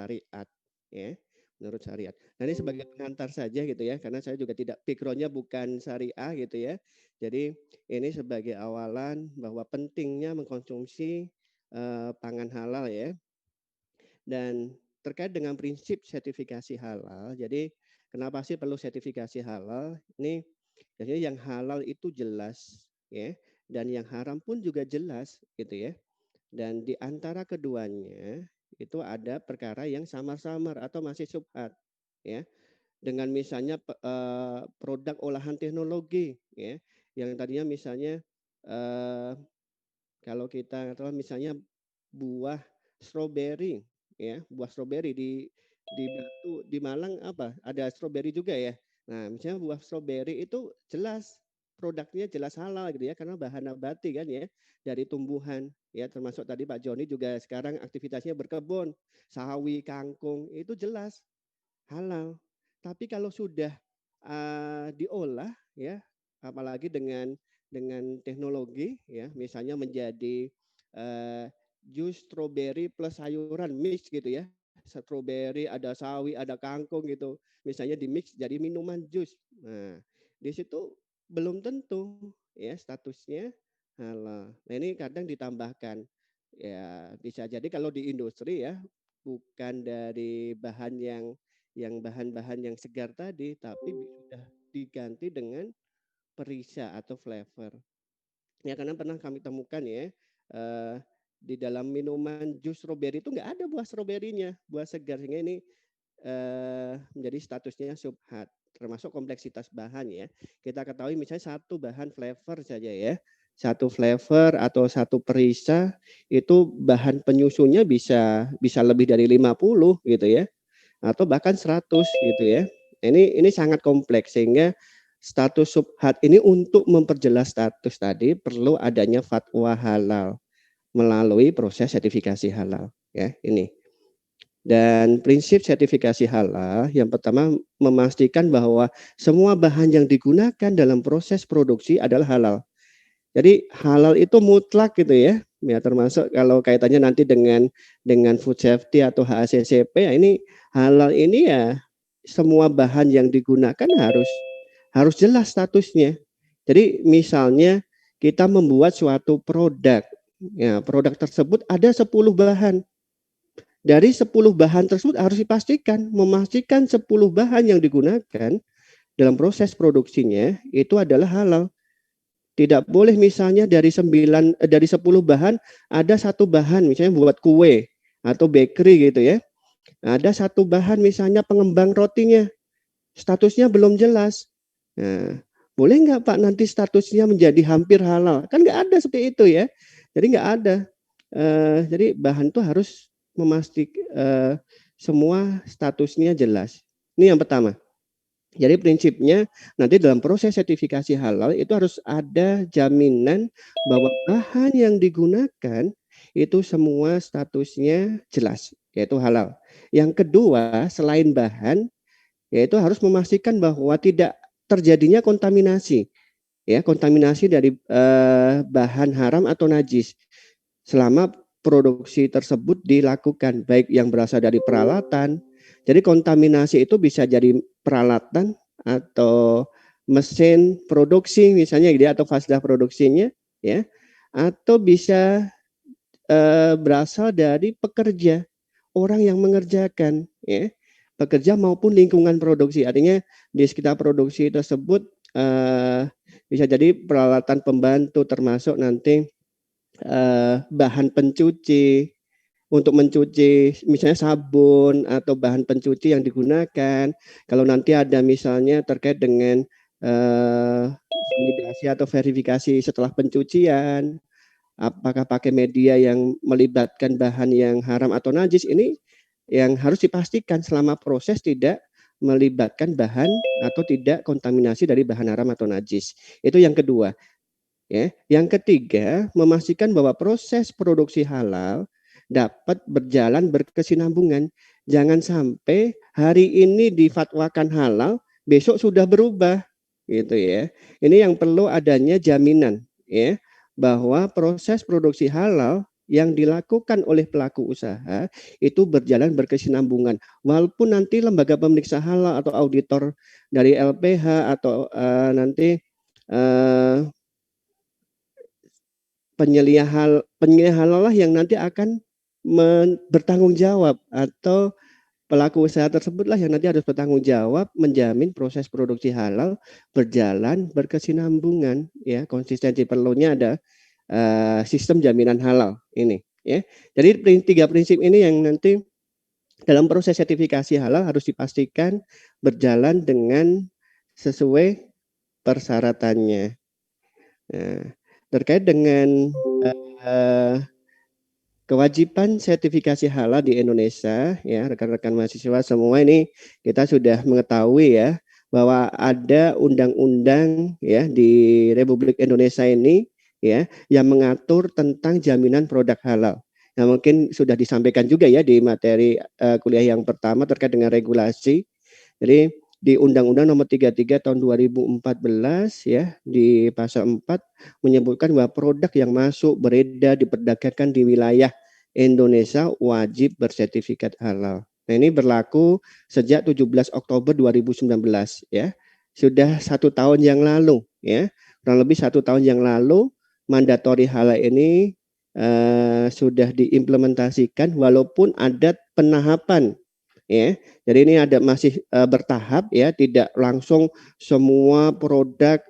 syariat, ya, menurut syariat. Nah, ini sebagai pengantar saja gitu ya, karena saya juga tidak background-nya bukan syariah gitu ya. Jadi ini sebagai awalan bahwa pentingnya mengkonsumsi pangan halal ya. Dan terkait dengan prinsip sertifikasi halal, jadi kenapa sih perlu sertifikasi halal? Ini jadi yang halal itu jelas ya, dan yang haram pun juga jelas gitu ya. Dan di antara keduanya itu ada perkara yang samar-samar atau masih subhat ya. Dengan misalnya produk olahan teknologi ya, yang tadinya misalnya eh, kalau kita tahu misalnya buah stroberi ya, buah stroberi di Batu di Malang apa? Ada stroberi juga ya. Nah, misalnya buah stroberi itu jelas produknya jelas halal gitu ya karena bahan nabati kan ya dari tumbuhan ya termasuk tadi Pak Joni juga sekarang aktivitasnya berkebun, sawi, kangkung itu jelas halal. Tapi kalau sudah diolah ya apalagi dengan teknologi ya misalnya menjadi uh, jus stroberi plus sayuran mix gitu ya. Stroberi ada sawi, ada kangkung gitu. Misalnya di mix jadi minuman jus. Nah, di situ belum tentu ya statusnya halal. Nah, ini kadang ditambahkan ya bisa jadi kalau di industri ya bukan dari bahan yang bahan-bahan yang segar tadi tapi sudah diganti dengan perisa atau flavor. Ya karena pernah kami temukan ya di dalam minuman jus stroberi itu nggak ada buah stroberinya, buah segar sehingga ini menjadi statusnya subhat termasuk kompleksitas bahan ya. Kita ketahui misalnya satu bahan flavor saja ya. Satu flavor atau satu perisa itu bahan penyusunnya bisa lebih dari 50 gitu ya atau bahkan 100 gitu ya. Ini sangat kompleks sehingga status subhat ini untuk memperjelas status tadi perlu adanya fatwa halal melalui proses sertifikasi halal ya ini. Dan prinsip sertifikasi halal yang pertama memastikan bahwa semua bahan yang digunakan dalam proses produksi adalah halal. Jadi halal itu mutlak gitu ya. Ya termasuk kalau kaitannya nanti dengan food safety atau HACCP ya ini halal ini ya semua bahan yang digunakan harus jelas statusnya. Jadi misalnya kita membuat suatu produk, ya produk tersebut ada 10 bahan. Dari 10 bahan tersebut harus memastikan 10 bahan yang digunakan dalam proses produksinya itu adalah halal. Tidak boleh misalnya dari 10 bahan ada satu bahan misalnya buat kue atau bakery gitu ya. Ada satu bahan misalnya pengembang rotinya. Statusnya belum jelas. Nah, boleh nggak Pak nanti statusnya menjadi hampir halal? Kan nggak ada seperti itu ya. Jadi nggak ada. Jadi bahan itu harus memastikan semua statusnya jelas. Ini yang pertama. Jadi prinsipnya nanti dalam proses sertifikasi halal itu harus ada jaminan bahwa bahan yang digunakan itu semua statusnya jelas, yaitu halal. Yang kedua, selain bahan, yaitu harus memastikan bahwa tidak terjadinya kontaminasi, ya kontaminasi dari bahan haram atau najis selama produksi tersebut dilakukan, baik yang berasal dari peralatan. Jadi kontaminasi itu bisa jadi peralatan atau mesin produksi misalnya gitu atau fasilitas produksinya ya atau bisa berasal dari pekerja orang yang mengerjakan ya pekerja maupun lingkungan produksi artinya di sekitar produksi tersebut bisa jadi peralatan pembantu termasuk nanti bahan pencuci untuk mencuci misalnya sabun atau bahan pencuci yang digunakan. Kalau nanti ada misalnya terkait dengan validasi atau verifikasi setelah pencucian, apakah pakai media yang melibatkan bahan yang haram atau najis ini yang harus dipastikan selama proses tidak melibatkan bahan atau tidak kontaminasi dari bahan haram atau najis. Itu yang kedua. Ya, yang ketiga, memastikan bahwa proses produksi halal dapat berjalan berkesinambungan. Jangan sampai hari ini difatwakan halal, besok sudah berubah, gitu ya. Ini yang perlu adanya jaminan, ya, bahwa proses produksi halal yang dilakukan oleh pelaku usaha itu berjalan berkesinambungan. Walaupun nanti lembaga pemeriksa halal atau auditor dari LPH atau nanti penyelia halal lah yang nanti akan bertanggung jawab, atau pelaku usaha tersebutlah yang nanti harus bertanggung jawab menjamin proses produksi halal berjalan berkesinambungan, ya. Konsistensi, perlunya ada sistem jaminan halal ini, ya. Jadi 3 prinsip ini yang nanti dalam proses sertifikasi halal harus dipastikan berjalan dengan sesuai persyaratannya. Nah, terkait dengan kewajiban sertifikasi halal di Indonesia, ya, rekan-rekan mahasiswa semua, ini kita sudah mengetahui ya bahwa ada undang-undang ya di Republik Indonesia ini, ya, yang mengatur tentang jaminan produk halal. Nah, mungkin sudah disampaikan juga ya di materi kuliah yang pertama terkait dengan regulasi. Jadi di Undang-Undang Nomor 33 Tahun 2014 ya, di pasal 4 menyebutkan bahwa produk yang masuk, beredar, diperdagangkan di wilayah Indonesia wajib bersertifikat halal. Nah, ini berlaku sejak 17 Oktober 2019 ya. Sudah 1 tahun yang lalu ya. Kurang lebih 1 tahun yang lalu mandatori halal ini sudah diimplementasikan walaupun ada penahapan, ya. Jadi ini ada masih bertahap ya, tidak langsung semua produk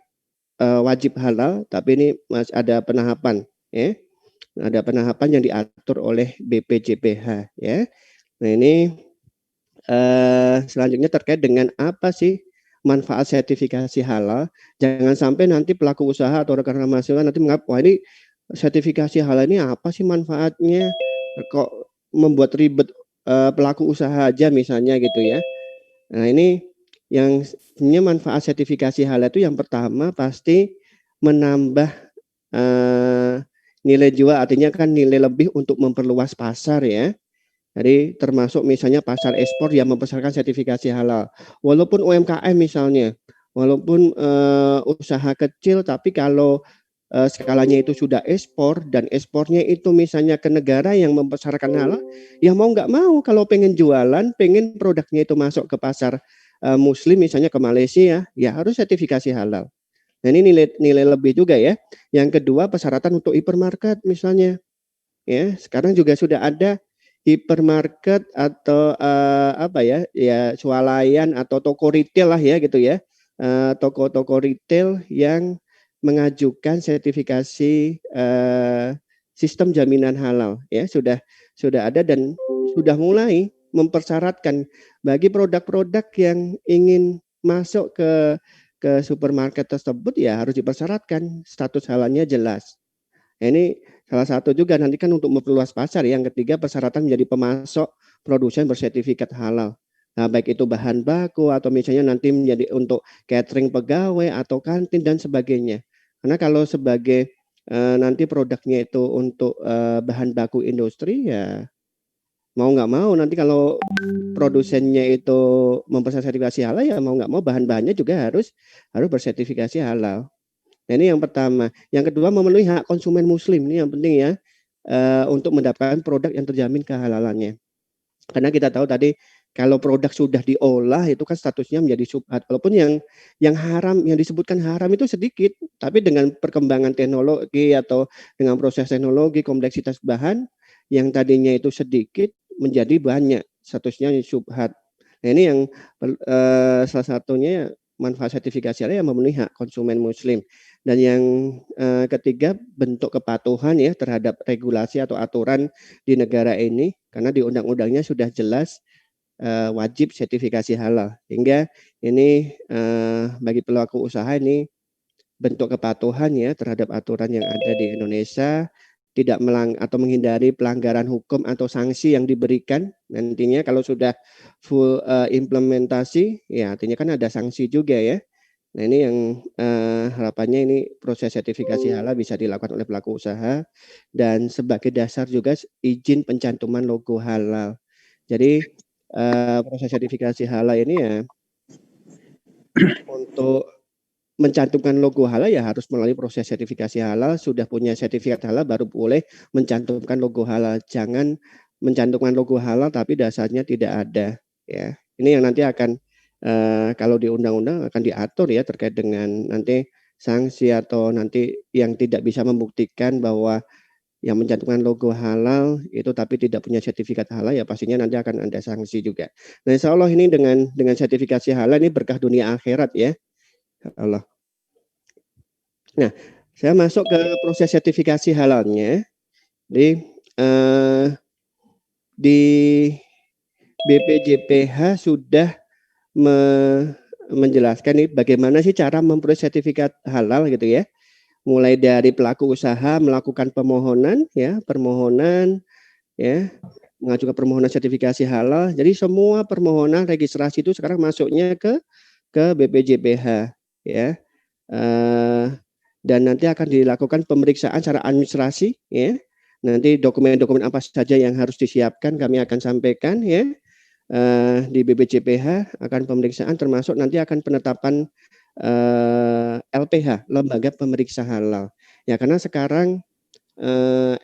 wajib halal, tapi ini masih ada penahapan, ya. Ada penahapan yang diatur oleh BPJPH, ya. Nah, ini selanjutnya terkait dengan apa sih manfaat sertifikasi halal. Jangan sampai nanti pelaku usaha atau rekan-rekan mahasiswa nanti menganggap, wah, ini sertifikasi halal ini apa sih manfaatnya? Kok membuat ribet pelaku usaha aja misalnya gitu ya. Nah, ini yang sebenarnya manfaat sertifikasi halal itu yang pertama pasti menambah nilai jual, artinya kan nilai lebih untuk memperluas pasar ya. Jadi termasuk misalnya pasar ekspor yang mempersyaratkan sertifikasi halal. Walaupun UMKM misalnya, walaupun usaha kecil, tapi kalau skalanya itu sudah ekspor dan ekspornya itu misalnya ke negara yang mempersyaratkan halal, ya mau nggak mau kalau pengen jualan, pengen produknya itu masuk ke pasar Muslim misalnya ke Malaysia, ya harus sertifikasi halal. Nah, ini nilai lebih juga ya. Yang kedua, persyaratan untuk hypermarket misalnya. Ya, sekarang juga sudah ada hypermarket atau apa ya, ya swalayan atau toko retail lah ya gitu ya. Toko-toko retail yang mengajukan sertifikasi sistem jaminan halal ya, sudah ada dan sudah mulai mempersyaratkan bagi produk-produk yang ingin masuk ke supermarket tersebut, ya harus dipersyaratkan status halalnya jelas. Nah, ini salah satu juga nanti kan untuk memperluas pasar. Yang ketiga, persyaratan menjadi pemasok produsen bersertifikat halal. Nah, baik itu bahan baku atau misalnya nanti menjadi untuk catering pegawai atau kantin dan sebagainya. Karena kalau sebagai nanti produknya itu untuk bahan baku industri, ya mau nggak mau nanti kalau produsennya itu mempersertifikasi halal, ya mau nggak mau bahan-bahannya juga harus bersertifikasi halal. Nah, ini yang pertama. Yang kedua, memenuhi hak konsumen muslim. Ini yang penting ya, untuk mendapatkan produk yang terjamin kehalalannya. Karena kita tahu tadi kalau produk sudah diolah itu kan statusnya menjadi syubhat. Walaupun yang haram, yang disebutkan haram itu sedikit, tapi dengan perkembangan teknologi atau dengan proses teknologi, kompleksitas bahan yang tadinya itu sedikit menjadi banyak, statusnya syubhat. Nah, ini yang salah satunya manfaat sertifikasi halal yang memenuhi hak konsumen muslim. Dan yang ketiga, bentuk kepatuhan ya terhadap regulasi atau aturan di negara ini, karena di undang-undangnya sudah jelas wajib sertifikasi halal. Hingga ini bagi pelaku usaha ini bentuk kepatuhan ya terhadap aturan yang ada di Indonesia, tidak menghindari pelanggaran hukum atau sanksi yang diberikan. Nantinya kalau sudah full implementasi, ya artinya kan ada sanksi juga ya. Nah, ini yang harapannya ini proses sertifikasi halal bisa dilakukan oleh pelaku usaha, dan sebagai dasar juga izin pencantuman logo halal. Jadi proses sertifikasi halal ini ya untuk mencantumkan logo halal ya harus melalui proses sertifikasi halal, sudah punya sertifikat halal baru boleh mencantumkan logo halal. Jangan mencantumkan logo halal tapi dasarnya tidak ada ya. Ini yang nanti akan kalau di undang-undang akan diatur ya terkait dengan nanti sanksi atau nanti yang tidak bisa membuktikan bahwa yang mencantumkan logo halal itu tapi tidak punya sertifikat halal ya pastinya nanti akan ada sanksi juga. Nah, insya Allah ini dengan sertifikasi halal ini berkah dunia akhirat ya. Allah. Nah, saya masuk ke proses sertifikasi halalnya. Di BPJPH sudah menjelaskan nih bagaimana sih cara memperoleh sertifikat halal gitu ya. Mulai dari pelaku usaha melakukan permohonan ya, mengajukan permohonan sertifikasi halal. Jadi semua permohonan registrasi itu sekarang masuknya ke BPJPH ya. Dan nanti akan dilakukan pemeriksaan secara administrasi ya. Nanti dokumen-dokumen apa saja yang harus disiapkan kami akan sampaikan ya. Di BPJPH akan pemeriksaan termasuk nanti akan penetapan LPH, Lembaga Pemeriksa Halal. Ya karena sekarang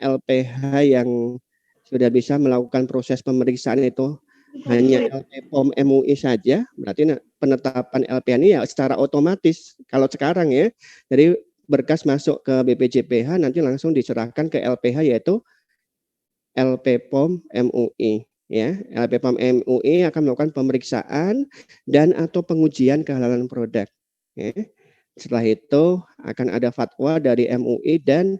LPH yang sudah bisa melakukan proses pemeriksaan itu hanya LP POM MUI saja, berarti penetapan LPH ini ya secara otomatis kalau sekarang ya. Jadi berkas masuk ke BPJPH nanti langsung diserahkan ke LPH yaitu LP POM MUI ya. LP POM MUI akan melakukan pemeriksaan dan atau pengujian kehalalan produk. Ya. Setelah itu akan ada fatwa dari MUI dan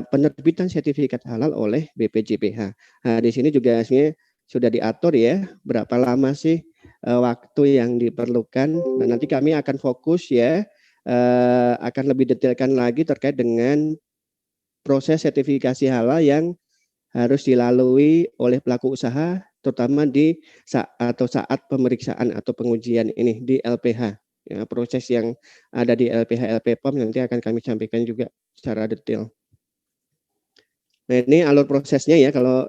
penerbitan sertifikat halal oleh BPJPH. Nah, di sini juga sebenarnya sudah diatur ya berapa lama sih waktu yang diperlukan. Nah, nanti kami akan fokus ya akan lebih detailkan lagi terkait dengan proses sertifikasi halal yang harus dilalui oleh pelaku usaha terutama di saat pemeriksaan atau pengujian ini di LPH. Ya, proses yang ada di LPH LP POM nanti akan kami sampaikan juga secara detail. Nah, ini alur prosesnya ya kalau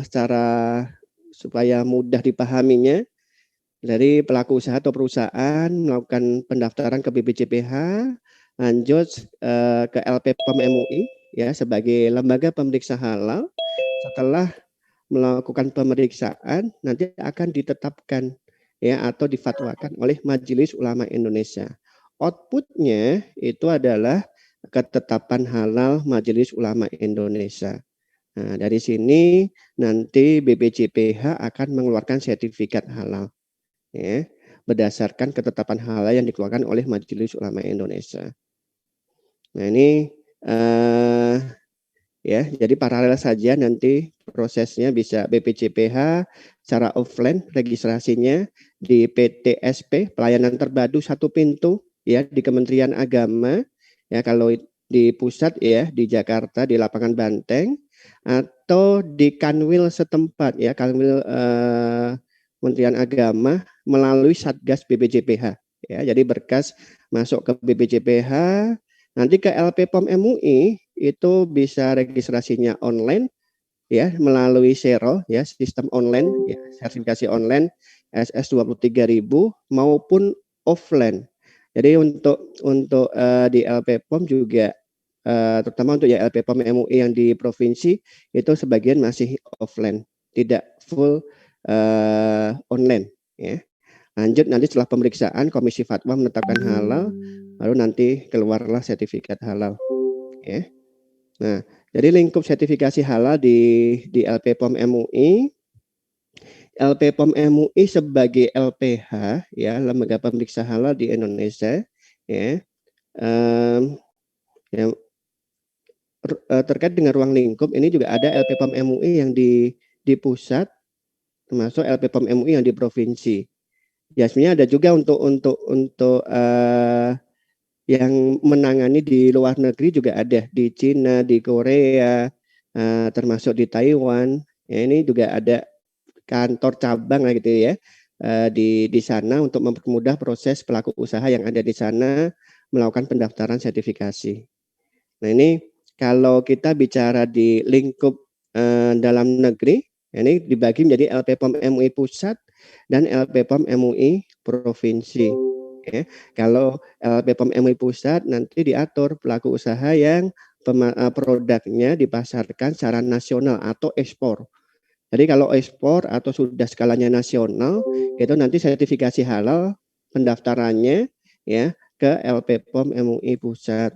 secara supaya mudah dipahaminya. Dari pelaku usaha atau perusahaan melakukan pendaftaran ke BPJPH, lanjut ke LP POM MUI ya sebagai lembaga pemeriksa halal. Setelah melakukan pemeriksaan nanti akan ditetapkan ya atau difatwakan oleh Majelis Ulama Indonesia. Outputnya itu adalah ketetapan halal Majelis Ulama Indonesia. Nah, dari sini nanti BPJPH akan mengeluarkan sertifikat halal ya, berdasarkan ketetapan halal yang dikeluarkan oleh Majelis Ulama Indonesia. Nah, ini ya, jadi paralel saja nanti prosesnya bisa BPJPH secara offline registrasinya di PTSP pelayanan terpadu satu pintu ya di Kementerian Agama ya kalau di pusat ya di Jakarta di lapangan Banteng atau di Kanwil setempat ya Kanwil Kementerian Agama melalui Satgas BPJPH ya jadi berkas masuk ke BPJPH nanti ke LP POM MUI itu bisa registrasinya online ya melalui Sero ya sistem online ya sertifikasi online SS23.000 maupun offline. Jadi untuk di LP POM juga terutama untuk ya LP POM MUI yang di provinsi itu sebagian masih offline, tidak full online ya. Lanjut nanti setelah pemeriksaan Komisi Fatwa menetapkan halal baru nanti keluarlah sertifikat halal ya. Nah, jadi lingkup sertifikasi halal di LP POM MUI. LP POM MUI sebagai LPH ya lembaga pemeriksa halal di Indonesia ya. Terkait dengan ruang lingkup ini juga ada LP POM MUI yang di pusat termasuk LP POM MUI yang di provinsi. Ya sebenarnya ada juga untuk yang menangani di luar negeri juga ada di Cina, di Korea, termasuk di Taiwan. Ya, ini juga ada kantor cabang gitu ya di sana untuk mempermudah proses pelaku usaha yang ada di sana melakukan pendaftaran sertifikasi. Nah ini kalau kita bicara di lingkup dalam negeri, ini dibagi menjadi LP POM MUI pusat dan LP POM MUI provinsi. ya. Kalau LPPOM MUI pusat nanti diatur pelaku usaha yang produknya dipasarkan secara nasional atau ekspor. Jadi kalau ekspor atau sudah skalanya nasional, itu nanti sertifikasi halal pendaftarannya ya ke LPPOM MUI pusat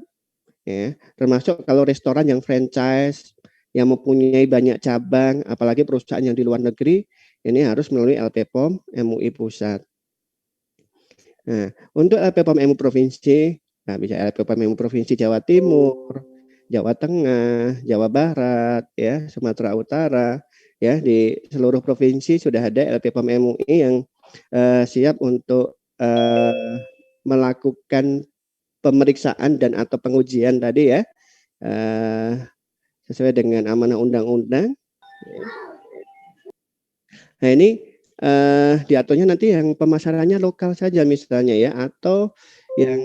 ya. Termasuk kalau restoran yang franchise yang mempunyai banyak cabang, apalagi perusahaan yang di luar negeri, ini harus melalui LPPOM MUI pusat. Nah, untuk LPPOM MUI provinsi, nah bisa LPPOM MUI provinsi Jawa Timur, Jawa Tengah, Jawa Barat, ya, Sumatera Utara, ya, di seluruh provinsi sudah ada LPPOM MUI yang siap untuk melakukan pemeriksaan dan atau pengujian tadi ya, sesuai dengan amanah undang-undang. Nah ini diaturnya nanti yang pemasarannya lokal saja misalnya ya, atau yang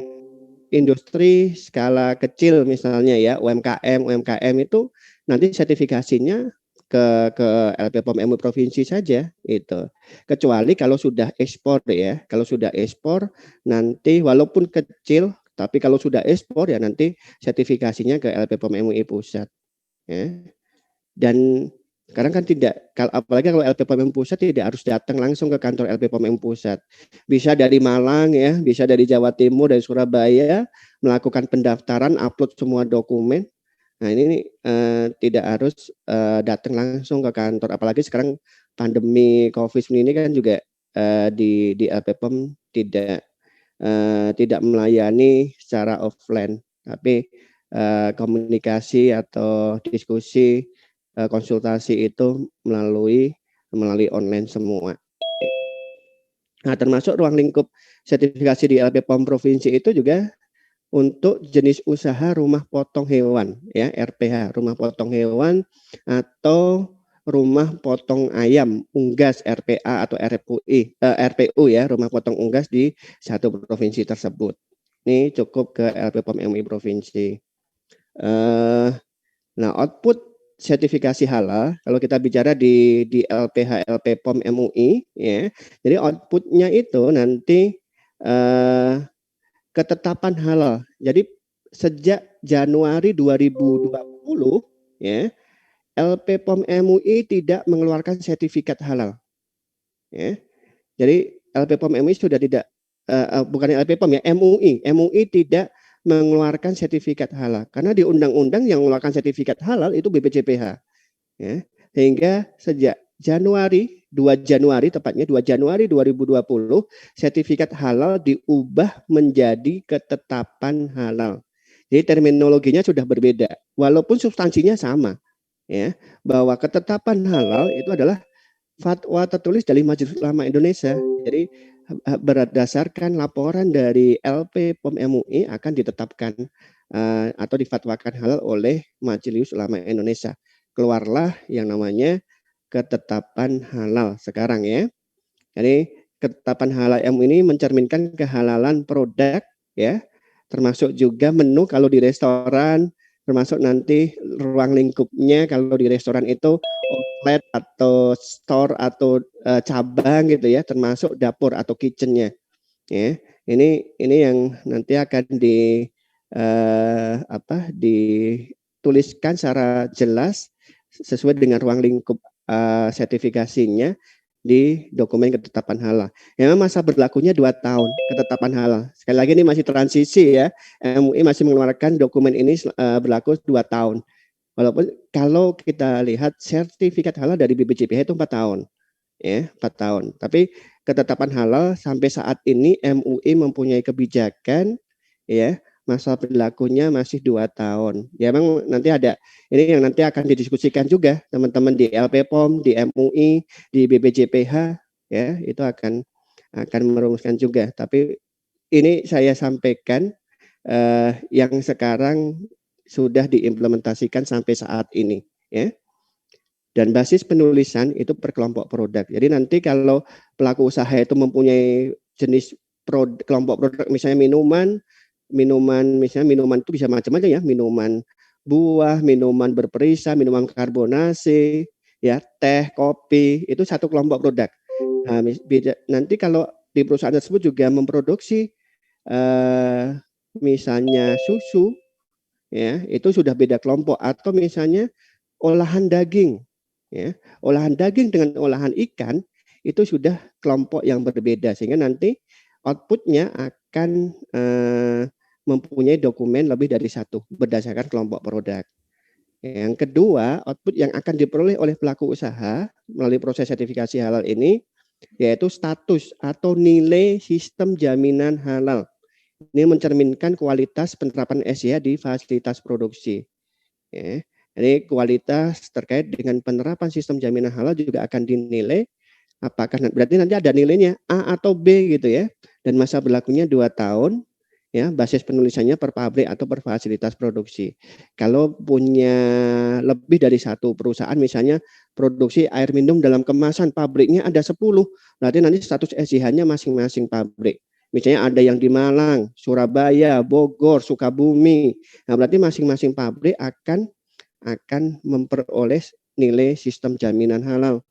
industri skala kecil misalnya ya, UMKM itu nanti sertifikasinya ke LPPOM MUI provinsi saja itu. Kecuali kalau sudah ekspor ya, kalau sudah ekspor nanti walaupun kecil tapi kalau sudah ekspor ya nanti sertifikasinya ke LPPOM MUI pusat ya. Dan sekarang kan tidak, apalagi kalau LPPOM pusat tidak harus datang langsung ke kantor LPPOM pusat. Bisa dari Malang ya, bisa dari Jawa Timur, dari Surabaya, melakukan pendaftaran, upload semua dokumen. Nah ini tidak harus datang langsung ke kantor. Apalagi sekarang pandemi COVID ini kan juga di LPPOM tidak melayani secara offline, tapi komunikasi atau diskusi konsultasi itu melalui online semua. Nah, termasuk ruang lingkup sertifikasi di LPPOM provinsi itu juga untuk jenis usaha rumah potong hewan ya, RPH, rumah potong hewan atau rumah potong ayam unggas RPA atau RPU ya, rumah potong unggas di satu provinsi tersebut. Ini cukup ke LPPOM MUI provinsi. Nah, output sertifikasi halal kalau kita bicara di LPH LPPOM MUI ya. Jadi outputnya itu nanti ketetapan halal. Jadi sejak Januari 2020 ya, LPPOM MUI tidak mengeluarkan sertifikat halal. Ya. Jadi LPPOM MUI sudah tidak bukan LPPOM ya, MUI tidak mengeluarkan sertifikat halal karena di undang-undang yang mengeluarkan sertifikat halal itu BPJPH ya. Sehingga sejak Januari 2 Januari tepatnya 2 Januari 2020 sertifikat halal diubah menjadi ketetapan halal. Jadi terminologinya sudah berbeda walaupun substansinya sama ya, bahwa ketetapan halal itu adalah fatwa tertulis dari Majelis Ulama Indonesia. Jadi berdasarkan laporan dari LPPOM MUI akan ditetapkan atau difatwakan halal oleh Majelis Ulama Indonesia. Keluarlah yang namanya ketetapan halal sekarang ya. Jadi ketetapan halal MUI ini mencerminkan kehalalan produk ya, termasuk juga menu kalau di restoran, termasuk nanti ruang lingkupnya kalau di restoran itu outlet atau store atau cabang gitu ya, termasuk dapur atau kitchennya ya. Ini yang nanti akan dituliskan secara jelas sesuai dengan ruang lingkup sertifikasinya di dokumen ketetapan halal. Memang masa berlakunya 2 tahun ketetapan halal. Sekali lagi ini masih transisi ya. MUI masih mengeluarkan dokumen ini berlaku 2 tahun. Walaupun kalau kita lihat sertifikat halal dari BPJPH itu 4 tahun. Ya, 4 tahun. Tapi ketetapan halal sampai saat ini MUI mempunyai kebijakan ya, masa berlakunya masih 2 tahun. Ya memang nanti ada ini yang nanti akan didiskusikan juga teman-teman di LPPOM, di MUI, di BPJPH ya, itu akan merumuskan juga. Tapi ini saya sampaikan yang sekarang sudah diimplementasikan sampai saat ini ya. Dan basis penulisan itu per kelompok produk. Jadi nanti kalau pelaku usaha itu mempunyai jenis kelompok produk misalnya minuman misalnya minuman itu bisa macam-macam ya, minuman buah, minuman berperisa, minuman karbonase, ya, teh, kopi, itu satu kelompok produk. Nah, nanti kalau di perusahaan tersebut juga memproduksi misalnya susu, ya, itu sudah beda kelompok, atau misalnya olahan daging, ya. Olahan daging dengan olahan ikan itu sudah kelompok yang berbeda, sehingga nanti outputnya akan mempunyai dokumen lebih dari satu berdasarkan kelompok produk. Yang kedua, output yang akan diperoleh oleh pelaku usaha melalui proses sertifikasi halal ini yaitu status atau nilai sistem jaminan halal. Ini mencerminkan kualitas penerapan SIH di fasilitas produksi. Ya. Jadi kualitas terkait dengan penerapan sistem jaminan halal juga akan dinilai apakah berarti nanti ada nilainya A atau B gitu ya. Dan masa berlakunya 2 tahun, ya, basis penulisannya per pabrik atau per fasilitas produksi. Kalau punya lebih dari satu perusahaan, misalnya produksi air minum dalam kemasan, pabriknya ada 10, berarti nanti status SIH-nya masing-masing pabrik. Misalnya ada yang di Malang, Surabaya, Bogor, Sukabumi. Nah, berarti masing-masing pabrik akan memperoleh nilai sistem jaminan halal.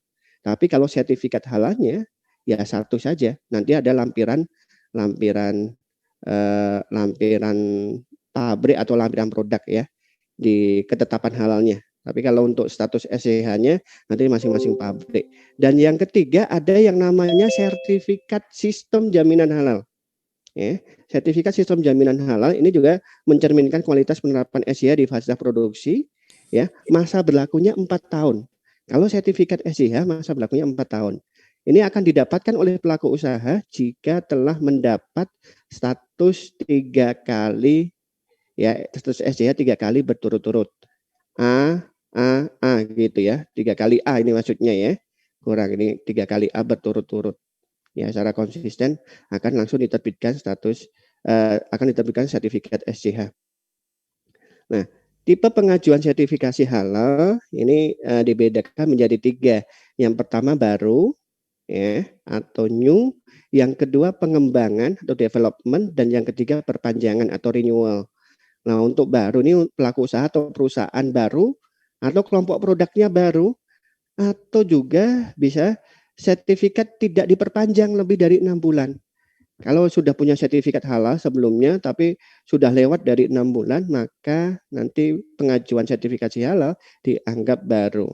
Tapi kalau sertifikat halalnya ya satu saja. Nanti ada lampiran pabrik atau lampiran produk ya di ketetapan halalnya. Tapi kalau untuk status SIH-nya nanti masing-masing pabrik. Dan yang ketiga ada yang namanya sertifikat sistem jaminan halal. Ya, sertifikat sistem jaminan halal ini juga mencerminkan kualitas penerapan SIH di fase produksi. Ya, masa berlakunya 4 tahun. Kalau sertifikat SIH masa berlakunya 4 tahun. Ini akan didapatkan oleh pelaku usaha jika telah mendapat status 3 kali, ya, status SIH 3 kali berturut-turut. A gitu ya. 3 kali A ini maksudnya ya. Kurang ini 3 kali A berturut-turut. Ya, secara konsisten akan langsung diterbitkan sertifikat SCH. Nah, tipe pengajuan sertifikasi halal ini dibedakan menjadi 3. Yang pertama baru, ya, atau new. Yang kedua pengembangan atau development, dan yang ketiga perpanjangan atau renewal. Nah, untuk baru ini pelaku usaha atau perusahaan baru atau kelompok produknya baru, atau juga bisa sertifikat tidak diperpanjang lebih dari 6 bulan. Kalau sudah punya sertifikat halal sebelumnya tapi sudah lewat dari 6 bulan, maka nanti pengajuan sertifikasi halal dianggap baru.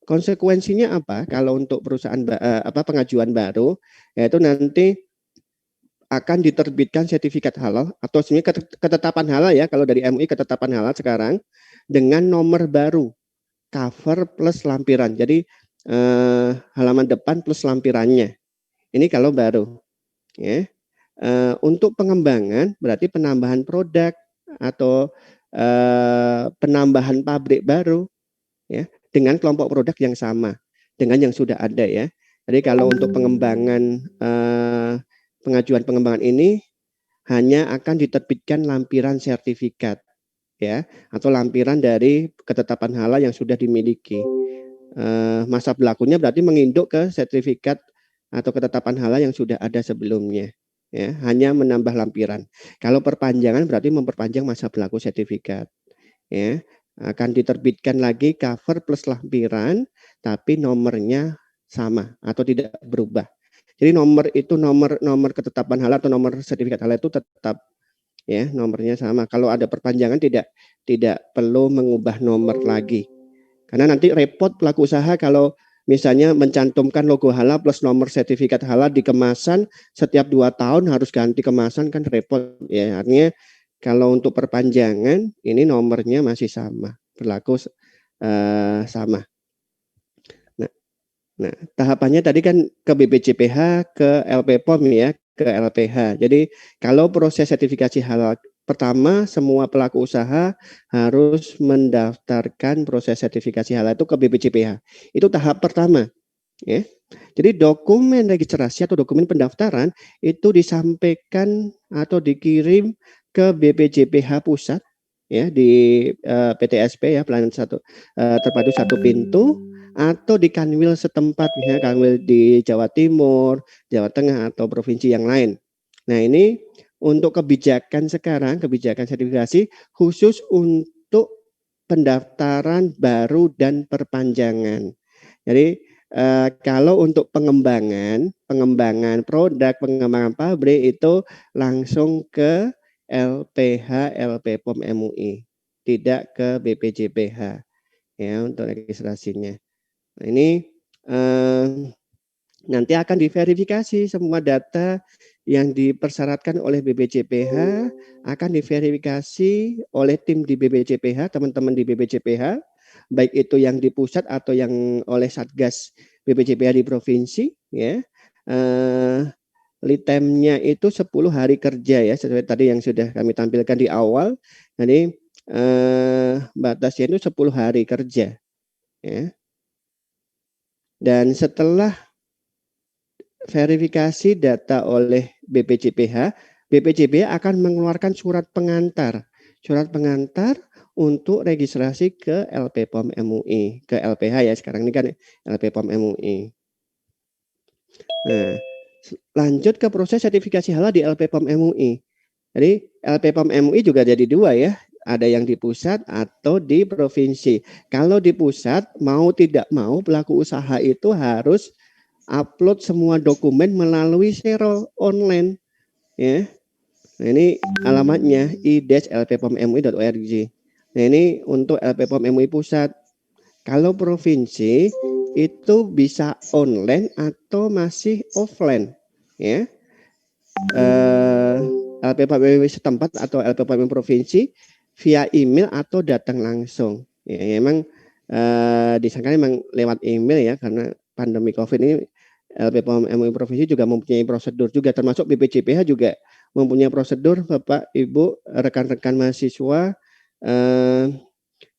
Konsekuensinya apa? Kalau untuk perusahaan pengajuan baru, yaitu nanti akan diterbitkan sertifikat halal atau sebenarnya ketetapan halal ya, kalau dari MUI ketetapan halal sekarang dengan nomor baru, cover plus lampiran. Jadi halaman depan plus lampirannya. Ini kalau baru. Ya. Untuk pengembangan berarti penambahan produk atau penambahan pabrik baru, ya, dengan kelompok produk yang sama dengan yang sudah ada ya. Jadi kalau untuk pengembangan pengajuan pengembangan ini hanya akan diterbitkan lampiran sertifikat ya, atau lampiran dari ketetapan halal yang sudah dimiliki. Masa berlakunya berarti menginduk ke sertifikat atau ketetapan halal yang sudah ada sebelumnya. Ya, hanya menambah lampiran. Kalau perpanjangan berarti memperpanjang masa berlaku sertifikat. Ya, akan diterbitkan lagi cover plus lampiran, tapi nomornya sama atau tidak berubah. Jadi nomor itu nomor ketetapan halal atau nomor sertifikat halal itu tetap ya, nomornya sama. Kalau ada perpanjangan tidak perlu mengubah nomor lagi. Karena nanti repot pelaku usaha kalau misalnya mencantumkan logo halal plus nomor sertifikat halal di kemasan setiap 2 tahun harus ganti kemasan, kan repot ya. Artinya kalau untuk perpanjangan ini nomornya masih sama, berlaku sama. Nah, tahapannya tadi kan ke BPJPH, ke LPPOM ya, ke LPH. Jadi kalau proses sertifikasi halal pertama, semua pelaku usaha harus mendaftarkan proses sertifikasi halal itu ke BPJPH. Itu tahap pertama. Ya. Jadi dokumen registrasi atau dokumen pendaftaran itu disampaikan atau dikirim ke BPJPH pusat ya, di PTSP ya, pelayanan terpadu satu pintu, atau di Kanwil setempat ya, Kanwil di Jawa Timur, Jawa Tengah atau provinsi yang lain. Nah, ini untuk kebijakan sekarang, kebijakan sertifikasi khusus untuk pendaftaran baru dan perpanjangan. Jadi kalau untuk pengembangan produk, pengembangan pabrik itu langsung ke LPH, LP POM MUI, tidak ke BPJPH ya untuk registrasinya. Nah, ini nanti akan diverifikasi semua data yang dipersyaratkan oleh BPJPH akan diverifikasi oleh tim di BPJPH, teman-teman di BPJPH, baik itu yang di pusat atau yang oleh Satgas BPJPH di provinsi ya. Lead time-nya itu 10 hari kerja ya, sesuai tadi yang sudah kami tampilkan di awal. Jadi batasnya itu 10 hari kerja ya. Dan setelah verifikasi data oleh BPJPH, BPJPH akan mengeluarkan surat pengantar. Surat pengantar untuk registrasi ke LP POM MUI, ke LPH ya sekarang ini kan LP POM MUI. Nah, lanjut ke proses sertifikasi halal di LP POM MUI. Jadi LP POM MUI juga jadi dua ya, ada yang di pusat atau di provinsi. Kalau di pusat mau tidak mau pelaku usaha itu harus upload semua dokumen melalui Xero online ya. Nah, ini alamatnya i-lppomui.org. Nah, ini untuk LPPOM MUI pusat. Kalau provinsi itu bisa online atau masih offline ya. LPPOM MUI setempat atau LPPOM provinsi via email atau datang langsung. Ya, memang disangka memang lewat email ya karena pandemi Covid ini LPPOM MUI provinsi juga mempunyai prosedur juga termasuk BPJPH juga mempunyai prosedur Bapak Ibu rekan-rekan mahasiswa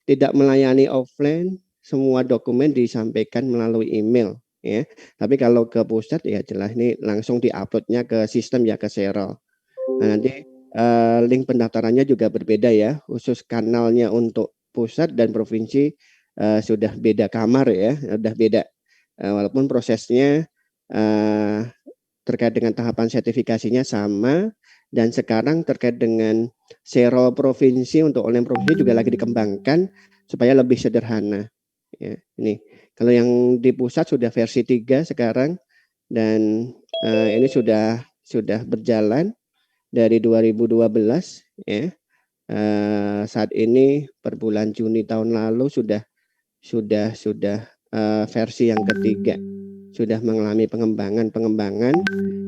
tidak melayani offline, semua dokumen disampaikan melalui email ya. Tapi kalau ke pusat ya jelas ini langsung diuploadnya ke sistem ya ke Xero. Nah, nanti link pendaftarannya juga berbeda ya, khusus kanalnya untuk pusat dan provinsi sudah beda kamar ya, sudah beda. Walaupun prosesnya terkait dengan tahapan sertifikasinya sama dan sekarang terkait dengan Xero provinsi untuk online provinsi juga lagi dikembangkan supaya lebih sederhana. Ya, ini kalau yang di pusat sudah versi 3 sekarang dan ini sudah berjalan dari 2012 ya. Saat ini per bulan Juni tahun lalu sudah versi yang ketiga. Sudah mengalami pengembangan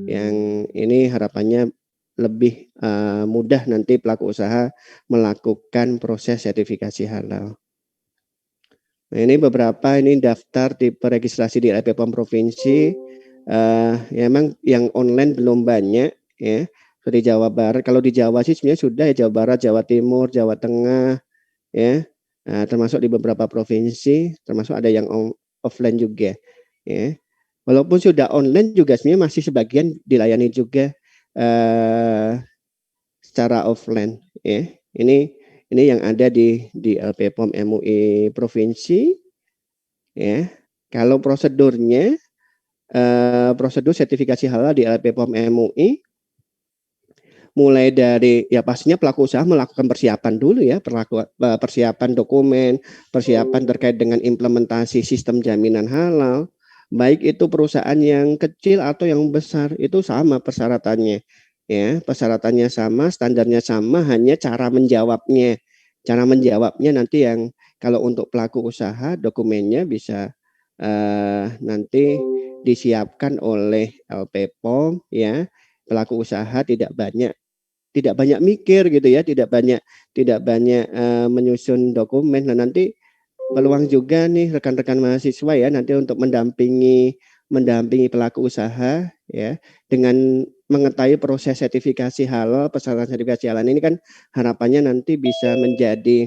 yang ini harapannya lebih mudah nanti pelaku usaha melakukan proses sertifikasi halal. Nah, ini beberapa ini daftar tipe registrasi di LP POM provinsi. Ya memang yang online belum banyak ya. Di Jawa Barat, kalau di Jawa sih sebenarnya sudah ya, Jawa Barat, Jawa Timur, Jawa Tengah ya. Termasuk di beberapa provinsi, termasuk ada yang offline juga ya. Walaupun sudah online juga sebenarnya masih sebagian dilayani juga secara offline ya. Ini yang ada di LP POM MUI provinsi ya. Kalau prosedurnya prosedur sertifikasi halal di LP POM MUI mulai dari ya pastinya pelaku usaha melakukan persiapan dulu ya, persiapan dokumen, persiapan terkait dengan implementasi sistem jaminan halal, baik itu perusahaan yang kecil atau yang besar itu sama persyaratannya. Ya, persyaratannya sama, standarnya sama, hanya cara menjawabnya. Cara menjawabnya nanti yang kalau untuk pelaku usaha dokumennya bisa nanti disiapkan oleh LP POM ya. Pelaku usaha tidak banyak mikir gitu ya, tidak banyak menyusun dokumen. Nah, nanti peluang juga nih rekan-rekan mahasiswa ya nanti untuk mendampingi pelaku usaha ya dengan mengetahui proses sertifikasi halal, persyaratan sertifikasi halal ini kan harapannya nanti bisa menjadi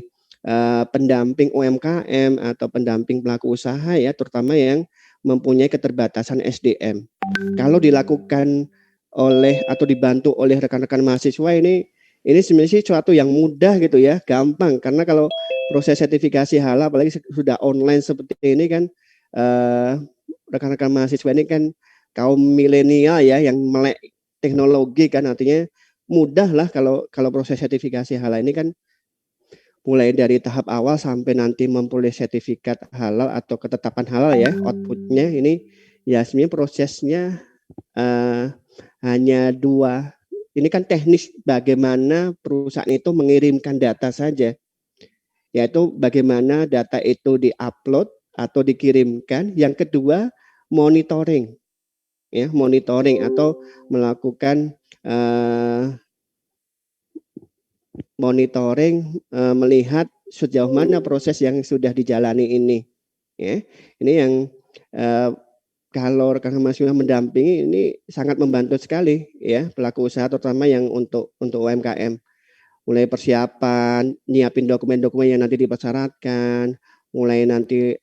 pendamping UMKM atau pendamping pelaku usaha ya, terutama yang mempunyai keterbatasan SDM. Kalau dilakukan oleh atau dibantu oleh rekan-rekan mahasiswa ini sebenarnya sih suatu yang mudah gitu ya, gampang karena kalau proses sertifikasi halal apalagi sudah online seperti ini kan rekan-rekan mahasiswa ini kan kaum milenial ya yang melek teknologi kan artinya mudah lah kalau proses sertifikasi halal ini kan mulai dari tahap awal sampai nanti memperoleh sertifikat halal atau ketetapan halal ya, output-nya ini ya sebenarnya prosesnya hanya 2. Ini kan teknis bagaimana perusahaan itu mengirimkan data saja, yaitu bagaimana data itu di-upload atau dikirimkan. Yang kedua, monitoring, ya, monitoring atau melakukan monitoring, melihat sejauh mana proses yang sudah dijalani ini, ya. Ini yang kalau rekan mahasiswa mendampingi ini sangat membantu sekali ya pelaku usaha terutama yang untuk UMKM. Mulai persiapan, nyiapin dokumen-dokumen yang nanti dipersyaratkan, mulai nanti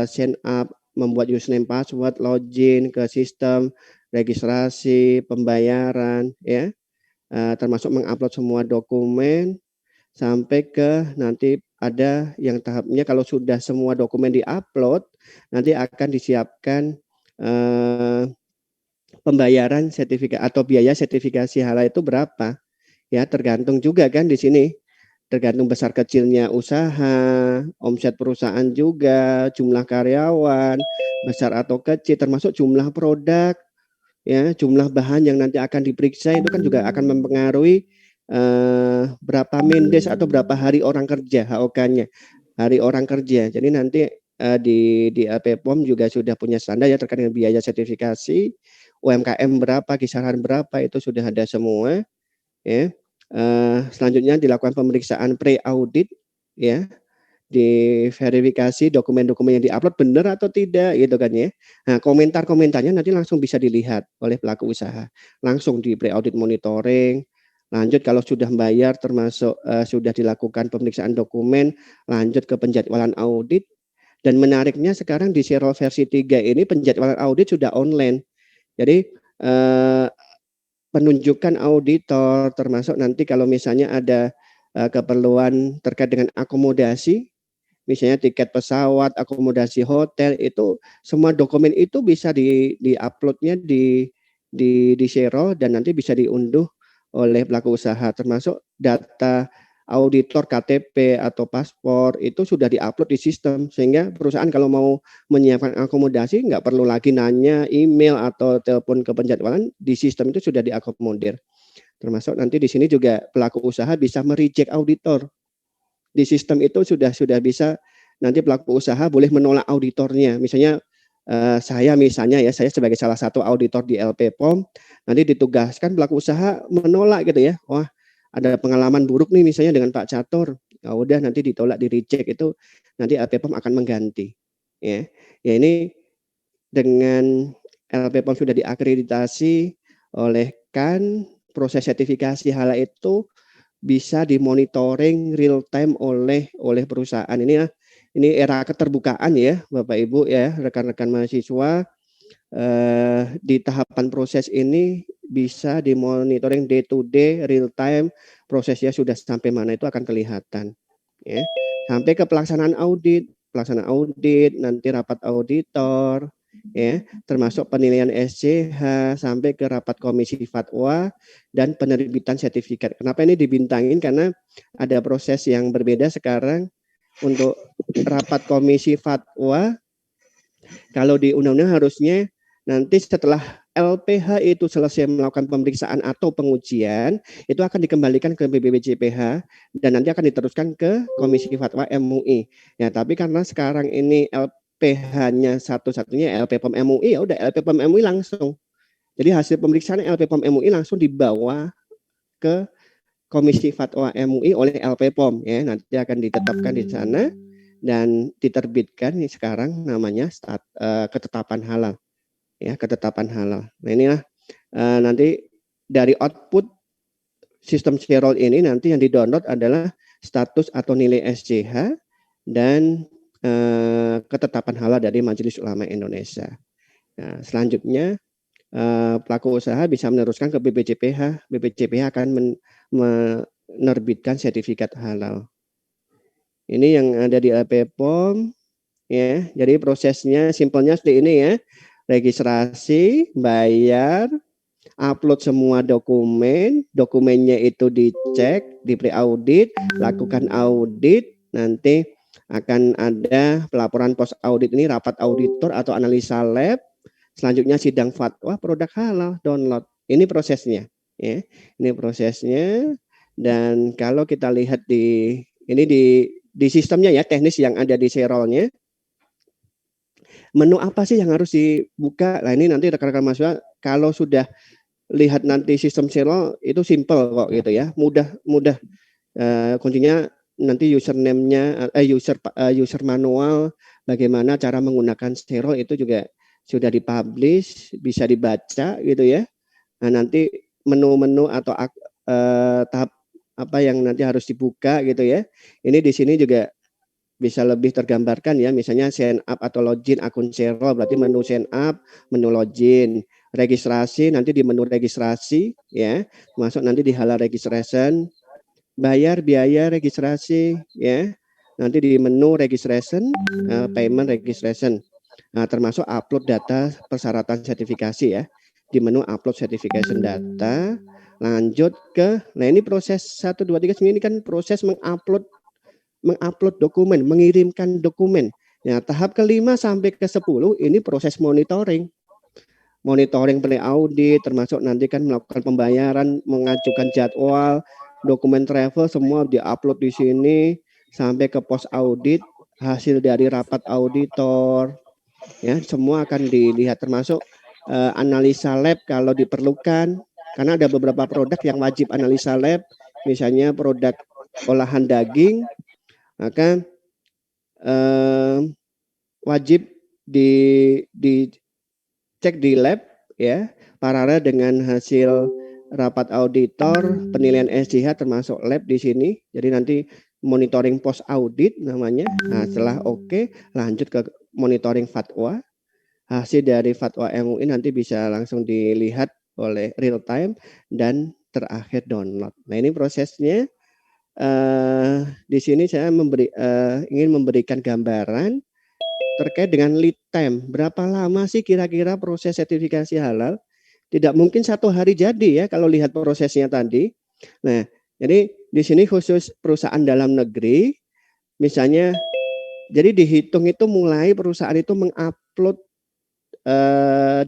sign up, membuat username password, login ke sistem, registrasi, pembayaran, ya, termasuk mengupload semua dokumen sampai ke nanti ada yang tahapnya kalau sudah semua dokumen diupload, nanti akan disiapkan pembayaran sertifikat atau biaya sertifikasi halal itu berapa. Ya, tergantung juga kan di sini. Tergantung besar kecilnya usaha, omset perusahaan juga, jumlah karyawan, besar atau kecil, termasuk jumlah produk, ya, jumlah bahan yang nanti akan diperiksa itu kan juga akan mempengaruhi berapa mendes atau berapa hari orang kerja HOK-nya, hari orang kerja. Jadi nanti di LPPOM juga sudah punya standar ya terkait dengan biaya sertifikasi, UMKM berapa, kisaran berapa itu sudah ada semua, ya. Selanjutnya dilakukan pemeriksaan pre-audit, ya, diverifikasi dokumen-dokumen yang diupload benar atau tidak gitu kan ya. Nah, komentar-komentarnya nanti langsung bisa dilihat oleh pelaku usaha. Langsung di pre-audit monitoring, lanjut kalau sudah bayar termasuk sudah dilakukan pemeriksaan dokumen, lanjut ke penjadwalan audit. Dan menariknya sekarang di Xero versi 3 ini penjadwalan audit sudah online. Jadi penunjukan auditor termasuk nanti kalau misalnya ada keperluan terkait dengan akomodasi, misalnya tiket pesawat, akomodasi hotel itu semua dokumen itu bisa di-upload-nya di Xero dan nanti bisa diunduh oleh pelaku usaha termasuk data auditor KTP atau paspor itu sudah diupload di sistem sehingga perusahaan kalau mau menyiapkan akomodasi nggak perlu lagi nanya email atau telepon ke penjadwalan di sistem itu sudah diakomodir. Termasuk nanti di sini juga pelaku usaha bisa mereject auditor. Di sistem itu sudah bisa nanti pelaku usaha boleh menolak auditornya. Misalnya saya sebagai salah satu auditor di LPPOM nanti ditugaskan pelaku usaha menolak gitu ya. Wah, ada pengalaman buruk nih misalnya dengan Pak Catur. Ya udah nanti ditolak, di-reject itu nanti LPPOM akan mengganti. Ya. Ya ini dengan LPPOM sudah diakreditasi oleh KAN, proses sertifikasi halal itu bisa dimonitoring real time oleh perusahaan. Ini era keterbukaan ya Bapak Ibu ya, rekan-rekan mahasiswa di tahapan proses ini bisa dimonitoring day to day real time, prosesnya sudah sampai mana itu akan kelihatan ya. Sampai ke pelaksanaan audit, nanti rapat auditor ya, termasuk penilaian SCH sampai ke rapat komisi fatwa dan penerbitan sertifikat. Kenapa ini dibintangin? Karena ada proses yang berbeda sekarang untuk rapat komisi fatwa. Kalau di undang-undang harusnya nanti setelah LPH itu selesai melakukan pemeriksaan atau pengujian, itu akan dikembalikan ke BPJPH dan nanti akan diteruskan ke Komisi Fatwa MUI. Ya, tapi karena sekarang ini LPH-nya satu-satunya LPPOM MUI, ya udah LPPOM MUI langsung. Jadi hasil pemeriksaan LPPOM MUI langsung dibawa ke Komisi Fatwa MUI oleh LPPOM ya, nanti akan ditetapkan di sana dan diterbitkan nih sekarang namanya ketetapan halal. Ya, ketetapan halal. Nah, inilah nanti dari output sistem Xero ini nanti yang di-download adalah status atau nilai SCH dan ketetapan halal dari Majelis Ulama Indonesia. Nah, selanjutnya pelaku usaha bisa meneruskan ke BPJPH. BPJPH akan menerbitkan sertifikat halal. Ini yang ada di LPPOM ya. Jadi prosesnya simpelnya seperti ini ya. Registrasi, bayar, upload semua dokumen, dokumennya itu dicek, di pre-audit, lakukan audit, nanti akan ada pelaporan post audit ini rapat auditor atau analisa lab, selanjutnya sidang fatwa produk halal download. Ini prosesnya, ya. Ini prosesnya. Dan kalau kita lihat di ini di sistemnya ya, teknis yang ada di Serolnya, menu apa sih yang harus dibuka? Nah ini nanti rekan-rekan mahasiswa kalau sudah lihat nanti sistem Serol itu simple kok gitu ya, mudah. Kuncinya nanti username-nya, user manual, bagaimana cara menggunakan Serol itu juga sudah dipublish, bisa dibaca gitu ya. Nah nanti menu-menu atau tahap apa yang nanti harus dibuka gitu ya. Ini di sini juga bisa lebih tergambarkan ya, misalnya sign up atau login akun Serol, berarti menu sign up, menu login, registrasi nanti di menu registrasi ya, masuk nanti di halal registration, bayar biaya registrasi ya, nanti di menu registration, payment registration, nah, termasuk upload data persyaratan sertifikasi ya, di menu upload certification data, lanjut ke, nah ini proses 1, 2, 3, ini kan proses mengupload dokumen, mengirimkan dokumen. Nah, tahap ke-5 sampai ke-10 ini proses monitoring. Monitoring pre-audit, termasuk nanti kan melakukan pembayaran, mengajukan jadwal, dokumen travel semua di-upload di sini sampai ke post audit, hasil dari rapat auditor. Ya, semua akan dilihat termasuk analisa lab kalau diperlukan, karena ada beberapa produk yang wajib analisa lab, misalnya produk olahan daging, maka wajib dicek di lab ya, paralel dengan hasil rapat auditor, penilaian SJH termasuk lab di sini. Jadi nanti monitoring post audit namanya. Nah, setelah oke, lanjut ke monitoring fatwa. Hasil dari fatwa MUI nanti bisa langsung dilihat oleh real time dan terakhir download. Nah, ini prosesnya. Di sini saya ingin memberikan gambaran terkait dengan lead time. Berapa lama sih kira-kira proses sertifikasi halal? Tidak mungkin 1 hari jadi ya kalau lihat prosesnya tadi. Nah, jadi di sini khusus perusahaan dalam negeri, misalnya, jadi dihitung itu mulai perusahaan itu mengupload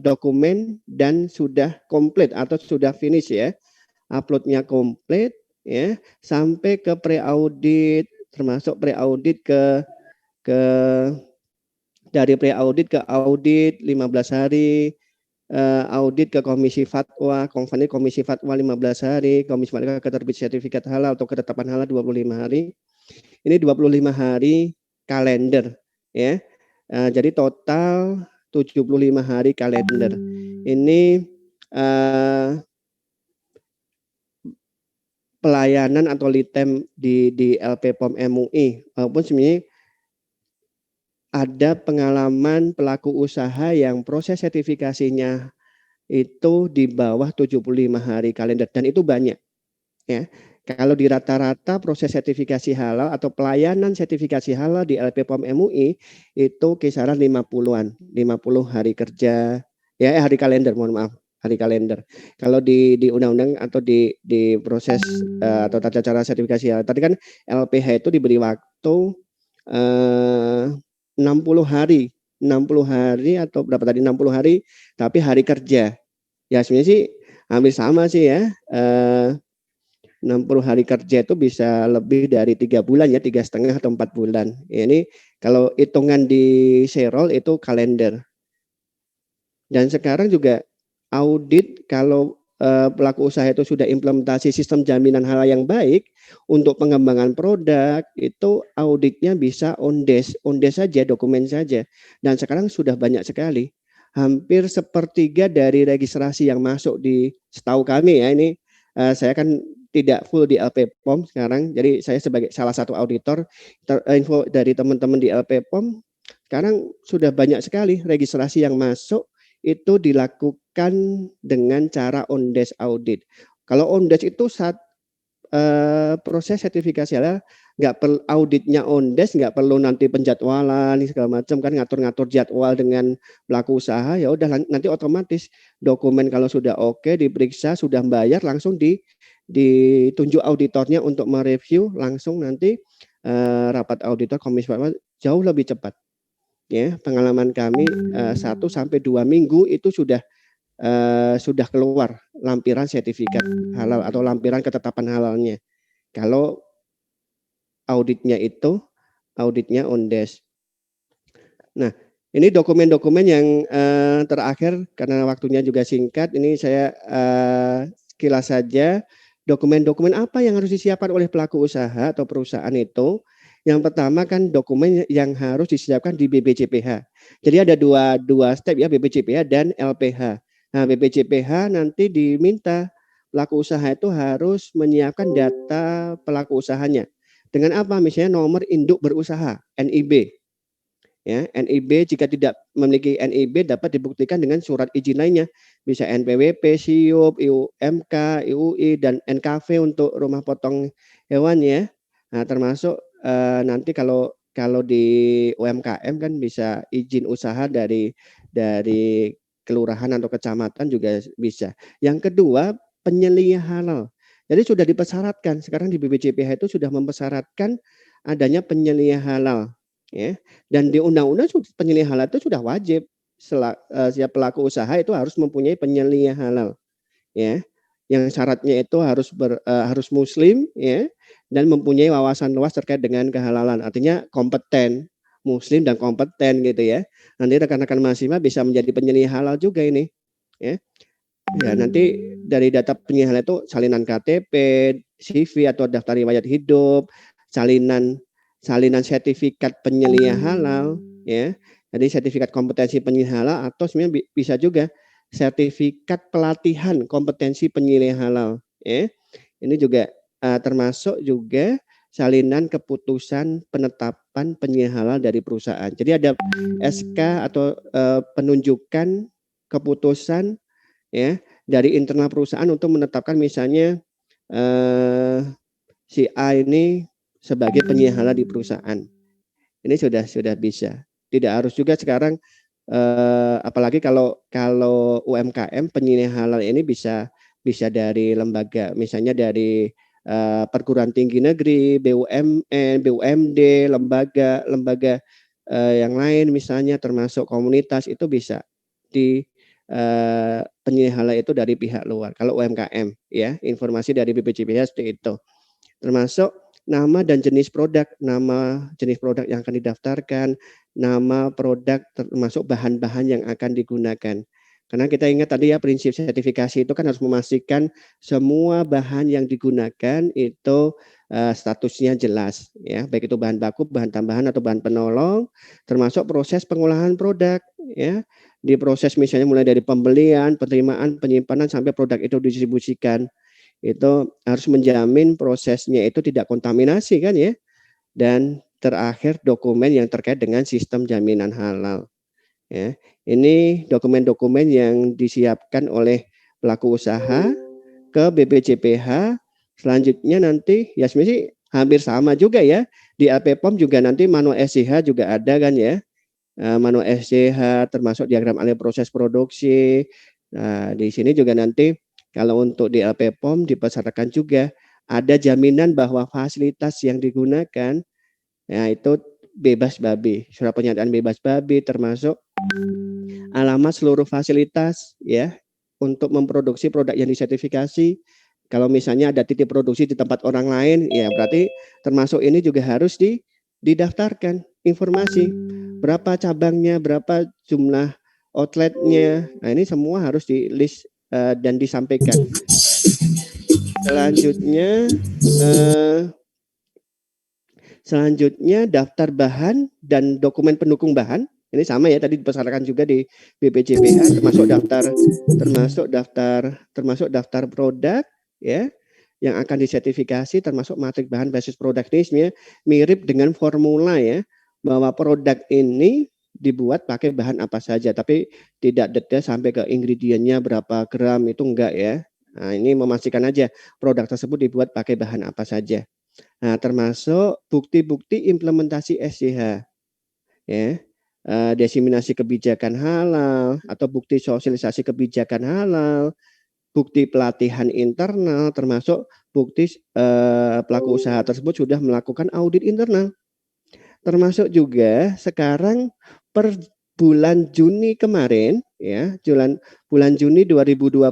dokumen dan sudah komplit atau sudah finish ya, uploadnya komplit ya, sampai ke pre-audit, termasuk pre-audit ke dari pre-audit ke audit 15 hari, audit ke komisi fatwa, komisi fatwa 15 hari, komisi fatwa ke terbit sertifikat halal atau ketetapan halal 25 hari. Ini 25 hari kalender ya. Jadi total 75 hari kalender. Ini pelayanan atau lead time di LP POM MUI, walaupun sebenarnya ada pengalaman pelaku usaha yang proses sertifikasinya itu di bawah 75 hari kalender dan itu banyak ya. Kalau di rata-rata proses sertifikasi halal atau pelayanan sertifikasi halal di LP POM MUI itu kisaran 50-an, 50 hari kerja ya, hari kalender, mohon maaf, hari kalender. Kalau di undang-undang atau di proses atau tata cara sertifikasi halal tadi kan LPH itu diberi waktu 60 hari, 60 hari atau berapa tadi, 60 hari tapi hari kerja. Ya sebenarnya sih hampir sama sih ya. 60 hari kerja itu bisa lebih dari 3 bulan ya, 3,5 atau 4 bulan. Ya, ini kalau hitungan di Serol itu kalender. Dan sekarang juga audit kalau pelaku usaha itu sudah implementasi sistem jaminan halal yang baik untuk pengembangan produk, itu auditnya bisa on desk saja, dokumen saja. Dan sekarang sudah banyak sekali. Hampir sepertiga dari registrasi yang masuk di, setahu kami ya, ini saya kan tidak full di LP POM sekarang, jadi saya sebagai salah satu auditor, info dari teman-teman di LP POM, sekarang sudah banyak sekali registrasi yang masuk itu dilakukan dengan cara on desk audit. Kalau on desk itu saat proses sertifikasi halal nggak perlu auditnya on desk, nggak perlu nanti penjadwalan segala macam kan, ngatur-ngatur jadwal dengan pelaku usaha, ya udah nanti otomatis dokumen kalau sudah oke, diperiksa, sudah bayar, langsung ditunjuk auditornya untuk mereview, langsung nanti rapat auditor komisi jauh lebih cepat. Ya, pengalaman kami 1 sampai 2 minggu itu sudah keluar lampiran sertifikat halal atau lampiran ketetapan halalnya. Kalau auditnya on desk. Nah, ini dokumen-dokumen yang terakhir karena waktunya juga singkat, ini saya sekilas saja dokumen-dokumen apa yang harus disiapkan oleh pelaku usaha atau perusahaan itu. Yang pertama kan dokumen yang harus disiapkan di BPJPH. Jadi ada dua step ya, BPJPH dan LPH. Nah, BPJPH nanti diminta pelaku usaha itu harus menyiapkan data pelaku usahanya. Dengan apa? Misalnya nomor induk berusaha, NIB. Ya, NIB jika tidak memiliki NIB dapat dibuktikan dengan surat izin lainnya, bisa NPWP, SIUP, IUMK, IUI dan NKV untuk rumah potong hewan ya. Nah, termasuk nanti kalau di UMKM kan bisa izin usaha dari kelurahan atau kecamatan juga bisa. Yang kedua, penyeliah halal. Jadi sudah dipersyaratkan sekarang di BPJPH itu sudah mempersyaratkan adanya penyeliah halal ya. Dan di undang-undang penyeliah halal itu sudah wajib setiap pelaku usaha itu harus mempunyai penyeliah halal ya. Yang syaratnya itu harus muslim ya dan mempunyai wawasan luas terkait dengan kehalalan. Artinya kompeten, muslim dan kompeten gitu ya. Nanti rekan-rekan mahasiswa bisa menjadi penyeliah halal juga ini ya. Ya, nanti dari data penyeliah halal itu salinan KTP, CV atau daftar riwayat hidup, salinan sertifikat penyeliah halal ya. Jadi sertifikat kompetensi penyeliah halal atau sebenarnya bisa juga sertifikat pelatihan kompetensi penyeliah halal ya. Ini juga termasuk juga salinan keputusan penetapan penyeliah halal dari perusahaan. Jadi ada SK atau penunjukan keputusan ya dari internal perusahaan untuk menetapkan misalnya si A ini sebagai penyeliah halal di perusahaan. Ini sudah bisa. Tidak harus juga sekarang apalagi kalau UMKM penyeliah halal ini bisa dari lembaga, misalnya dari perguruan tinggi negeri, BUMN, BUMD, lembaga yang lain misalnya termasuk komunitas itu bisa di penyeliah halal itu dari pihak luar. Kalau UMKM ya, informasi dari BPJPH seperti itu. Termasuk nama dan jenis produk yang akan didaftarkan, nama produk termasuk bahan-bahan yang akan digunakan. Karena kita ingat tadi ya prinsip sertifikasi itu kan harus memastikan semua bahan yang digunakan itu statusnya jelas ya, baik itu bahan baku, bahan tambahan atau bahan penolong, termasuk proses pengolahan produk ya. Di proses misalnya mulai dari pembelian, penerimaan, penyimpanan sampai produk itu didistribusikan itu harus menjamin prosesnya itu tidak kontaminasi kan ya. Dan terakhir dokumen yang terkait dengan sistem jaminan halal. Ya. Ini dokumen-dokumen yang disiapkan oleh pelaku usaha ke BPJPH. Selanjutnya nanti ya sebenarnya hampir sama juga ya. Di LPPOM juga nanti manual SCH juga ada kan ya. Manual SCH termasuk diagram alih proses produksi. Nah, di sini juga nanti kalau untuk di LPPOM dipersyaratkan juga ada jaminan bahwa fasilitas yang digunakan ya itu bebas babi, surat pernyataan bebas babi termasuk alamat seluruh fasilitas ya untuk memproduksi produk yang disertifikasi. Kalau misalnya ada titik produksi di tempat orang lain, ya berarti termasuk ini juga harus didaftarkan informasi berapa cabangnya, berapa jumlah outletnya. Nah ini semua harus di list dan disampaikan. Selanjutnya daftar bahan dan dokumen pendukung bahan. Ini sama ya tadi dipersyaratkan juga di BPJPH termasuk daftar produk ya yang akan disertifikasi termasuk matrik bahan basis produk ini sebenarnya mirip dengan formula ya bahwa produk ini dibuat pakai bahan apa saja tapi tidak detail sampai ke ingredientnya berapa gram itu enggak ya. Nah, ini memastikan aja produk tersebut dibuat pakai bahan apa saja. Nah, termasuk bukti-bukti implementasi SDH, ya. Diseminasi kebijakan halal atau bukti sosialisasi kebijakan halal, bukti pelatihan internal, termasuk bukti pelaku usaha tersebut sudah melakukan audit internal. Termasuk juga sekarang per bulan Juni kemarin, ya, bulan Juni 2020,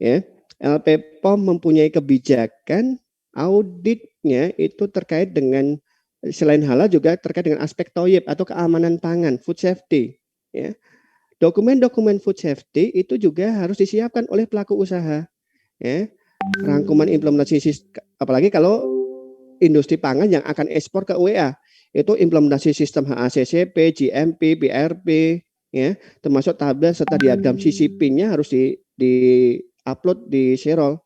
ya, LP POM mempunyai kebijakan auditnya itu terkait dengan selain halal juga terkait dengan aspek TOYIP atau keamanan pangan, food safety, ya. Dokumen-dokumen food safety itu juga harus disiapkan oleh pelaku usaha, ya. Rangkuman implementasi apalagi kalau industri pangan yang akan ekspor ke UEA, itu implementasi sistem HACCP, GMP, BRP, ya, termasuk tabel serta diagram CCP-nya harus di-upload di Xerox.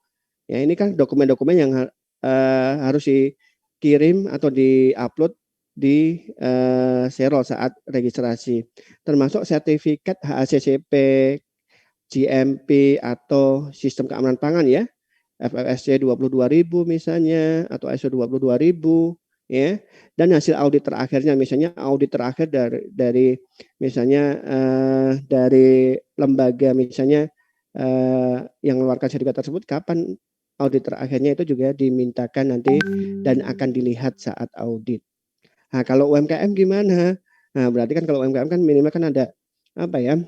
Ya, ini kan dokumen-dokumen yang harus dikirim atau di-upload di Xerox saat registrasi. Termasuk sertifikat HACCP, GMP atau sistem keamanan pangan ya. FFSC 22.000 misalnya atau ISO 22.000 ya, dan hasil audit terakhirnya misalnya audit terakhir dari misalnya dari lembaga misalnya yang mengeluarkan sertifikat tersebut kapan audit terakhirnya itu juga dimintakan nanti dan akan dilihat saat audit. Nah, kalau UMKM gimana? Nah, berarti kan kalau UMKM kan minimal kan ada apa ya?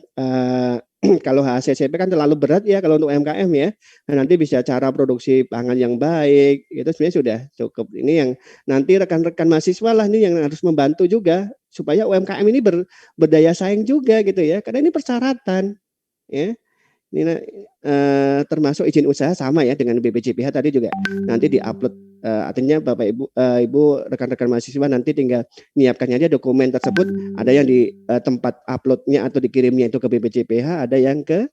Kalau HACCP kan terlalu berat ya kalau untuk UMKM ya. Nah, nanti bisa cara produksi pangan yang baik, itu sebenarnya sudah cukup. Ini yang nanti rekan-rekan mahasiswa lah nih yang harus membantu juga supaya UMKM ini berdaya saing juga gitu ya. Karena ini persyaratan ya. Ini termasuk izin usaha sama ya dengan BPJPH tadi juga nanti diupload, artinya Bapak Ibu, Ibu rekan-rekan mahasiswa nanti tinggal menyiapkannya aja dokumen tersebut, ada yang di tempat uploadnya atau dikirimnya itu ke BPJPH, ada yang ke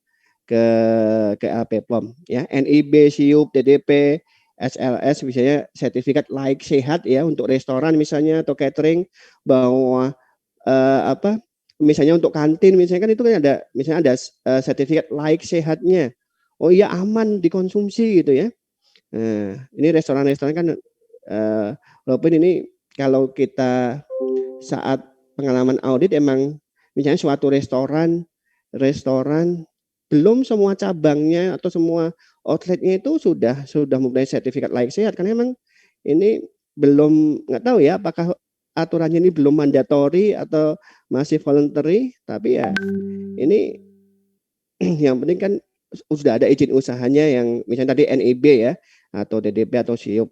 LP POM ya, NIB, SIUP, DDP, SLS misalnya sertifikat layak sehat ya untuk restoran misalnya atau catering bahwa apa misalnya untuk kantin misalnya kan itu kan ada misalnya ada sertifikat layak sehatnya. Oh iya aman dikonsumsi gitu ya. Nah, ini restoran-restoran kan walaupun ini kalau kita saat pengalaman audit emang misalnya suatu restoran belum semua cabangnya atau semua outletnya itu sudah mempunyai sertifikat layak sehat karena memang ini belum nggak tahu ya apakah aturannya ini belum mandatori atau masih voluntary, tapi ya ini yang penting kan sudah ada izin usahanya yang misalnya tadi NIB ya atau DDP atau SIUP.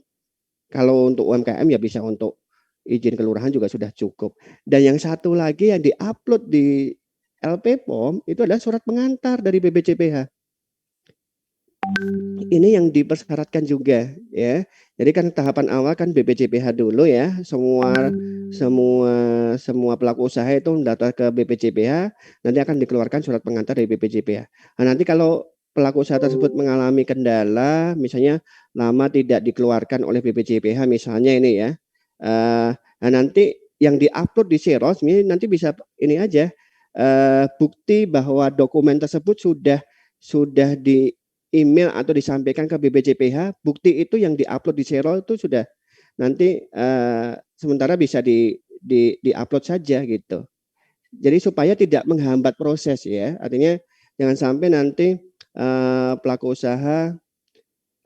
Kalau untuk UMKM ya bisa untuk izin kelurahan juga sudah cukup. Dan yang satu lagi yang diupload di LP POM itu adalah surat pengantar dari BPJPH. Ini yang dipersyaratkan juga ya. Jadi kan tahapan awal kan BPJPH dulu ya. Semua pelaku usaha itu mendaftar ke BPJPH, nanti akan dikeluarkan surat pengantar dari BPJPH. Nah, nanti kalau pelaku usaha tersebut mengalami kendala, misalnya lama tidak dikeluarkan oleh BPJPH misalnya ini ya. Nah, nanti yang diupload di Xerox ini nanti bisa ini aja bukti bahwa dokumen tersebut sudah di email atau disampaikan ke BPJPH, bukti itu yang diupload di Xerox itu sudah nanti sementara bisa di-upload saja gitu. Jadi supaya tidak menghambat proses ya. Artinya jangan sampai nanti pelaku usaha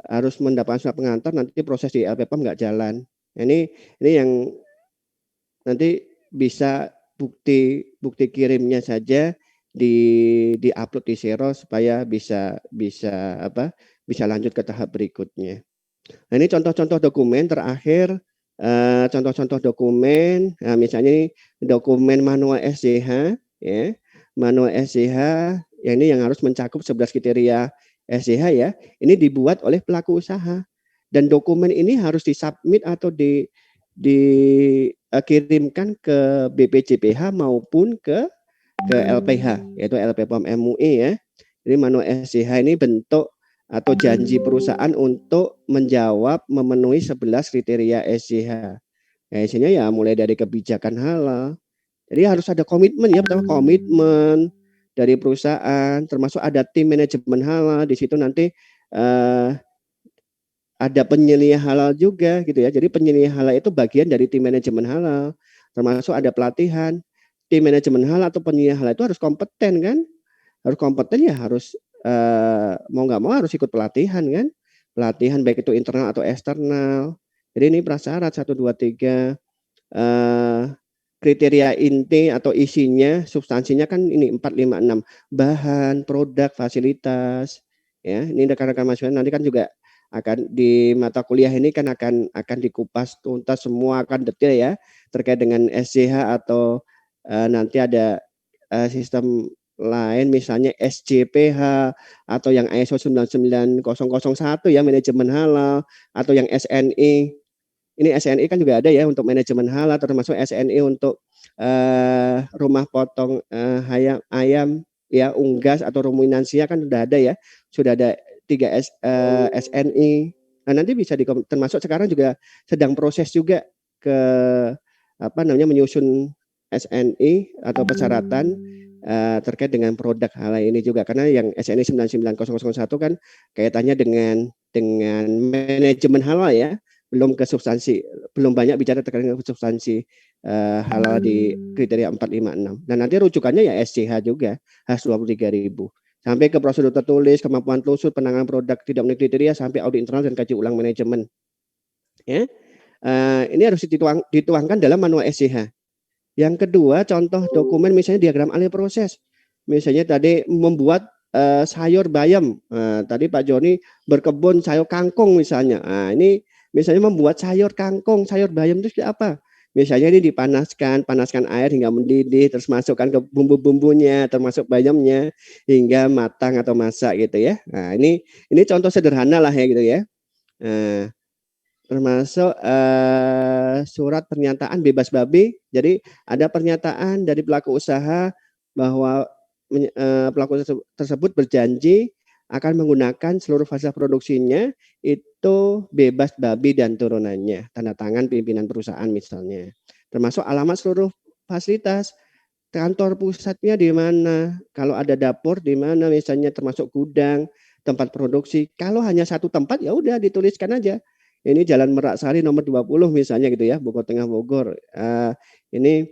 harus mendapatkan surat pengantar nanti proses di LP POM nggak jalan. Ini yang nanti bisa bukti kirimnya saja di-upload di Xerox supaya bisa lanjut ke tahap berikutnya. Nah, ini contoh-contoh dokumen terakhir, contoh-contoh dokumen, nah misalnya ini dokumen manual SDH ya, manual SDH yang ini yang harus mencakup 11 kriteria SDH ya, ini dibuat oleh pelaku usaha dan dokumen ini harus disubmit atau dikirimkan ke BPJPH maupun ke LPH yaitu LP POM MUI ya. Jadi manual SDH ini bentuk atau janji perusahaan untuk menjawab memenuhi 11 kriteria SDH. Nah, isinya ya mulai dari kebijakan halal. Jadi harus ada komitmen ya, pertama komitmen dari perusahaan, termasuk ada tim manajemen halal di situ nanti ada penyelia halal juga gitu ya. Jadi penyelia halal itu bagian dari tim manajemen halal, termasuk ada pelatihan. Tim manajemen halal atau penyelia halal itu harus kompeten kan, harus kompeten ya harus mau nggak mau harus ikut pelatihan kan, pelatihan baik itu internal atau eksternal. Jadi ini prasyarat 1, 2, 3 kriteria inti atau isinya, substansinya kan ini 4, 5, 6 bahan, produk, fasilitas, ya. Ini rekan-rekan mahasiswa nanti kan juga akan di mata kuliah ini kan akan dikupas tuntas semua akan detail ya terkait dengan SCH atau nanti ada sistem lain misalnya SJPH atau yang ISO 99001 ya manajemen halal atau yang SNI. Ini SNI kan juga ada ya untuk manajemen halal termasuk SNI untuk rumah potong ayam ya unggas atau ruminansia kan sudah ada ya. Sudah ada 3 SNI. Nah, nanti bisa termasuk sekarang juga sedang proses juga ke apa namanya menyusun SNI atau persyaratan terkait dengan produk halal ini juga karena yang SNI 99001 kan kaitannya dengan manajemen halal ya, belum ke substansi, belum banyak bicara terkait dengan substansi halal di kriteria 4, 5, 6. Dan nanti rujukannya ya SCH juga, H23.000. Sampai ke prosedur tertulis, kemampuan telusur, penanganan produk tidak memenuhi kriteria sampai audit internal dan kaji ulang manajemen. Ya. Ini harus dituangkan dalam manual SCH. Yang kedua, contoh dokumen misalnya diagram alih proses. Misalnya tadi membuat sayur bayam. Tadi Pak Joni berkebun sayur kangkung misalnya. Ini misalnya membuat sayur kangkung, sayur bayam itu seperti apa? Misalnya ini panaskan air hingga mendidih, terus masukkan ke bumbu-bumbunya, termasuk bayamnya hingga matang atau masak gitu ya. Nah, ini contoh sederhana lah ya gitu ya. Termasuk surat pernyataan bebas babi. Jadi ada pernyataan dari pelaku usaha bahwa pelaku tersebut berjanji akan menggunakan seluruh fasilitas produksinya itu bebas babi dan turunannya. Tanda tangan pimpinan perusahaan misalnya. Termasuk alamat seluruh fasilitas. Kantor pusatnya di mana, kalau ada dapur di mana misalnya termasuk gudang, tempat produksi. Kalau hanya satu tempat ya udah dituliskan aja. Ini Jalan Merak Sari nomor 20 misalnya gitu ya, Bogor Tengah Bogor. Ini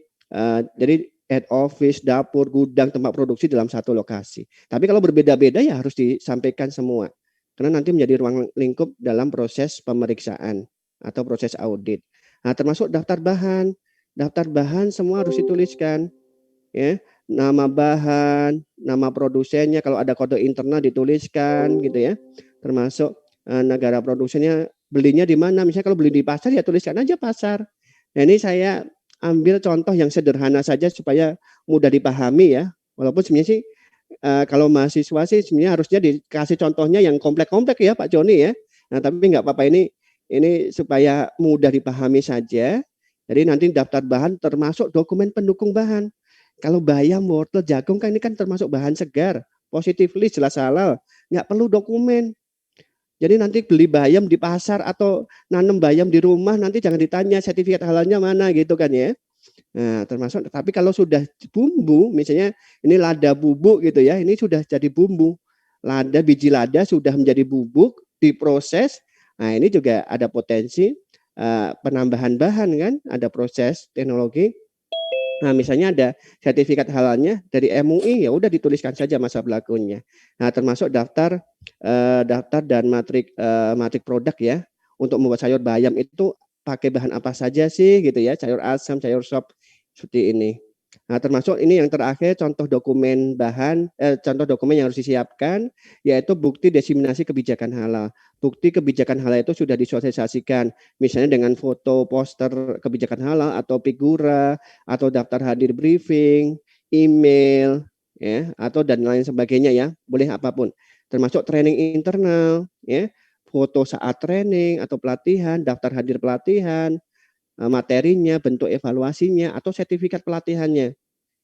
jadi head office, dapur, gudang, tempat produksi dalam satu lokasi. Tapi kalau berbeda-beda ya harus disampaikan semua. Karena nanti menjadi ruang lingkup dalam proses pemeriksaan atau proses audit. Nah, termasuk daftar bahan. Daftar bahan semua harus dituliskan ya, nama bahan, nama produsennya, kalau ada kode internal dituliskan gitu ya. Termasuk negara produsennya, belinya di mana, misalnya kalau beli di pasar ya tuliskan aja pasar. Nah, ini saya ambil contoh yang sederhana saja supaya mudah dipahami ya. Walaupun sebenarnya sih kalau mahasiswa sih sebenarnya harusnya dikasih contohnya yang komplek-komplek ya Pak Joni ya. Nah, tapi nggak apa-apa, ini supaya mudah dipahami saja. Jadi nanti daftar bahan termasuk dokumen pendukung bahan. Kalau bayam, wortel, jagung kan ini kan termasuk bahan segar, positively jelas halal, nggak perlu dokumen. Jadi nanti beli bayam di pasar atau nanam bayam di rumah nanti jangan ditanya sertifikat halalnya mana gitu kan ya. Nah, termasuk tapi kalau sudah bumbu, misalnya ini lada bubuk gitu ya, ini sudah jadi bumbu. Biji lada sudah menjadi bubuk, diproses. Nah, ini juga ada potensi penambahan bahan kan, ada proses teknologi. Nah, misalnya ada sertifikat halalnya dari MUI, ya udah dituliskan saja masa berlakunya. Nah, termasuk daftar dan matrik produk ya. Untuk membuat sayur bayam itu pakai bahan apa saja sih gitu ya, sayur asam, sayur sop seperti ini. Nah, termasuk ini yang terakhir contoh dokumen contoh dokumen yang harus disiapkan yaitu bukti diseminasi kebijakan halal. Bukti kebijakan halal itu sudah disosialisasikan misalnya dengan foto poster kebijakan halal atau figura atau daftar hadir briefing, email ya atau dan lain sebagainya ya, boleh apapun. Termasuk training internal ya, foto saat training atau pelatihan, daftar hadir pelatihan, materinya, bentuk evaluasinya atau sertifikat pelatihannya.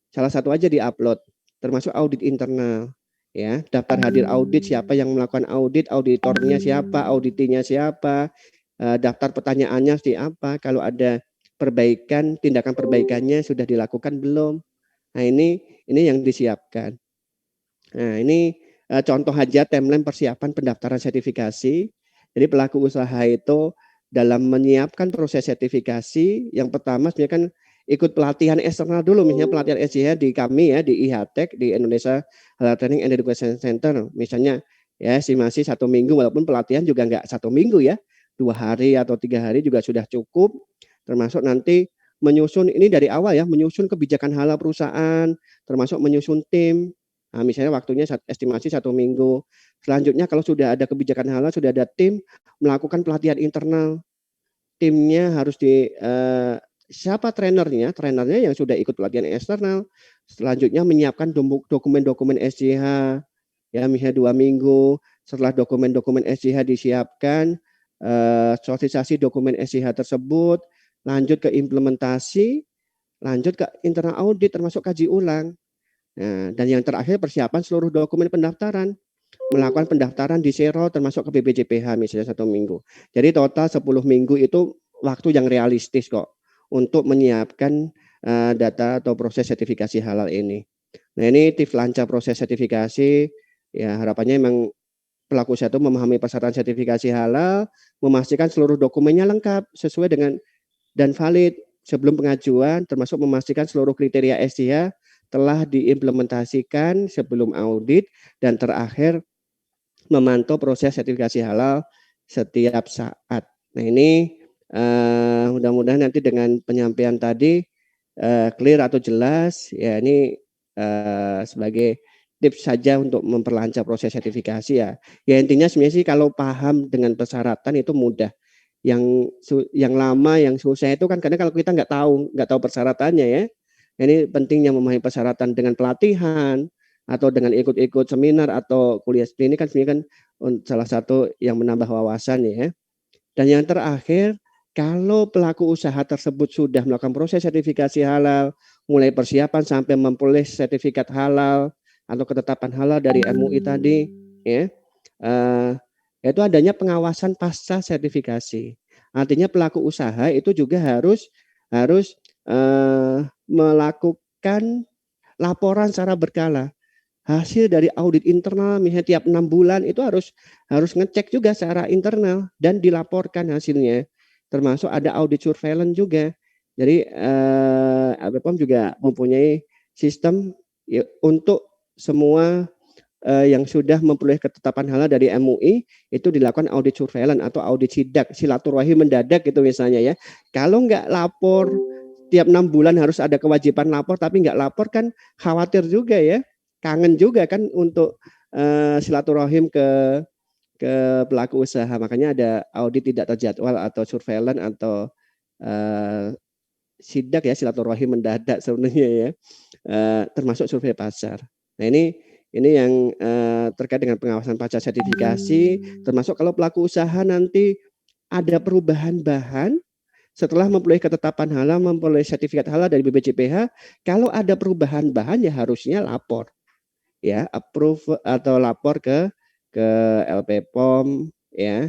Salah satu aja di-upload, termasuk audit internal ya, daftar hadir audit, siapa yang melakukan audit, auditornya siapa, auditinya siapa, daftar pertanyaannya seperti apa, kalau ada perbaikan, tindakan perbaikannya sudah dilakukan belum. Nah, ini yang disiapkan. Nah, ini contoh aja timeline persiapan pendaftaran sertifikasi. Jadi pelaku usaha itu dalam menyiapkan proses sertifikasi, yang pertama sebenarnya kan ikut pelatihan eksternal dulu, misalnya pelatihan SCH di kami ya, di IHTEC, di Indonesia Halal Training and Education Center. Misalnya ya estimasi 1 minggu, walaupun pelatihan juga nggak 1 minggu ya, 2 hari atau 3 hari juga sudah cukup, termasuk nanti menyusun ini dari awal ya, menyusun kebijakan halal perusahaan, termasuk menyusun tim. Nah, misalnya waktunya estimasi 1 minggu. Selanjutnya kalau sudah ada kebijakan halal, sudah ada tim, melakukan pelatihan internal. Timnya harus siapa trenernya? Trenernya yang sudah ikut pelatihan eksternal. Selanjutnya menyiapkan dokumen-dokumen SCH, ya misalnya 2 minggu. Setelah dokumen-dokumen SCH disiapkan, sosialisasi dokumen SCH tersebut, lanjut ke implementasi, lanjut ke internal audit termasuk kaji ulang. Nah, dan yang terakhir persiapan seluruh dokumen pendaftaran. Melakukan pendaftaran di Sero termasuk ke BPJPH misalnya 1 minggu. Jadi total 10 minggu itu waktu yang realistis kok untuk menyiapkan data atau proses sertifikasi halal ini. Nah ini tips lancar proses sertifikasi, ya harapannya memang pelaku usaha itu memahami persyaratan sertifikasi halal, memastikan seluruh dokumennya lengkap sesuai dengan dan valid sebelum pengajuan, termasuk memastikan seluruh kriteria SCH telah diimplementasikan sebelum audit, dan terakhir memantau proses sertifikasi halal setiap saat. Nah ini mudah-mudahan nanti dengan penyampaian tadi clear atau jelas ya, ini sebagai tips saja untuk memperlancar proses sertifikasi ya. Ya intinya sebenarnya sih kalau paham dengan persyaratan itu mudah. Yang lama, yang susah itu kan karena kalau kita nggak tahu persyaratannya ya. Ini pentingnya memahami persyaratan dengan pelatihan atau dengan ikut-ikut seminar atau kuliah seperti ini kan sebenarnya kan salah satu yang menambah wawasan ya. Dan yang terakhir, kalau pelaku usaha tersebut sudah melakukan proses sertifikasi halal, mulai persiapan sampai memperoleh sertifikat halal atau ketetapan halal dari MUI tadi, ya, itu adanya pengawasan pasca sertifikasi. Artinya pelaku usaha itu juga harus harus melakukan laporan secara berkala. Hasil dari audit internal misalnya tiap 6 bulan itu harus ngecek juga secara internal dan dilaporkan hasilnya. Termasuk ada audit surveillance juga. Jadi BPOM juga mempunyai sistem ya, untuk semua yang sudah memperoleh ketetapan halal dari MUI itu dilakukan audit surveillance atau audit sidak, silaturahim mendadak gitu misalnya ya. Kalau nggak lapor tiap 6 bulan harus ada kewajiban lapor, tapi nggak lapor kan khawatir juga ya, kangen juga kan untuk silaturahim ke pelaku usaha. Makanya ada audit tidak terjadwal atau surveillance atau sidak ya, silaturahim mendadak sebenarnya ya, termasuk survei pasar. Nah ini yang terkait dengan pengawasan pasar sertifikasi, termasuk kalau pelaku usaha nanti ada perubahan bahan setelah memperoleh ketetapan halal, memperoleh sertifikat halal dari BPJPH, kalau ada perubahan bahan ya harusnya lapor, ya approve atau lapor ke LPPOM ya,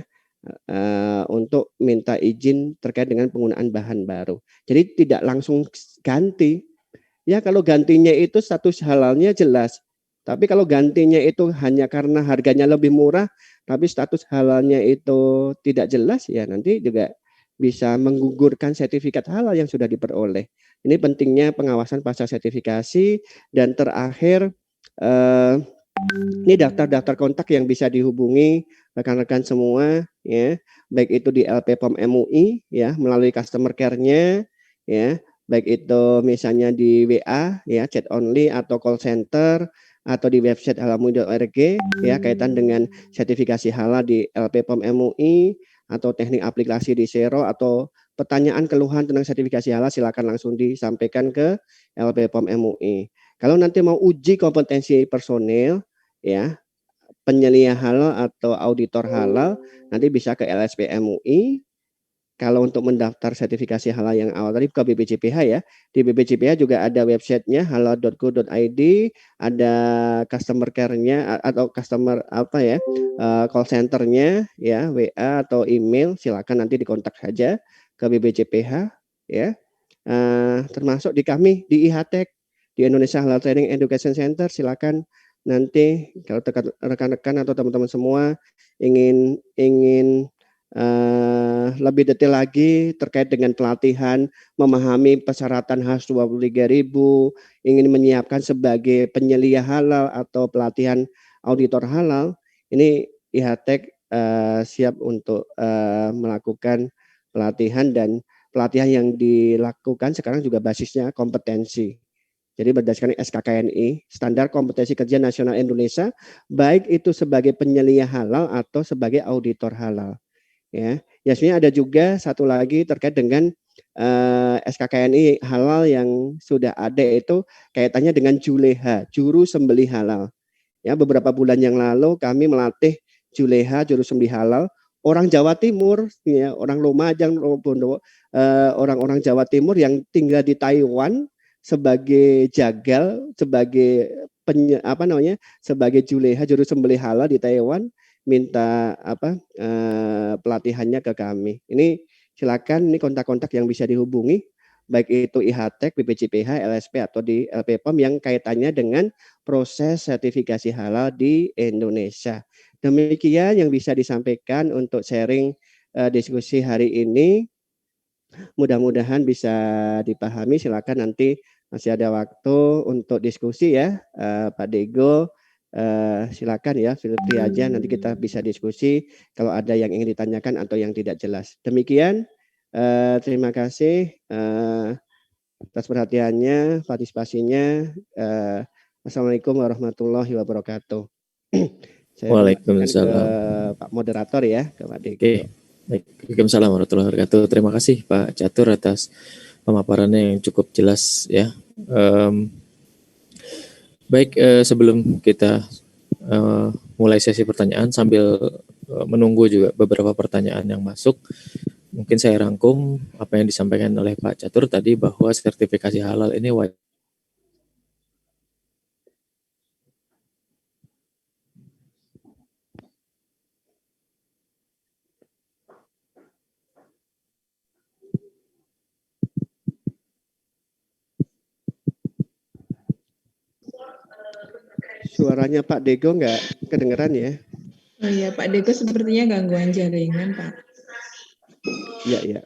untuk minta izin terkait dengan penggunaan bahan baru. Jadi tidak langsung ganti. Ya kalau gantinya itu status halalnya jelas. Tapi kalau gantinya itu hanya karena harganya lebih murah, tapi status halalnya itu tidak jelas, ya nanti juga bisa menggugurkan sertifikat halal yang sudah diperoleh. Ini pentingnya pengawasan pasca sertifikasi. Dan terakhir, ini daftar-daftar kontak yang bisa dihubungi rekan-rekan semua ya, baik itu di LPPOM MUI ya melalui customer care-nya ya, baik itu misalnya di WA ya chat only atau call center atau di website halalmui.org ya kaitan dengan sertifikasi halal di LPPOM MUI atau teknik aplikasi di Sero, atau pertanyaan keluhan tentang sertifikasi halal silakan langsung disampaikan ke LPPOM MUI. Kalau nanti mau uji kompetensi personil ya, penyelia halal atau auditor halal nanti bisa ke LSP MUI. Kalau untuk mendaftar sertifikasi halal yang awal tadi ke BPJPH ya. Di BPJPH juga ada websitenya halal.go.id, ada customer care-nya atau customer apa ya, call center-nya ya, WA atau email, silakan nanti dikontak saja ke BPJPH ya. Termasuk di kami di IHTEC, di Indonesia Halal Training Education Center, silakan nanti kalau rekan-rekan atau teman-teman semua ingin lebih detail lagi terkait dengan pelatihan, memahami persyaratan HAS 23.000, ingin menyiapkan sebagai penyelia halal atau pelatihan auditor halal, ini IHTEK siap untuk melakukan pelatihan, dan pelatihan yang dilakukan sekarang juga basisnya kompetensi. Jadi berdasarkan SKKNI, Standar Kompetensi Kerja Nasional Indonesia, baik itu sebagai penyelia halal atau sebagai auditor halal. Ya, sebenarnya ada juga satu lagi terkait dengan SKKNI halal yang sudah ada, itu kaitannya dengan Juleha, juru sembelih halal. Ya, beberapa bulan yang lalu kami melatih Juleha, juru sembelih halal, orang Jawa Timur, ya, orang Lumajang, orang-orang Jawa Timur yang tinggal di Taiwan sebagai jagal, sebagai sebagai Juleha, juru sembelih halal di Taiwan, minta pelatihannya ke kami. Ini silakan, ini kontak-kontak yang bisa dihubungi, baik itu IHTEK, BPJPH, LSP atau di LPPOM yang kaitannya dengan proses sertifikasi halal di Indonesia. Demikian yang bisa disampaikan untuk sharing diskusi hari ini. Mudah-mudahan bisa dipahami. Silakan, nanti masih ada waktu untuk diskusi ya, Pak Dego. Silakan ya, feel free aja, nanti kita bisa diskusi kalau ada yang ingin ditanyakan atau yang tidak jelas. Demikian, terima kasih atas perhatiannya, partisipasinya. Assalamualaikum warahmatullahi wabarakatuh. Saya kembalikan ke Pak Moderator ya, ke Pak Dego. Oke. Baik, Waalaikumsalam warahmatullahi wabarakatuh. Terima kasih Pak Catur atas pemaparannya yang cukup jelas ya. Baik, sebelum kita mulai sesi pertanyaan, sambil menunggu juga beberapa pertanyaan yang masuk, mungkin saya rangkum apa yang disampaikan oleh Pak Catur tadi, bahwa sertifikasi halal ini wajib. Suaranya Pak Dego nggak kedengeran ya? Oh iya, Pak Dego sepertinya gangguan jaringan, Pak. Iya.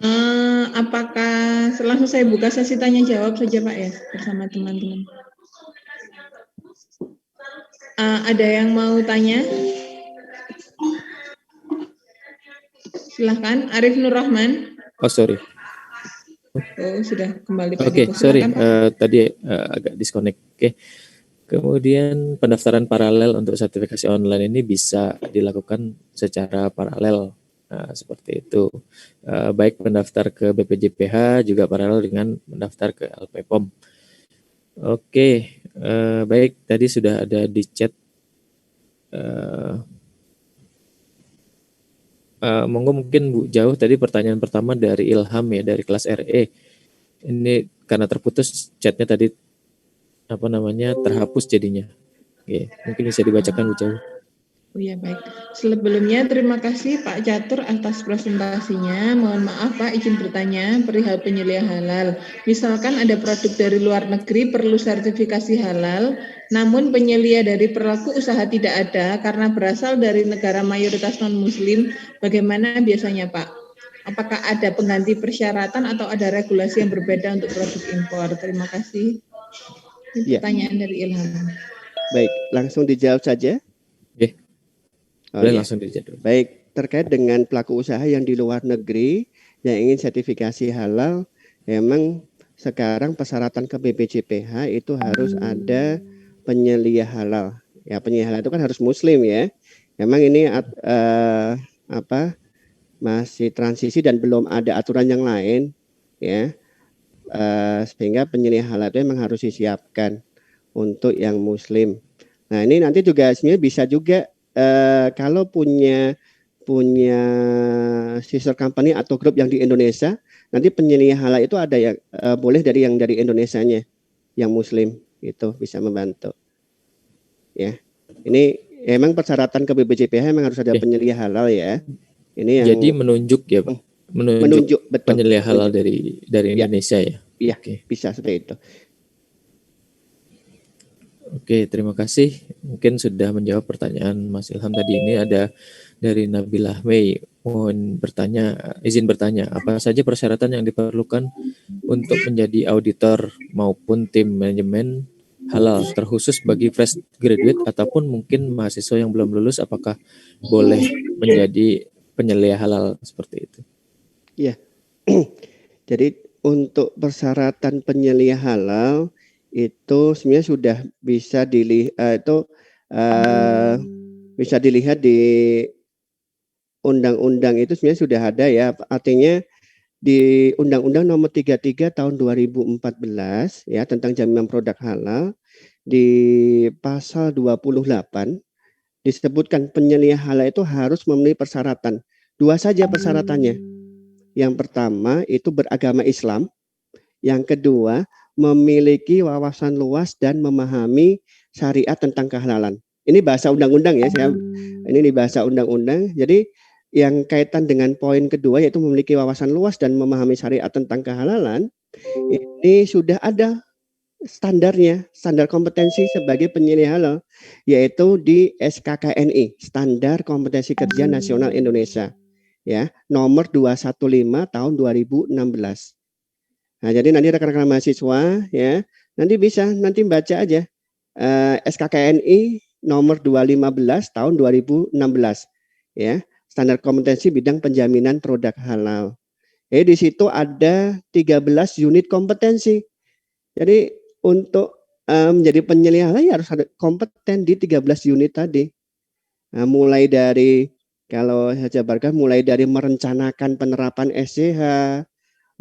Apakah langsung saya buka sesi tanya jawab saja, Pak, ya, bersama teman-teman? Ada yang mau tanya? Silahkan, Arif Nur Rahman. Oh, sorry. Oh, sudah kembali Pak Oke, Dego. sorry, Pak. tadi agak disconnect. Oke. Kemudian pendaftaran paralel untuk sertifikasi online ini bisa dilakukan secara paralel, seperti itu. Baik pendaftar ke BPJPH juga paralel dengan mendaftar ke LPPOM. Oke, baik, tadi sudah ada di chat. Monggo mungkin Bu Jauh, tadi pertanyaan pertama dari Ilham ya, dari kelas RE. Ini karena terputus chatnya tadi, terhapus jadinya. Oke, mungkin bisa dibacakan Bu Jauh. Oh ya, baik. Sebelumnya terima kasih Pak Catur atas presentasinya. Mohon maaf Pak, izin bertanya perihal penyelia halal. Misalkan ada produk dari luar negeri perlu sertifikasi halal, namun penyelia dari pelaku usaha tidak ada karena berasal dari negara mayoritas non-muslim, bagaimana biasanya Pak? Apakah ada pengganti persyaratan atau ada regulasi yang berbeda untuk produk impor? Terima kasih. Ini pertanyaan dari Ilham. Baik, langsung dijawab saja. Langsung dijawab. Baik, terkait dengan pelaku usaha yang di luar negeri yang ingin sertifikasi halal, memang sekarang persyaratan ke BPJPH itu harus ada penyelia halal. Ya, penyelia halal itu kan harus muslim ya. Memang ini masih transisi dan belum ada aturan yang lain ya. Sehingga penyelia halal itu memang harus disiapkan untuk yang muslim. Nah, ini nanti juga sebenarnya bisa juga kalau punya sister company atau grup yang di Indonesia, nanti penyelia halal itu ada yang boleh dari Indonesianya, yang muslim itu bisa membantu. Ya, ini emang persyaratan ke BPJPH memang harus ada penyelia halal ya. Ini yang jadi menunjuk ya Pak, menunjuk betul, penyelia halal dari Indonesia ya. Iya, bisa seperti itu. Oke, terima kasih. Mungkin sudah menjawab pertanyaan Mas Ilham tadi. Ini ada dari Nabilah Mei, izin bertanya, apa saja persyaratan yang diperlukan untuk menjadi auditor maupun tim manajemen halal, terkhusus bagi fresh graduate ataupun mungkin mahasiswa yang belum lulus, apakah boleh menjadi penyelia halal seperti itu? Ya, jadi untuk persyaratan penyelia halal itu sebenarnya sudah bisa bisa dilihat di undang-undang itu sebenarnya sudah ada ya. Artinya di Undang-Undang Nomor 33 Tahun 2014 ya tentang jaminan produk halal di pasal 28 disebutkan penyelia halal itu harus memenuhi persyaratan. Dua saja persyaratannya. Yang pertama itu beragama Islam, yang kedua memiliki wawasan luas dan memahami syariat tentang kehalalan. Ini bahasa undang-undang ya, ini di bahasa undang-undang. Jadi yang kaitan dengan poin kedua yaitu memiliki wawasan luas dan memahami syariat tentang kehalalan, ini sudah ada standarnya, standar kompetensi sebagai penyelia halal, yaitu di SKKNI, Standar Kompetensi Kerja Nasional Indonesia, ya, nomor 215 tahun 2016. Nah, jadi nanti rekan-rekan mahasiswa ya, nanti baca aja SKKNI nomor 215 tahun 2016 ya, standar kompetensi bidang penjaminan produk halal. Di situ ada 13 unit kompetensi. Jadi untuk menjadi penyelia halal ya harus ada kompeten di 13 unit tadi. Nah, mulai dari kalau saya jabarkan mulai dari merencanakan penerapan SCH,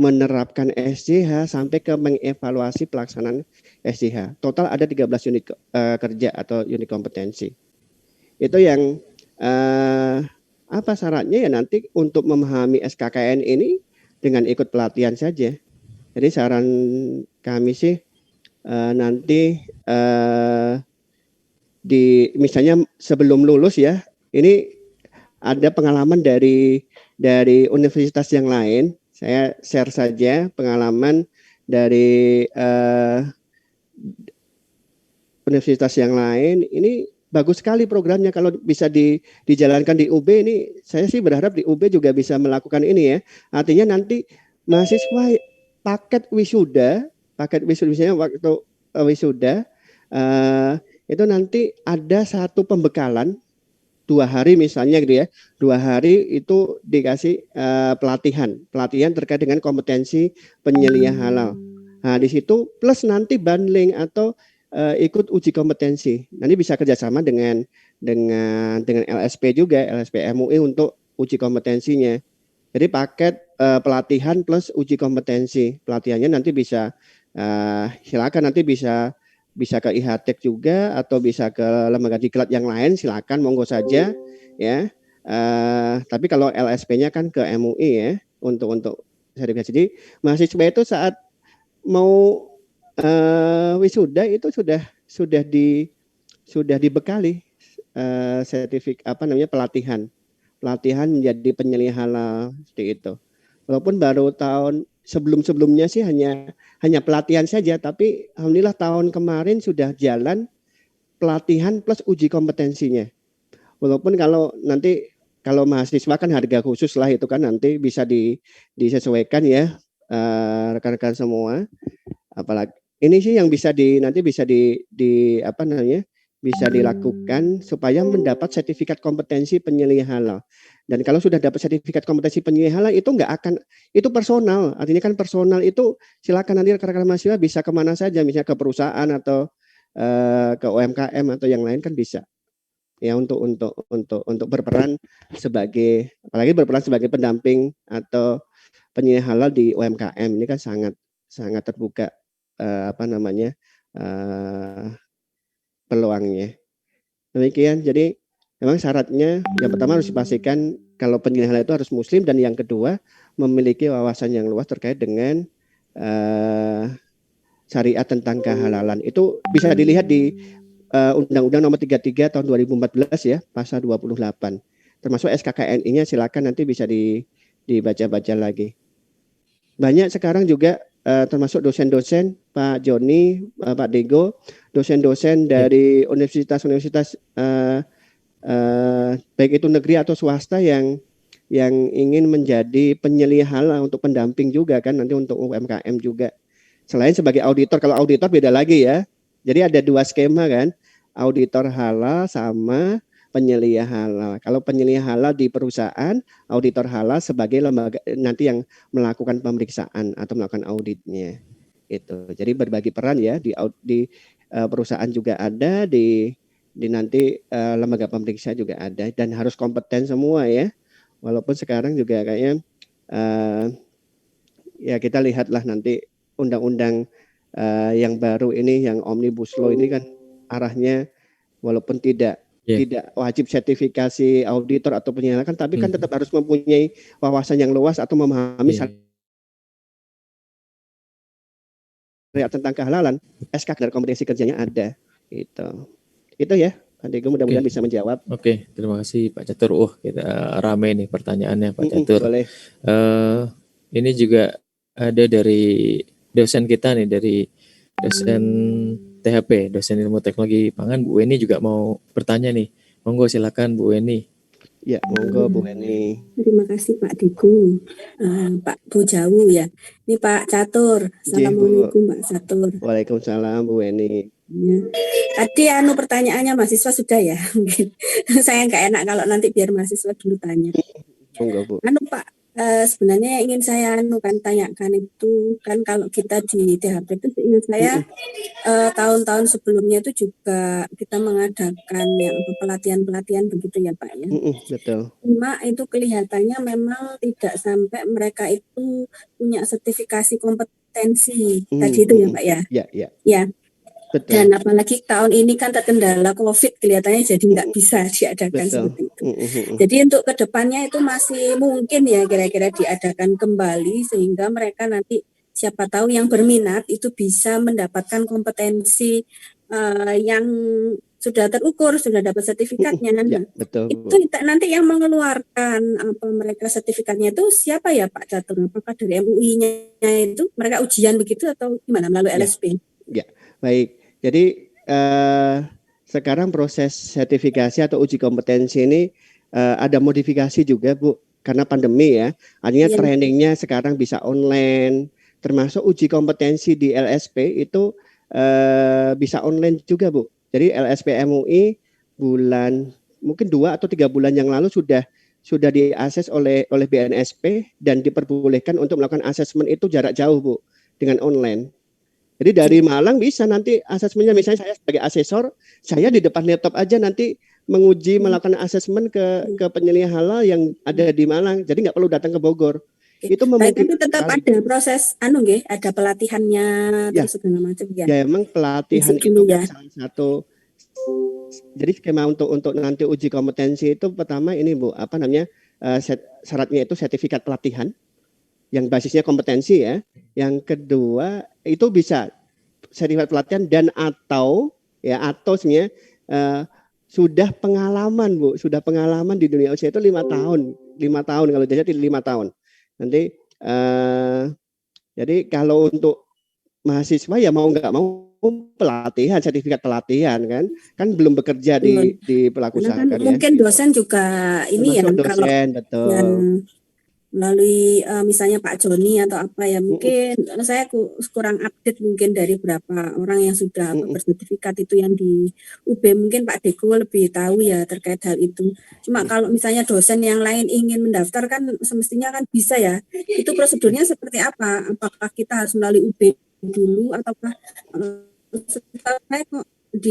menerapkan SCH sampai ke mengevaluasi pelaksanaan SCH. Total ada 13 unit kerja atau unit kompetensi. Itu yang apa syaratnya ya nanti untuk memahami SKKN ini dengan ikut pelatihan saja. Jadi saran kami sih nanti misalnya sebelum lulus ya, ini ada pengalaman dari universitas yang lain. Saya share saja pengalaman dari universitas yang lain. Ini bagus sekali programnya kalau bisa dijalankan di UB. Ini saya sih berharap di UB juga bisa melakukan ini ya. Artinya nanti mahasiswa paket wisuda misalnya waktu wisuda itu nanti ada satu pembekalan 2 hari misalnya gitu ya. 2 hari itu dikasih pelatihan terkait dengan kompetensi penyelia halal. Nah, di situ plus nanti bundling atau ikut uji kompetensi. Nanti bisa kerjasama dengan LSP juga, LSP MUI untuk uji kompetensinya. Jadi paket pelatihan plus uji kompetensi. Pelatihannya nanti bisa silakan nanti bisa ke IHTEK juga atau bisa ke lembaga diklat yang lain, silakan monggo saja ya. Tapi kalau LSP-nya kan ke MUI ya untuk sertifikasi. Jadi mahasiswa itu saat mau wisuda itu sudah dibekali pelatihan menjadi penyelia halal seperti itu. Walaupun baru tahun sebelumnya sih hanya pelatihan saja, tapi alhamdulillah tahun kemarin sudah jalan pelatihan plus uji kompetensinya. Walaupun kalau mahasiswa kan harga khusus lah itu kan nanti bisa disesuaikan ya rekan-rekan semua. Apalagi ini sih yang bisa bisa dilakukan supaya mendapat sertifikat kompetensi penyelia halal. Dan kalau sudah dapat sertifikat kompetensi penyelia halal itu itu personal. Artinya kan personal itu silakan nanti rekan-rekan mahasiswa bisa kemana saja, misalnya ke perusahaan atau ke UMKM atau yang lain kan bisa. Ya untuk berperan sebagai pendamping atau penyelia halal di UMKM ini kan sangat terbuka peluangnya. Demikian. Jadi memang syaratnya yang pertama harus dipastikan kalau penyelia halal itu harus muslim, dan yang kedua memiliki wawasan yang luas terkait dengan syariat tentang kehalalan. Itu bisa dilihat di Undang-Undang Nomor 33 Tahun 2014 ya, pasal 28. Termasuk SKKNI-nya silakan nanti bisa dibaca-baca lagi. Banyak sekarang juga termasuk dosen-dosen Pak Joni, Pak Dego, dosen-dosen dari universitas baik itu negeri atau swasta yang ingin menjadi penyelia halal untuk pendamping juga kan nanti untuk UMKM juga. Selain sebagai auditor, kalau auditor beda lagi ya. Jadi ada 2 skema kan, auditor halal sama penyelia halal. Kalau penyelia halal di perusahaan, auditor halal sebagai lembaga nanti yang melakukan pemeriksaan atau melakukan auditnya. Itu. Jadi berbagi peran ya di perusahaan juga ada, di nanti lembaga pemeriksa juga ada dan harus kompeten semua ya. Walaupun sekarang juga kayaknya ya kita lihatlah nanti undang-undang yang baru ini yang Omnibus Law ini kan arahnya walaupun tidak wajib sertifikasi auditor atau penyelia kan tapi kan tetap harus mempunyai wawasan yang luas atau memahami syariat tentang kehalalan. SK dari kompetensi kerjanya ada itu ya Pak Diego, mudah-mudahan bisa menjawab. Oke, terima kasih Pak Catur. Kita rame nih pertanyaannya Pak Catur. Boleh. Ini juga ada dari dosen kita nih, dari dosen THP, dosen ilmu teknologi pangan, Bu Weni juga mau bertanya nih. Monggo silakan Bu Weni. Ya, monggo Bu Weni. Terima kasih Pak Diego. Pak Bojawu ya. Ini Pak Catur. Assalamualaikum Pak Catur. Waalaikumsalam Bu Weni. Ya. Tadi pertanyaannya mahasiswa sudah ya. Mungkin saya nggak enak kalau nanti biar mahasiswa dulu tanya. Monggo Bu. Pak, sebenarnya yang ingin saya tanyakan itu kan kalau kita di THP itu ingat saya tahun-tahun sebelumnya itu juga kita mengadakan yang pelatihan-pelatihan begitu ya Pak ya. Betul. Cuma itu kelihatannya memang tidak sampai mereka itu punya sertifikasi kompetensi tadi itu ya Pak ya. Ya. Betul. Dan apalagi tahun ini kan terkendala COVID kelihatannya jadi nggak bisa diadakan seperti itu. Jadi untuk kedepannya itu masih mungkin ya kira-kira diadakan kembali sehingga mereka nanti siapa tahu yang berminat itu bisa mendapatkan kompetensi yang sudah terukur, sudah dapat sertifikatnya. Ya, betul. Itu nanti yang mengeluarkan mereka sertifikatnya itu siapa ya Pak Catur? Apakah dari MUI-nya itu mereka ujian begitu atau gimana melalui LSP? Ya, baik. Jadi sekarang proses sertifikasi atau uji kompetensi ini ada modifikasi juga Bu, karena pandemi ya. Artinya trainingnya sekarang bisa online, termasuk uji kompetensi di LSP itu bisa online juga Bu. Jadi LSP MUI mungkin 2 atau 3 bulan yang lalu sudah diakses oleh BNSP dan diperbolehkan untuk melakukan asesmen itu jarak jauh Bu, dengan online. Jadi dari Malang bisa nanti asesmennya, misalnya saya sebagai asesor, saya di depan laptop aja nanti menguji melakukan asesmen ke penyelia halal yang ada di Malang. Jadi nggak perlu datang ke Bogor. Itu memungkinkan. Tapi tetap ada proses ada pelatihannya terus segala macam ya. Ya emang pelatihan itu salah satu. Jadi skema untuk nanti uji kompetensi itu pertama ini Bu, syaratnya itu sertifikat pelatihan yang basisnya kompetensi ya. Yang kedua itu bisa sertifikat pelatihan dan atau sebenarnya sudah pengalaman Bu, sudah pengalaman di dunia usaha itu 5 tahun. 5 tahun kalau jadi 5 tahun. Nanti jadi kalau untuk mahasiswa ya mau nggak mau pelatihan, sertifikat pelatihan kan belum bekerja di pelaku usaha kan ya. Mungkin dosen juga ini ya dosen, kalau betul. Melalui misalnya Pak Joni atau apa ya mungkin saya kurang update mungkin dari berapa orang yang sudah bersertifikat itu yang di UB, mungkin Pak Diego lebih tahu ya terkait hal itu. Cuma kalau misalnya dosen yang lain ingin mendaftar kan semestinya kan bisa ya. Itu prosedurnya seperti apa? Apakah kita harus melalui UB dulu ataukah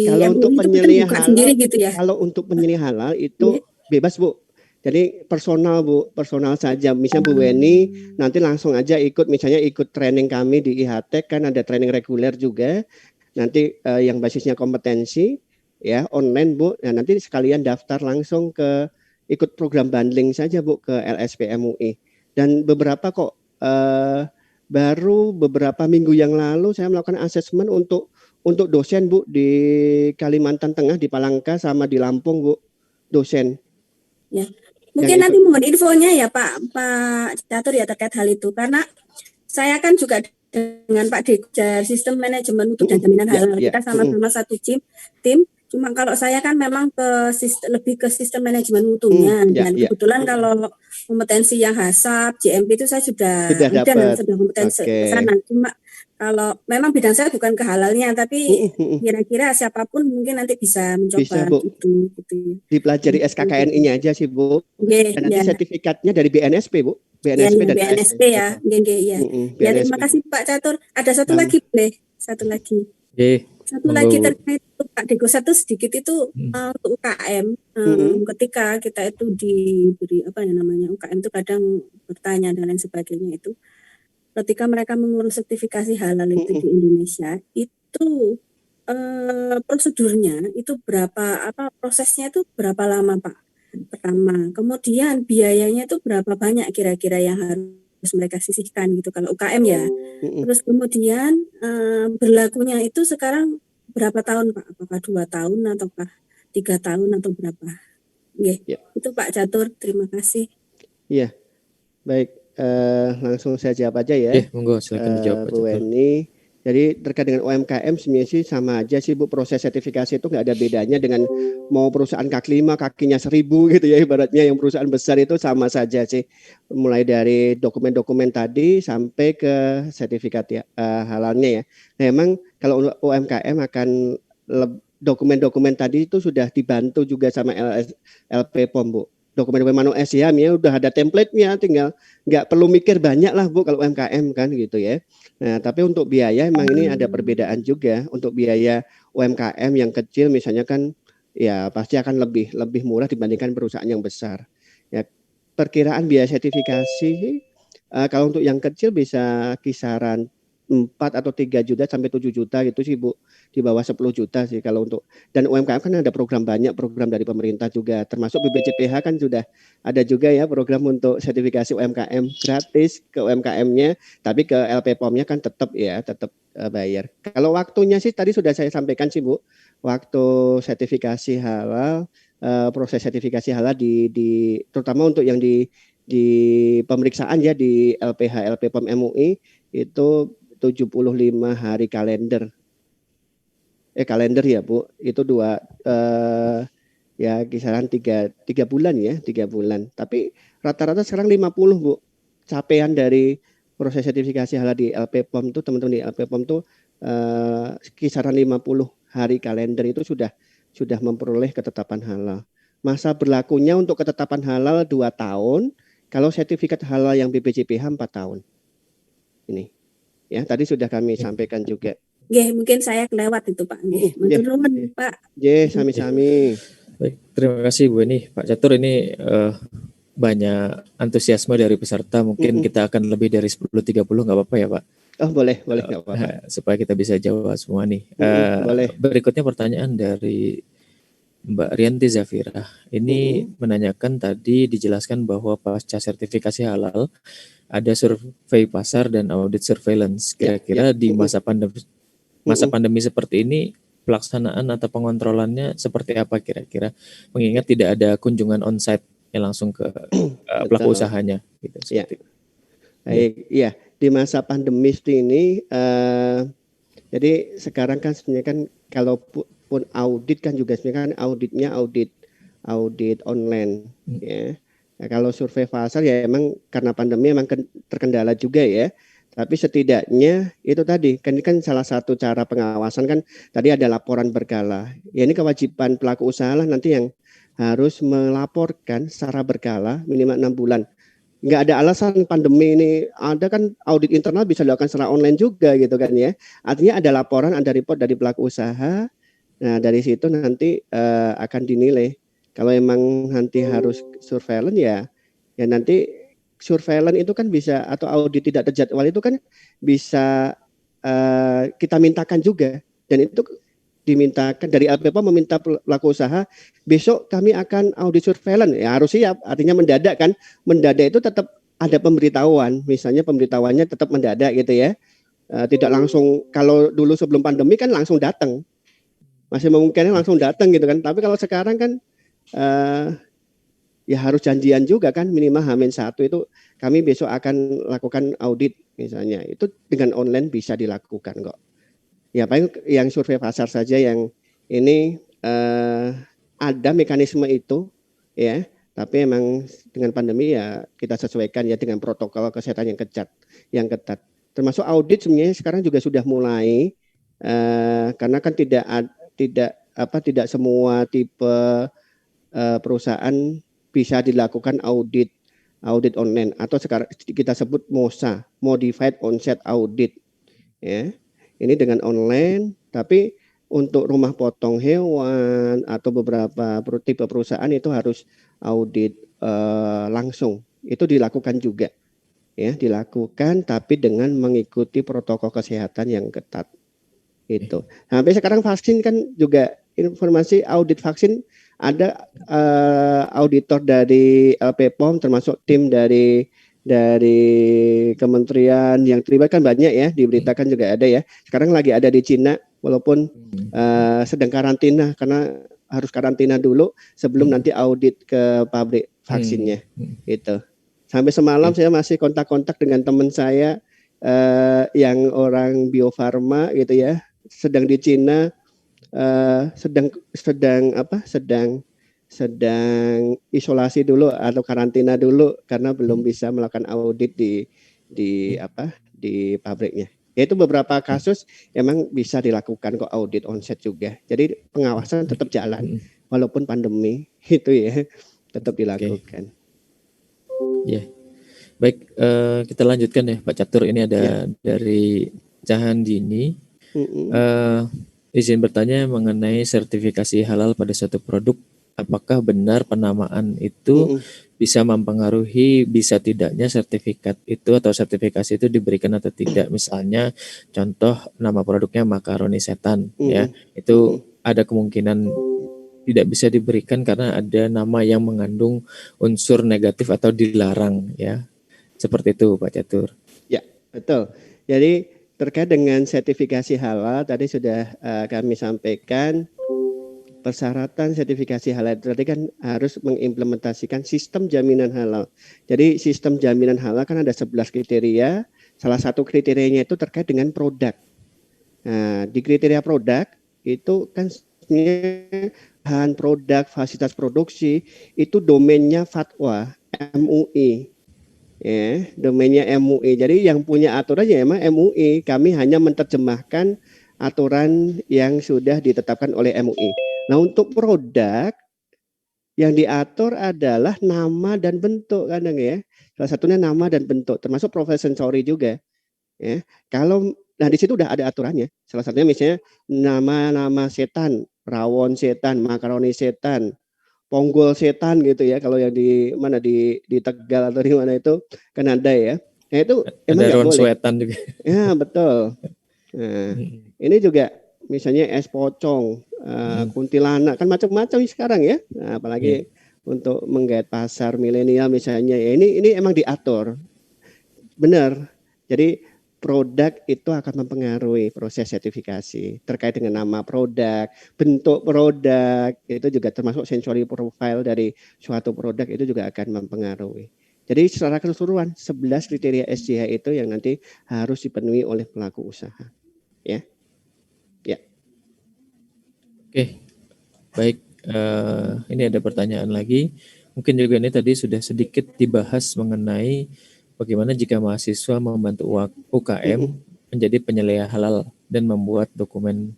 kalau untuk penyelia halal gitu ya? Kalau untuk penyelia halal itu bebas Bu. Jadi personal Bu, personal saja. Misalnya Bu Weni nanti langsung aja ikut training kami di IHTEK, kan ada training reguler juga. Nanti yang basisnya kompetensi ya online Bu. Nah, nanti sekalian daftar langsung ikut program bundling saja Bu ke LSP MUI. Dan beberapa baru beberapa minggu yang lalu saya melakukan asesmen untuk dosen Bu di Kalimantan Tengah, di Palangka sama di Lampung Bu, dosen. Ya. Mungkin nanti mohon infonya ya Pak Catur ya terkait hal itu, karena saya kan juga dengan Pak Diego sistem manajemen mutu dan jaminan halal. Kita sama-sama satu tim Cuma kalau saya kan memang lebih ke sistem manajemen mutunya, dan kebetulan kalau kompetensi yang HACCP, JMP itu saya sudah kompetensi ke sana. Cuma kalau memang bidang saya bukan ke halalnya, tapi kira-kira siapapun mungkin nanti bisa mencoba gitu. Dipelajari SKKNI-nya aja sih, Bu. Dan nanti sertifikatnya dari BNSP, Bu. BNSP dan BNSP ya. Ya, terima kasih Pak Catur. Ada satu lagi boleh? Satu lagi. Satu lagi terkait Pak Deko, satu sedikit itu untuk UKM. Ketika kita itu diberi UKM itu kadang bertanya dan lain sebagainya itu. Ketika mereka mengurus sertifikasi halal itu di Indonesia, itu prosedurnya itu prosesnya itu berapa lama Pak? Pertama, kemudian biayanya itu berapa banyak kira-kira yang harus mereka sisihkan gitu kalau UKM ya. Terus kemudian berlakunya itu sekarang berapa tahun Pak? Apakah 2 tahun ataukah 3 tahun atau berapa? Itu Pak Catur, terima kasih. Iya, baik. Langsung saya jawab aja ya. Monggo silakan dijawab Pak Bu Weni. Jadi terkait dengan UMKM sebenarnya sih sama aja sih Bu, proses sertifikasi itu nggak ada bedanya dengan mau perusahaan kaki 5 kakinya 1000 gitu ya, ibaratnya yang perusahaan besar itu sama saja sih, mulai dari dokumen-dokumen tadi sampai ke sertifikat ya halalnya ya. Nah, memang kalau UMKM akan dokumen-dokumen tadi itu sudah dibantu juga sama LP POM Bu. Dokumen-dokumen Manu SIAM ya udah ada template-nya, tinggal nggak perlu mikir banyak lah Bu kalau UMKM kan gitu ya. Nah, tapi untuk biaya memang ini ada perbedaan juga. Untuk biaya UMKM yang kecil misalnya kan ya pasti akan lebih murah dibandingkan perusahaan yang besar. Ya, perkiraan biaya sertifikasi kalau untuk yang kecil bisa kisaran 4 atau 3 juta sampai 7 juta gitu sih Bu, di bawah 10 juta sih kalau untuk, dan UMKM kan ada banyak program dari pemerintah juga, termasuk BPJPH kan sudah ada juga ya program untuk sertifikasi UMKM gratis ke UMKM-nya, tapi ke LP POM-nya kan tetap bayar. Kalau waktunya sih tadi sudah saya sampaikan sih Bu, waktu sertifikasi halal, proses sertifikasi halal di terutama untuk yang di pemeriksaan ya di LPH LP POM MUI itu 75 hari kalender. Kalender ya Bu, itu ya kisaran 3 bulan ya, 3 bulan. Tapi rata-rata sekarang 50 Bu. Capaian dari proses sertifikasi halal di LP POM itu teman-teman di LP POM itu kisaran 50 hari kalender itu sudah memperoleh ketetapan halal. Masa berlakunya untuk ketetapan halal 2 tahun, kalau sertifikat halal yang BPJPH 4 tahun. Ini. Ya, tadi sudah kami sampaikan juga. Mungkin saya kelewat itu Pak. Matur Pak. Sami-sami. Baik, terima kasih Bu Weni. Pak Catur, ini banyak antusiasme dari peserta. Mungkin kita akan lebih dari 10.30, nggak apa-apa ya Pak? Oh boleh nggak apa-apa. Supaya kita bisa jawab semua nih. Boleh. Berikutnya pertanyaan dari Mbak Rianti Zafira. Ini menanyakan tadi dijelaskan bahwa pasca sertifikasi halal ada survei pasar dan audit surveillance. Kira-kira di masa pandemi seperti ini pelaksanaan atau pengontrolannya seperti apa kira-kira? Mengingat tidak ada kunjungan onsite yang langsung ke pelaku usahanya gitu. Baik, iya, di masa pandemi ini jadi sekarang kan sebenarnya kan kalaupun audit kan juga sebenarnya kan auditnya audit online ya. Nah, kalau survei pasar ya emang karena pandemi emang terkendala juga ya. Tapi setidaknya itu tadi kan salah satu cara pengawasan kan tadi ada laporan berkala. Ya ini kewajiban pelaku usaha lah nanti yang harus melaporkan secara berkala minimal 6 bulan. Nggak ada alasan pandemi ini, ada kan audit internal bisa dilakukan secara online juga gitu kan ya. Artinya ada laporan, ada report dari pelaku usaha. Nah dari situ nanti akan dinilai. Kalau emang nanti harus surveillance ya nanti surveillance itu kan bisa atau audit tidak terjadwal itu kan bisa kita mintakan juga, dan itu dimintakan dari LP POM meminta pelaku usaha besok kami akan audit surveillance ya harus siap, artinya mendadak kan, mendadak itu tetap ada pemberitahuan, misalnya pemberitahuannya tetap mendadak gitu ya, tidak langsung. Kalau dulu sebelum pandemi kan langsung datang, masih memungkinkan langsung datang gitu kan, tapi kalau sekarang kan ya harus janjian juga kan, minimal H-1 itu kami besok akan lakukan audit misalnya, itu dengan online bisa dilakukan kok. Ya paling yang survei pasar saja yang ini ada mekanisme itu ya, tapi emang dengan pandemi ya kita sesuaikan ya dengan protokol kesehatan yang ketat. Termasuk audit sebenarnya sekarang juga sudah mulai karena kan tidak semua tipe perusahaan bisa dilakukan audit online atau sekarang kita sebut MOSA, Modified Onset Audit ya. Ini dengan online, tapi untuk rumah potong hewan atau beberapa tipe perusahaan itu harus audit langsung. Itu dilakukan juga ya, dilakukan tapi dengan mengikuti protokol kesehatan yang ketat. Itu. Sampai sekarang vaksin kan juga informasi audit vaksin ada auditor dari LPPOM termasuk tim dari kementerian yang terlibat kan banyak ya, diberitakan juga ada ya. Sekarang lagi ada di Cina walaupun sedang karantina karena harus karantina dulu sebelum nanti audit ke pabrik vaksinnya. Itu. Sampai semalam saya masih kontak-kontak dengan teman saya yang orang Bio Farma gitu ya, sedang di Cina, sedang isolasi dulu atau karantina dulu karena belum bisa melakukan audit di pabriknya. Yaitu beberapa kasus emang bisa dilakukan kok audit onset juga. Jadi pengawasan tetap jalan walaupun pandemi itu ya tetap dilakukan. Ya, baik, kita lanjutkan ya Pak Catur. Ini ada dari Cahandini. Izin bertanya mengenai sertifikasi halal pada suatu produk. Apakah benar penamaan itu bisa mempengaruhi bisa tidaknya sertifikat itu atau sertifikasi itu diberikan atau tidak? Misalnya contoh nama produknya makaroni setan ya, itu ada kemungkinan tidak bisa diberikan karena ada nama yang mengandung unsur negatif atau dilarang ya. Seperti itu Pak Catur. Ya, betul. Jadi terkait dengan sertifikasi halal tadi sudah kami sampaikan. Persyaratan sertifikasi halal tadi kan harus mengimplementasikan sistem jaminan halal. Jadi sistem jaminan halal kan ada 11 kriteria. Salah satu kriterianya itu terkait dengan produk. Nah, di kriteria produk itu kan sebenarnya bahan produk, fasilitas produksi itu domainnya fatwa MUI. Ya, domainnya MUI. Jadi yang punya aturannya emang MUI. Kami hanya menerjemahkan aturan yang sudah ditetapkan oleh MUI. Nah, untuk produk yang diatur adalah nama dan bentuk kadang ya. Salah satunya nama dan bentuk, termasuk profession sorry juga. Ya. Nah di situ udah ada aturannya. Salah satunya misalnya nama setan, rawon setan, makaroni setan, ponggol setan gitu ya. Kalau yang di mana di Tegal atau di mana itu kan ada ya. Nah itu emang nggak boleh. Setan juga. Ya betul. Nah, ini juga misalnya es pocong, kuntilanak kan macam-macam sekarang ya. Nah, apalagi untuk menggait pasar milenial misalnya ya ini emang diatur. Benar. Jadi produk itu akan mempengaruhi proses sertifikasi terkait dengan nama produk, bentuk produk, itu juga termasuk sensory profile dari suatu produk itu juga akan mempengaruhi. Jadi secara keseluruhan 11 kriteria SJH itu yang nanti harus dipenuhi oleh pelaku usaha. Ya. Ya. Oke. Baik, ini ada pertanyaan lagi. Mungkin juga ini tadi sudah sedikit dibahas mengenai bagaimana jika mahasiswa membantu UKM menjadi penyelia halal dan membuat dokumen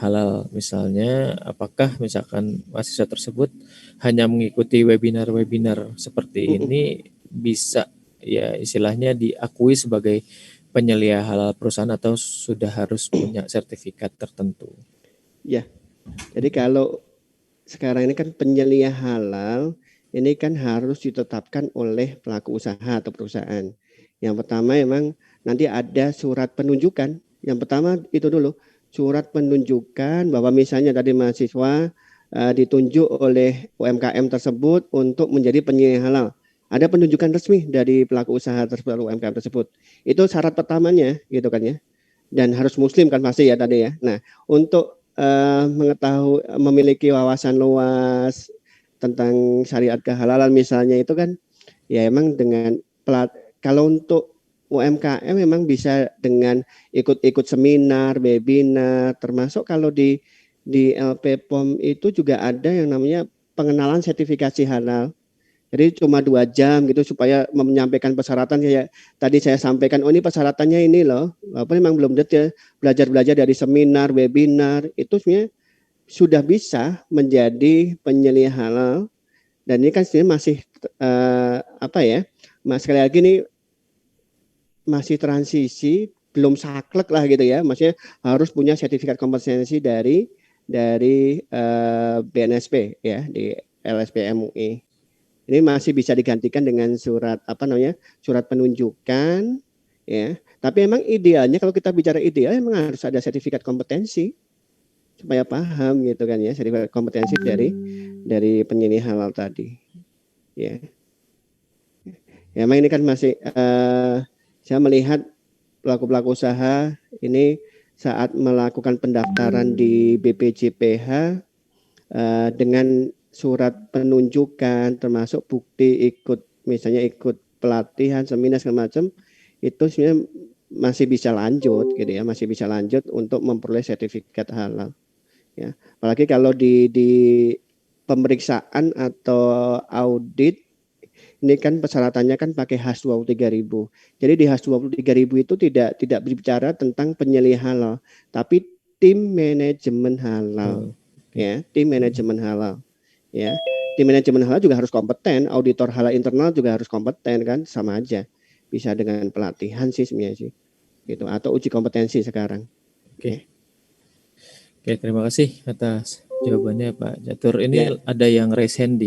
halal. Misalnya, apakah misalkan mahasiswa tersebut hanya mengikuti webinar-webinar seperti ini bisa ya istilahnya diakui sebagai penyelia halal perusahaan atau sudah harus punya sertifikat tertentu? Ya, jadi kalau sekarang ini kan penyelia halal ini kan harus ditetapkan oleh pelaku usaha atau perusahaan. Yang pertama memang nanti ada surat penunjukan. Yang pertama itu dulu, surat penunjukan bahwa misalnya tadi mahasiswa ditunjuk oleh UMKM tersebut untuk menjadi penyelia halal. Ada penunjukan resmi dari pelaku usaha tersebut atau UMKM tersebut. Itu syarat pertamanya gitu kan ya. Dan harus muslim kan pasti ya tadi ya. Nah, untuk mengetahui memiliki wawasan luas tentang syariat kehalalan misalnya itu kan ya emang dengan kalau untuk UMKM memang bisa dengan ikut-ikut seminar, webinar, termasuk kalau di di LPPOM itu juga ada yang namanya pengenalan sertifikasi halal. Jadi cuma 2 jam gitu supaya menyampaikan persyaratan kayak tadi saya sampaikan, oh ini persyaratannya ini loh. Walaupun memang belum detail, belajar-belajar dari seminar, webinar, itu sebenarnya sudah bisa menjadi penyelia halal. Dan ini kan sebenarnya masih sekali lagi ini masih transisi, belum saklek lah gitu ya. Maksudnya harus punya sertifikat kompetensi dari BNSP ya, di LSP MUI. Ini masih bisa digantikan dengan surat surat penunjukan ya. Tapi emang idealnya kalau kita bicara ideal memang harus ada sertifikat kompetensi supaya paham gitu kan ya, sertifikat kompetensi dari penyelia halal tadi. Ya. Ya memang ini kan masih saya melihat pelaku-pelaku usaha ini saat melakukan pendaftaran di BPJPH dengan surat penunjukan termasuk bukti misalnya ikut pelatihan, seminar segala macam, itu sebenarnya masih bisa lanjut gitu ya, masih bisa lanjut untuk memperoleh sertifikat halal. Ya, apalagi kalau di pemeriksaan atau audit ini kan persyaratannya kan pakai HAS 23.000. Jadi di HAS 23.000 itu tidak berbicara tentang penyelia halal, tapi tim manajemen halal. Ya, tim manajemen halal. Ya, tim manajemen halal juga harus kompeten, auditor halal internal juga harus kompeten kan, sama aja. Bisa dengan pelatihan sih sebenarnya sih. Gitu, atau uji kompetensi sekarang. Oke. Oke, terima kasih atas jawabannya Pak Catur. Ini ada yang raise hand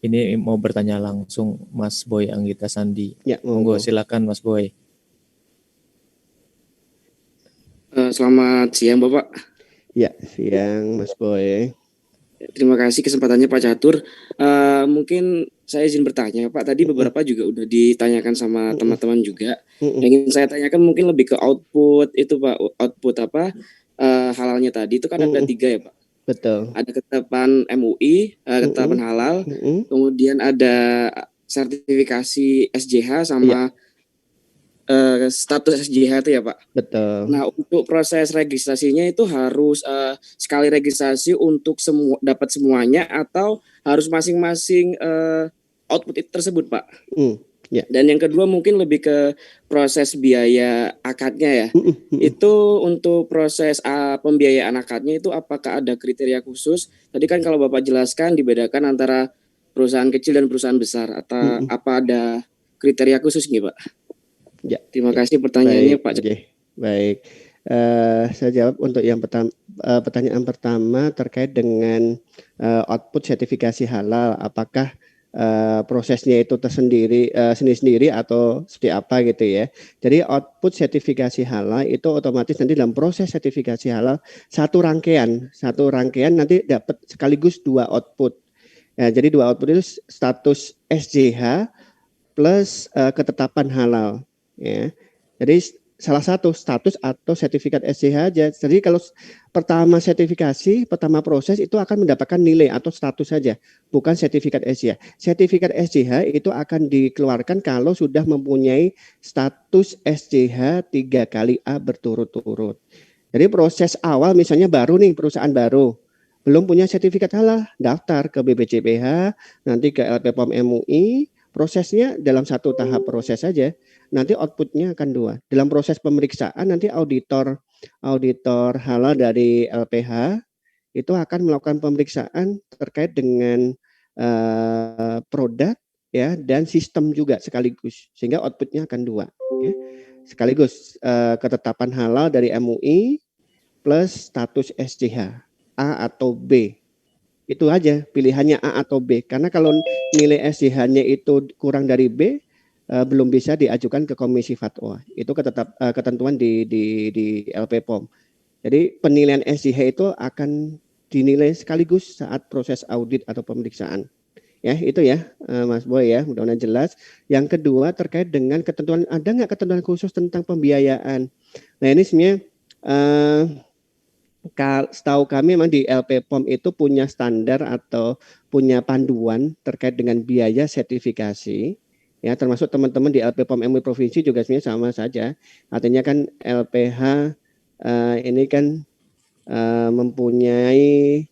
ini mau bertanya langsung Mas Boy Anggita Sandi. Ya, monggo silakan Mas Boy. Selamat siang Bapak. Ya, siang Mas Boy. Terima kasih kesempatannya Pak Catur. Mungkin saya izin bertanya Pak. Tadi beberapa juga udah ditanyakan sama teman-teman juga. Yang ingin saya tanyakan mungkin lebih ke output itu Pak. Output apa halalnya tadi itu kan ada 3 ya Pak. Betul. Ada ketetapan MUI, ketetapan halal. Kemudian ada sertifikasi SJH sama status SJH itu ya Pak. Betul. Nah untuk proses registrasinya itu harus sekali registrasi untuk dapat semuanya atau harus masing-masing output itu tersebut Pak. Ya. Dan yang kedua mungkin lebih ke proses biaya akadnya ya. Itu untuk proses pembiayaan akadnya itu apakah ada kriteria khusus? Tadi kan kalau Bapak jelaskan dibedakan antara perusahaan kecil dan perusahaan besar atau apa ada kriteria khusus nih Pak? Ya. Terima kasih pertanyaannya Pak. Baik. Saya jawab untuk yang pertanyaan pertama terkait dengan output sertifikasi halal. Apakah prosesnya itu tersendiri sendiri-sendiri atau seperti apa gitu ya. Jadi output sertifikasi halal itu otomatis nanti dalam proses sertifikasi halal satu rangkaian nanti dapat sekaligus 2 output. Ya, jadi 2 output itu status SJH plus ketetapan halal. Ya, jadi salah satu status atau sertifikat SJH aja. Jadi kalau pertama sertifikasi, pertama proses itu akan mendapatkan nilai atau status saja, bukan sertifikat SJH. Sertifikat SJH itu akan dikeluarkan kalau sudah mempunyai status SJH 3 kali A berturut-turut. Jadi proses awal misalnya baru nih, perusahaan baru, belum punya sertifikat halal, daftar ke BPJPH, nanti ke LPPOM MUI, prosesnya dalam satu tahap proses saja. Nanti outputnya akan 2. Dalam proses pemeriksaan nanti auditor halal dari LPH itu akan melakukan pemeriksaan terkait dengan produk ya dan sistem juga sekaligus sehingga outputnya akan 2. Ya. Sekaligus ketetapan halal dari MUI plus status SJH A atau B. Itu aja pilihannya A atau B. Karena kalau nilai SJH-nya itu kurang dari B, belum bisa diajukan ke Komisi Fatwa. Itu ketentuan di LPPOM. Jadi penilaian SJH itu akan dinilai sekaligus saat proses audit atau pemeriksaan. Ya itu ya Mas Boy ya, mudah-mudahan jelas. Yang kedua terkait dengan ketentuan, ada nggak ketentuan khusus tentang pembiayaan? Nah ini sebenarnya setahu kami memang di LPPOM itu punya standar atau punya panduan terkait dengan biaya sertifikasi. Ya, termasuk teman-teman di LPPOM MUI provinsi juga sebenarnya sama saja. Artinya kan LPH ini kan mempunyai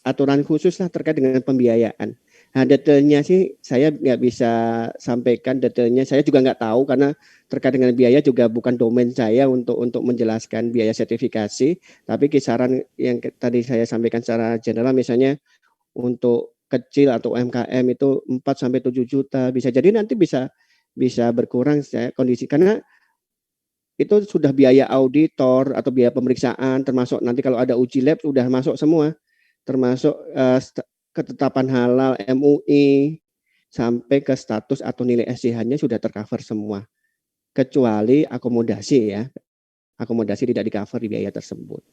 aturan khusus lah terkait dengan pembiayaan. Nah, detailnya sih saya nggak bisa sampaikan detailnya. Saya juga nggak tahu karena terkait dengan biaya juga bukan domain saya untuk menjelaskan biaya sertifikasi. Tapi kisaran yang tadi saya sampaikan secara general, misalnya untuk kecil atau UMKM itu 4 sampai 7 juta. Bisa jadi nanti bisa berkurang saya kondisi karena itu sudah biaya auditor atau biaya pemeriksaan, termasuk nanti kalau ada uji lab sudah masuk semua, termasuk ketetapan halal MUI sampai ke status atau nilai SCH-nya sudah tercover semua, kecuali akomodasi ya. Akomodasi tidak di-cover di biaya tersebut.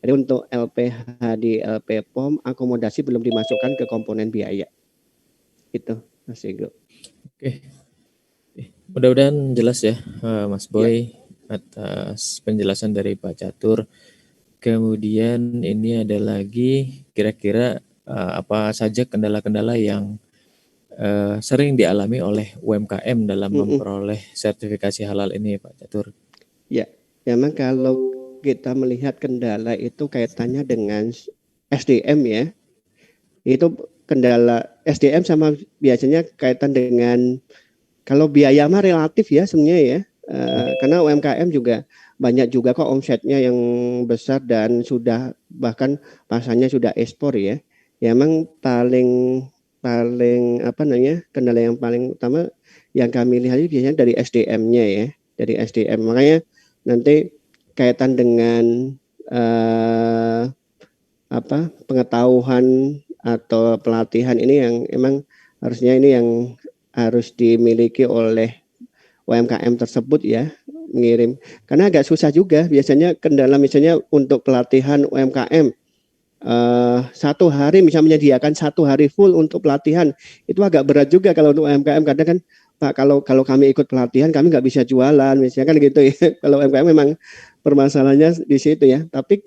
Jadi untuk LPH di LP POM akomodasi belum dimasukkan ke komponen biaya. Itu Mas Ego. Oke. Mudah-mudahan jelas ya Mas Boy atas penjelasan dari Pak Catur. Kemudian ini ada lagi kira-kira apa saja kendala-kendala yang sering dialami oleh UMKM dalam memperoleh sertifikasi halal ini Pak Catur? Ya, memang kalau kita melihat kendala itu kaitannya dengan SDM ya. Itu kendala SDM sama biasanya kaitan dengan kalau biaya mah relatif ya sebenarnya ya. Karena UMKM juga banyak juga kok omsetnya yang besar dan sudah bahkan pasarnya sudah ekspor ya. Ya emang paling apa namanya kendala yang paling utama yang kami lihat biasanya dari SDM-nya ya, dari SDM. Makanya nanti kaitan dengan pengetahuan atau pelatihan ini yang emang harusnya ini yang harus dimiliki oleh UMKM tersebut ya, mengirim. Karena agak susah juga biasanya kendala misalnya untuk pelatihan UMKM. 1 hari bisa menyediakan 1 hari full untuk pelatihan. Itu agak berat juga kalau untuk UMKM. Kadang kan Pak kalau kami ikut pelatihan kami nggak bisa jualan misalnya kan gitu ya. Kalau UMKM memang permasalahannya di situ ya. Tapi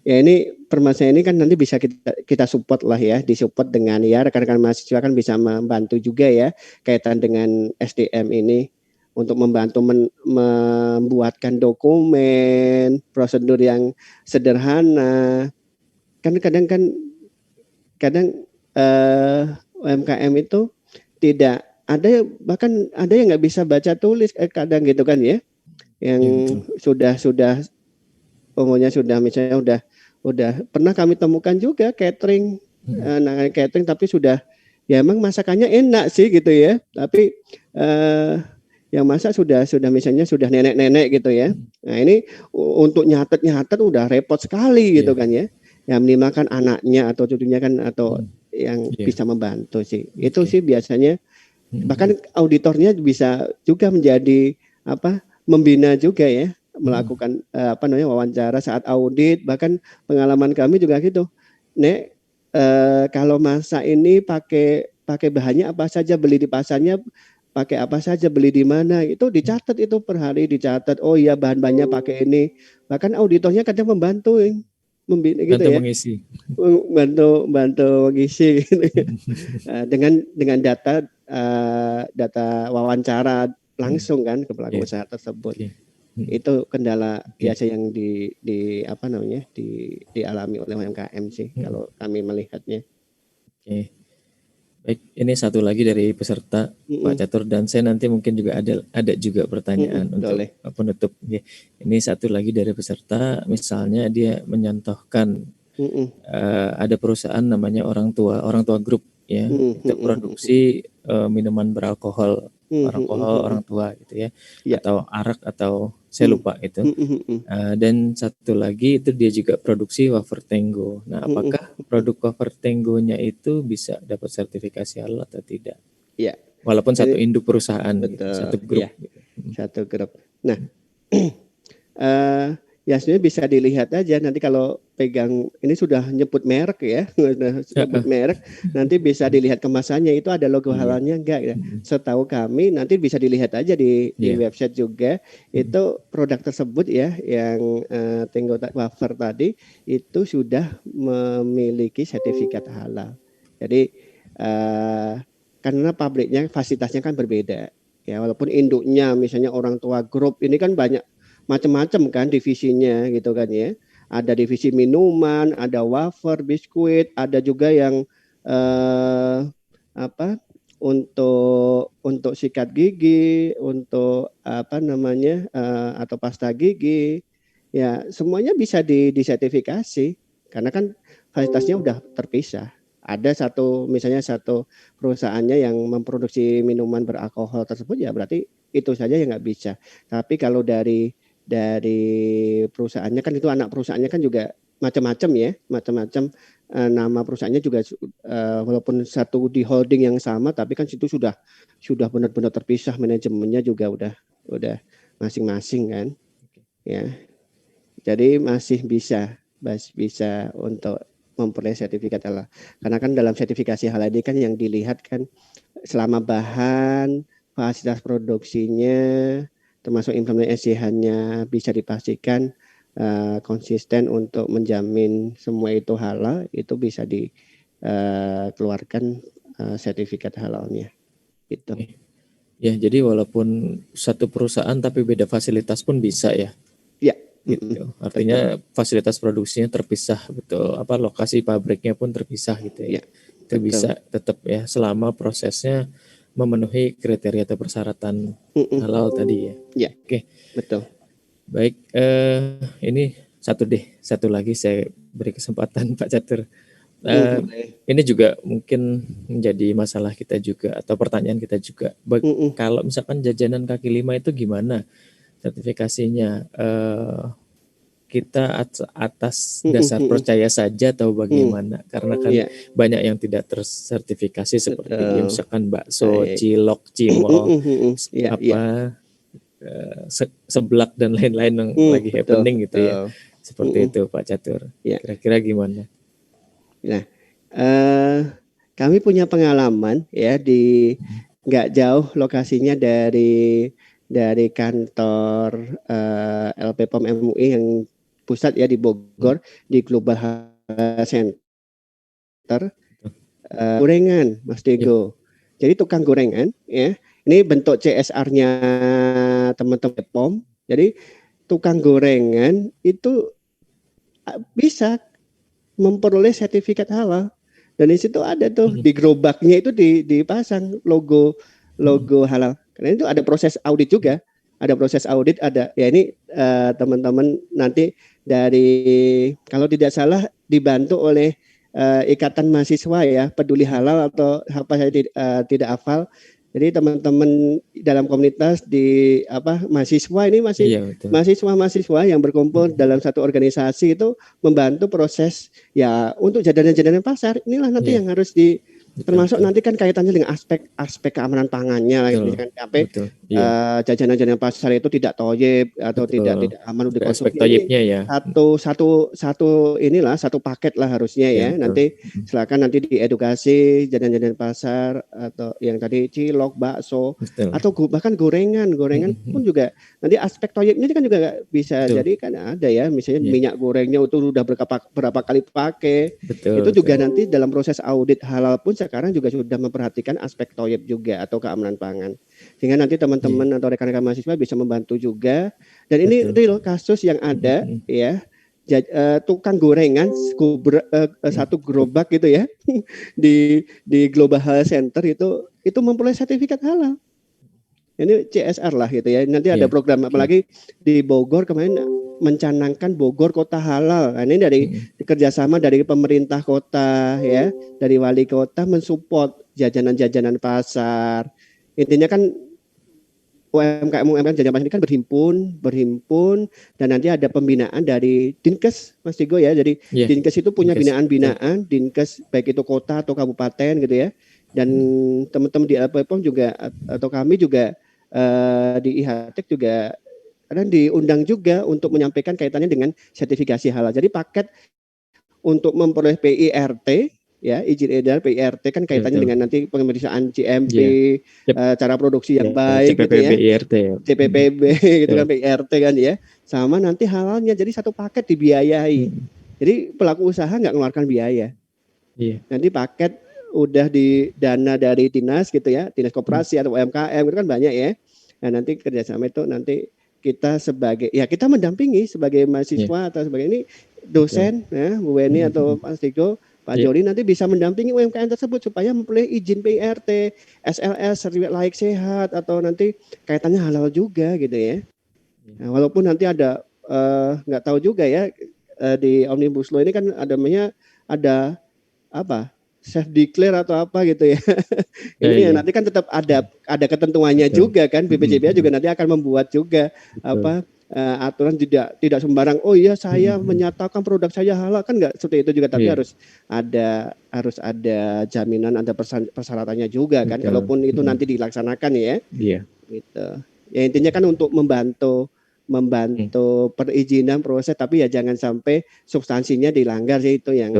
ya ini permasalahan ini kan nanti bisa kita support lah ya, disupport dengan ya rekan-rekan mahasiswa kan bisa membantu juga ya kaitan dengan SDM ini untuk membantu membuatkan dokumen, prosedur yang sederhana. Kan kadang UMKM itu tidak ada, bahkan ada yang nggak bisa baca tulis kadang gitu kan ya, yang sudah umumnya sudah misalnya udah pernah kami temukan juga catering, catering tapi sudah ya emang masakannya enak sih gitu ya, tapi yang masak sudah misalnya sudah nenek-nenek gitu ya. Nah ini untuk nyatet udah repot sekali gitu kan ya. Yang minimalkan anaknya atau cucunya kan atau yang bisa membantu sih. Itu sih biasanya bahkan auditornya bisa juga menjadi membina juga ya, melakukan wawancara saat audit. Bahkan pengalaman kami juga gitu. Nek kalau masak ini pakai bahannya apa saja, beli di pasarnya pakai apa saja, beli di mana, itu dicatat, itu per hari dicatat. Oh iya bahan-bahannya pakai ini. Bahkan auditornya kadang membantu gitu ya, mengisi, bantu mengisi gitu ya. dengan data wawancara langsung kan ke pelaku usaha tersebut. Itu kendala biasa yang dialami oleh UMKM sih kalau kami melihatnya. Baik, ini satu lagi dari peserta Pak Catur, dan saya nanti mungkin juga ada juga pertanyaan untuk penutup. Ini satu lagi dari peserta, misalnya dia menyontohkan ada perusahaan namanya orang tua grup ya, untuk produksi minuman beralkohol, orang tua gitu ya, atau arak atau saya lupa itu. Dan satu lagi itu dia juga produksi wafer Tenggo. Nah, apakah produk wafer Tenggonya itu bisa dapat sertifikasi halal atau tidak? Ya. Walaupun satu induk perusahaan, gitu, satu grup. Ya, satu grup. Nah, ya sebenarnya bisa dilihat aja nanti kalau pegang ini sudah nyebut merek ya, nyebut merek, nanti bisa dilihat kemasannya itu ada logo halalnya enggak ya. Setahu kami nanti bisa dilihat aja di website juga itu produk tersebut ya, yang Tenggo wafer tadi itu sudah memiliki sertifikat halal. Jadi karena pabriknya fasilitasnya kan berbeda ya, walaupun induknya misalnya orang tua grup ini kan banyak macam-macam kan divisinya gitu kan ya. ada divisi minuman, ada wafer, biskuit, ada juga yang untuk sikat gigi, untuk atau pasta gigi, ya semuanya bisa disertifikasi karena kan fasilitasnya udah terpisah. Ada misalnya satu perusahaannya yang memproduksi minuman beralkohol tersebut, ya berarti itu saja yang nggak bisa. Tapi kalau dari perusahaannya kan, itu anak perusahaannya kan juga macam-macam ya, nama perusahaannya juga walaupun satu di holding yang sama, tapi kan situ sudah benar-benar terpisah, manajemennya juga udah masing-masing kan, ya. Jadi masih bisa untuk memperoleh sertifikat halal. Karena kan dalam sertifikasi halal ini kan yang dilihat kan selama bahan, fasilitas produksinya, termasuk implementasi SDH-nya bisa dipastikan konsisten untuk menjamin semua itu halal, itu bisa dikeluarkan sertifikat halalnya. Gitu. Ya, jadi walaupun satu perusahaan tapi beda fasilitas pun bisa ya. Ya. Gitu. Artinya fasilitas produksinya terpisah, betul. Lokasi pabriknya pun terpisah gitu ya. Itu bisa tetap ya selama prosesnya memenuhi kriteria atau persyaratan halal tadi ya. Ya. Oke. Betul. Baik, ini satu lagi saya beri kesempatan Pak Catur. Ini juga mungkin menjadi masalah kita juga atau pertanyaan kita juga. Kalau misalkan jajanan kaki lima itu gimana sertifikasinya? Kita atas dasar percaya saja atau bagaimana? Karena kan banyak yang tidak tersertifikasi seperti misalkan bakso, cilok, cimol, seblak dan lain-lain yang lagi happening gitu ya. Seperti itu Pak Catur. Kira-kira gimana? Nah, kami punya pengalaman ya di nggak jauh lokasinya dari kantor LPPOM MUI yang pusat ya di Bogor, di Global Health Center. Gorengan, Mas Diego. Jadi tukang gorengan ya. Ini bentuk CSR-nya teman-teman POM. Jadi tukang gorengan itu bisa memperoleh sertifikat halal, dan di situ ada tuh di gerobaknya itu dipasang logo halal. Karena itu ada proses audit juga, ada ya ini teman-teman nanti dari, kalau tidak salah dibantu oleh Ikatan Mahasiswa ya, Peduli Halal atau apa, saya tidak hafal. Jadi teman-teman dalam komunitas di mahasiswa ini mahasiswa yang berkumpul dalam satu organisasi itu membantu proses ya untuk jajanan-jajanan pasar. Inilah nanti yang harus termasuk nanti kan kaitannya dengan aspek keamanan pangannya, sampai jajanan-jajanan pasar itu tidak toyib atau tidak aman dikonsumsi. Aspek toyibnya ya. Satu paket lah harusnya ya. Nanti silakan nanti diedukasi jajanan-jajanan pasar atau yang tadi cilok, bakso, atau bahkan gorengan pun juga nanti aspek toyibnya kan juga bisa. Jadi kan ada ya, misalnya minyak gorengnya itu sudah berapa kali pakai. Itu juga nanti dalam proses audit halal pun sekarang juga sudah memperhatikan aspek toyib juga atau keamanan pangan, sehingga nanti teman-teman atau rekan-rekan mahasiswa bisa membantu juga. Dan ini real kasus yang ada ya, tukang gorengan satu gerobak gitu ya di Global Health Center itu memperoleh sertifikat halal. Ini CSR lah gitu ya. Nanti ada program, apalagi di Bogor kemarin mencanangkan Bogor kota halal. Nah, ini dari kerjasama dari pemerintah kota ya, dari wali kota mensupport jajanan-jajanan pasar. Intinya kan UMKM jajanan pasar ini kan berhimpun dan nanti ada pembinaan dari Dinkes, Mas Diego ya. Jadi Dinkes itu punya binaan-binaan, Dinkes baik itu kota atau kabupaten gitu ya. Dan teman-teman di LPPOM juga atau kami juga di IHTEK juga kadang diundang juga untuk menyampaikan kaitannya dengan sertifikasi halal. Jadi paket untuk memperoleh PIRT ya, izin edar PIRT kan kaitannya dengan nanti pemeriksaan GMP, cara produksi yang baik gitu ya. CPPB gitu kan, PIRT kan ya. Sama nanti halalnya, jadi satu paket dibiayai. Jadi pelaku usaha nggak mengeluarkan biaya. Nanti paket udah di dana dari dinas gitu ya, dinas koperasi atau UMKM itu kan banyak ya. Nah nanti kerjasama itu nanti kita sebagai kita mendampingi sebagai mahasiswa atau sebagai dosen ya, Bu Weni atau Pak Stigo, Pak Joni nanti bisa mendampingi UMKM tersebut supaya memperoleh izin PIRT, SLS, sertifikat layak sehat, atau nanti kaitannya halal juga gitu ya. Nah, walaupun nanti ada nggak tahu juga ya di Omnibus Law ini kan ada apa self declare atau apa gitu ya. Ini nanti kan tetap ada ketentuannya juga kan. BPJPH juga nanti akan membuat juga aturan tidak sembarang. Oh iya saya menyatakan produk saya halal, kan nggak seperti itu juga, tapi harus ada jaminan, ada persyaratannya juga kan. Kalaupun itu nanti dilaksanakan ya. Gitu. Ya intinya kan untuk membantu perizinan proses, tapi ya jangan sampai substansinya dilanggar sih, itu yang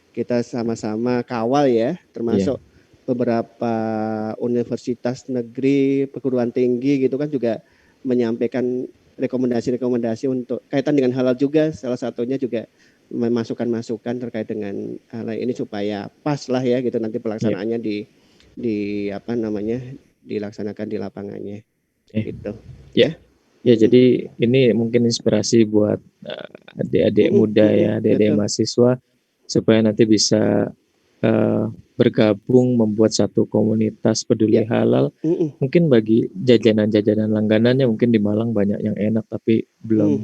kita sama-sama kawal ya, termasuk beberapa universitas negeri, perguruan tinggi gitu kan juga menyampaikan rekomendasi-rekomendasi untuk kaitan dengan halal juga, salah satunya juga masukan-masukan terkait dengan hal ini supaya pas lah ya gitu nanti pelaksanaannya dilaksanakan di lapangannya gitu. Ya, jadi ini mungkin inspirasi buat adik-adik muda ya, adik-adik mahasiswa supaya nanti bisa bergabung membuat satu komunitas peduli halal. Mungkin bagi jajanan-jajanan langganannya mungkin di Malang banyak yang enak tapi belum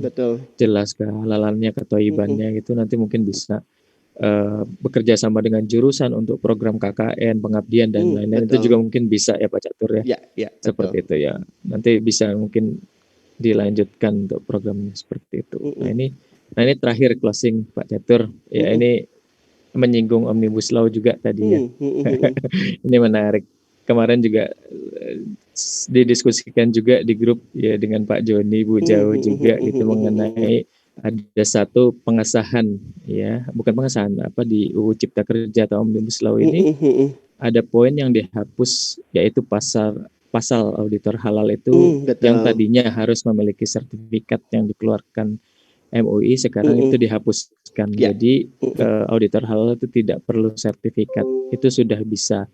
jelas kehalalannya, ketoibannya gitu. Nanti mungkin bisa bekerja sama dengan jurusan untuk program KKN, pengabdian dan lain-lain. Itu juga mungkin bisa ya Pak Catur ya. Seperti itu ya. Nanti bisa mungkin dilanjutkan untuk program seperti itu. Nah ini terakhir closing Pak Catur. Ya ini menyinggung Omnibus Law juga tadi ya. Ini menarik. Kemarin juga didiskusikan juga di grup ya dengan Pak Joni, Bu Jauh juga gitu mengenai ada satu pengesahan ya, bukan pengesahan di UU Cipta Kerja atau Omnibus Law ini ada poin yang dihapus, yaitu pasal auditor halal itu yang tadinya harus memiliki sertifikat yang dikeluarkan MUI, sekarang itu dihapuskan. Jadi auditor halal itu tidak perlu sertifikat, itu sudah bisa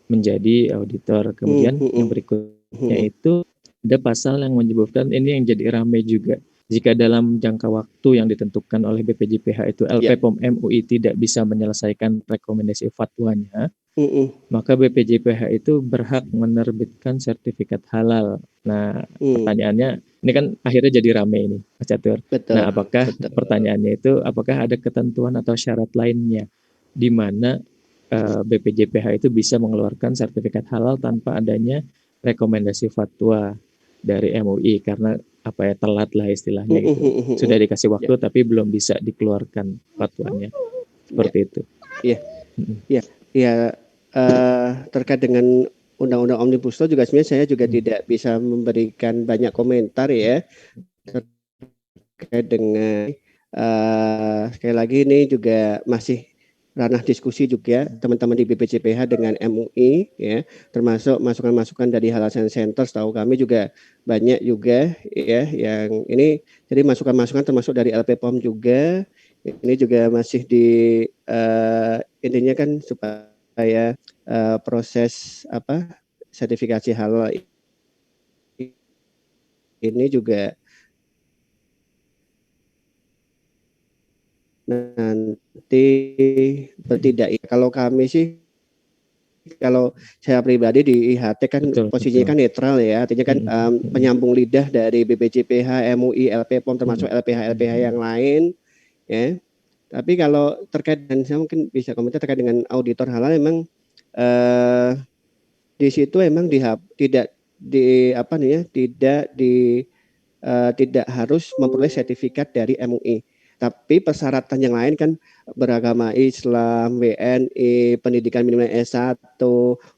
menjadi auditor. Kemudian yang berikutnya itu ada pasal yang menyebutkan, ini yang jadi ramai juga, jika dalam jangka waktu yang ditentukan oleh BPJPH itu LP POM MUI tidak bisa menyelesaikan rekomendasi fatwanya, maka BPJPH itu berhak menerbitkan sertifikat halal. Nah, pertanyaannya, ini kan akhirnya jadi ramai ini, Mas Catur. Nah, pertanyaannya itu, apakah ada ketentuan atau syarat lainnya di mana BPJPH itu bisa mengeluarkan sertifikat halal tanpa adanya rekomendasi fatwa dari MUI, karena telat lah istilahnya gitu. Sudah dikasih waktu tapi belum bisa dikeluarkan fatwanya. Seperti itu. Terkait dengan Undang-Undang Omnibus Law juga sebenarnya saya juga tidak bisa memberikan banyak komentar ya terkait dengan sekali lagi ini juga masih ranah diskusi juga teman-teman di BPJPH dengan MUI ya, termasuk masukan-masukan dari Halal Science Center. Tahu kami juga banyak juga ya yang ini, jadi masukan-masukan termasuk dari LP POM juga. Ini juga masih intinya kan supaya proses sertifikasi halal ini juga nanti tidak ya. Kalau kami sih, kalau saya pribadi di IHT kan posisinya kan netral ya, artinya kan penyambung lidah dari BPJPH, MUI, LP POM termasuk LPH yang lain ya. Tapi kalau terkait dan saya mungkin bisa komentar terkait dengan auditor halal, memang di situ memang tidak harus memperoleh sertifikat dari MUI. Tapi persyaratan yang lain kan beragama Islam, WNI, pendidikan minimal S1,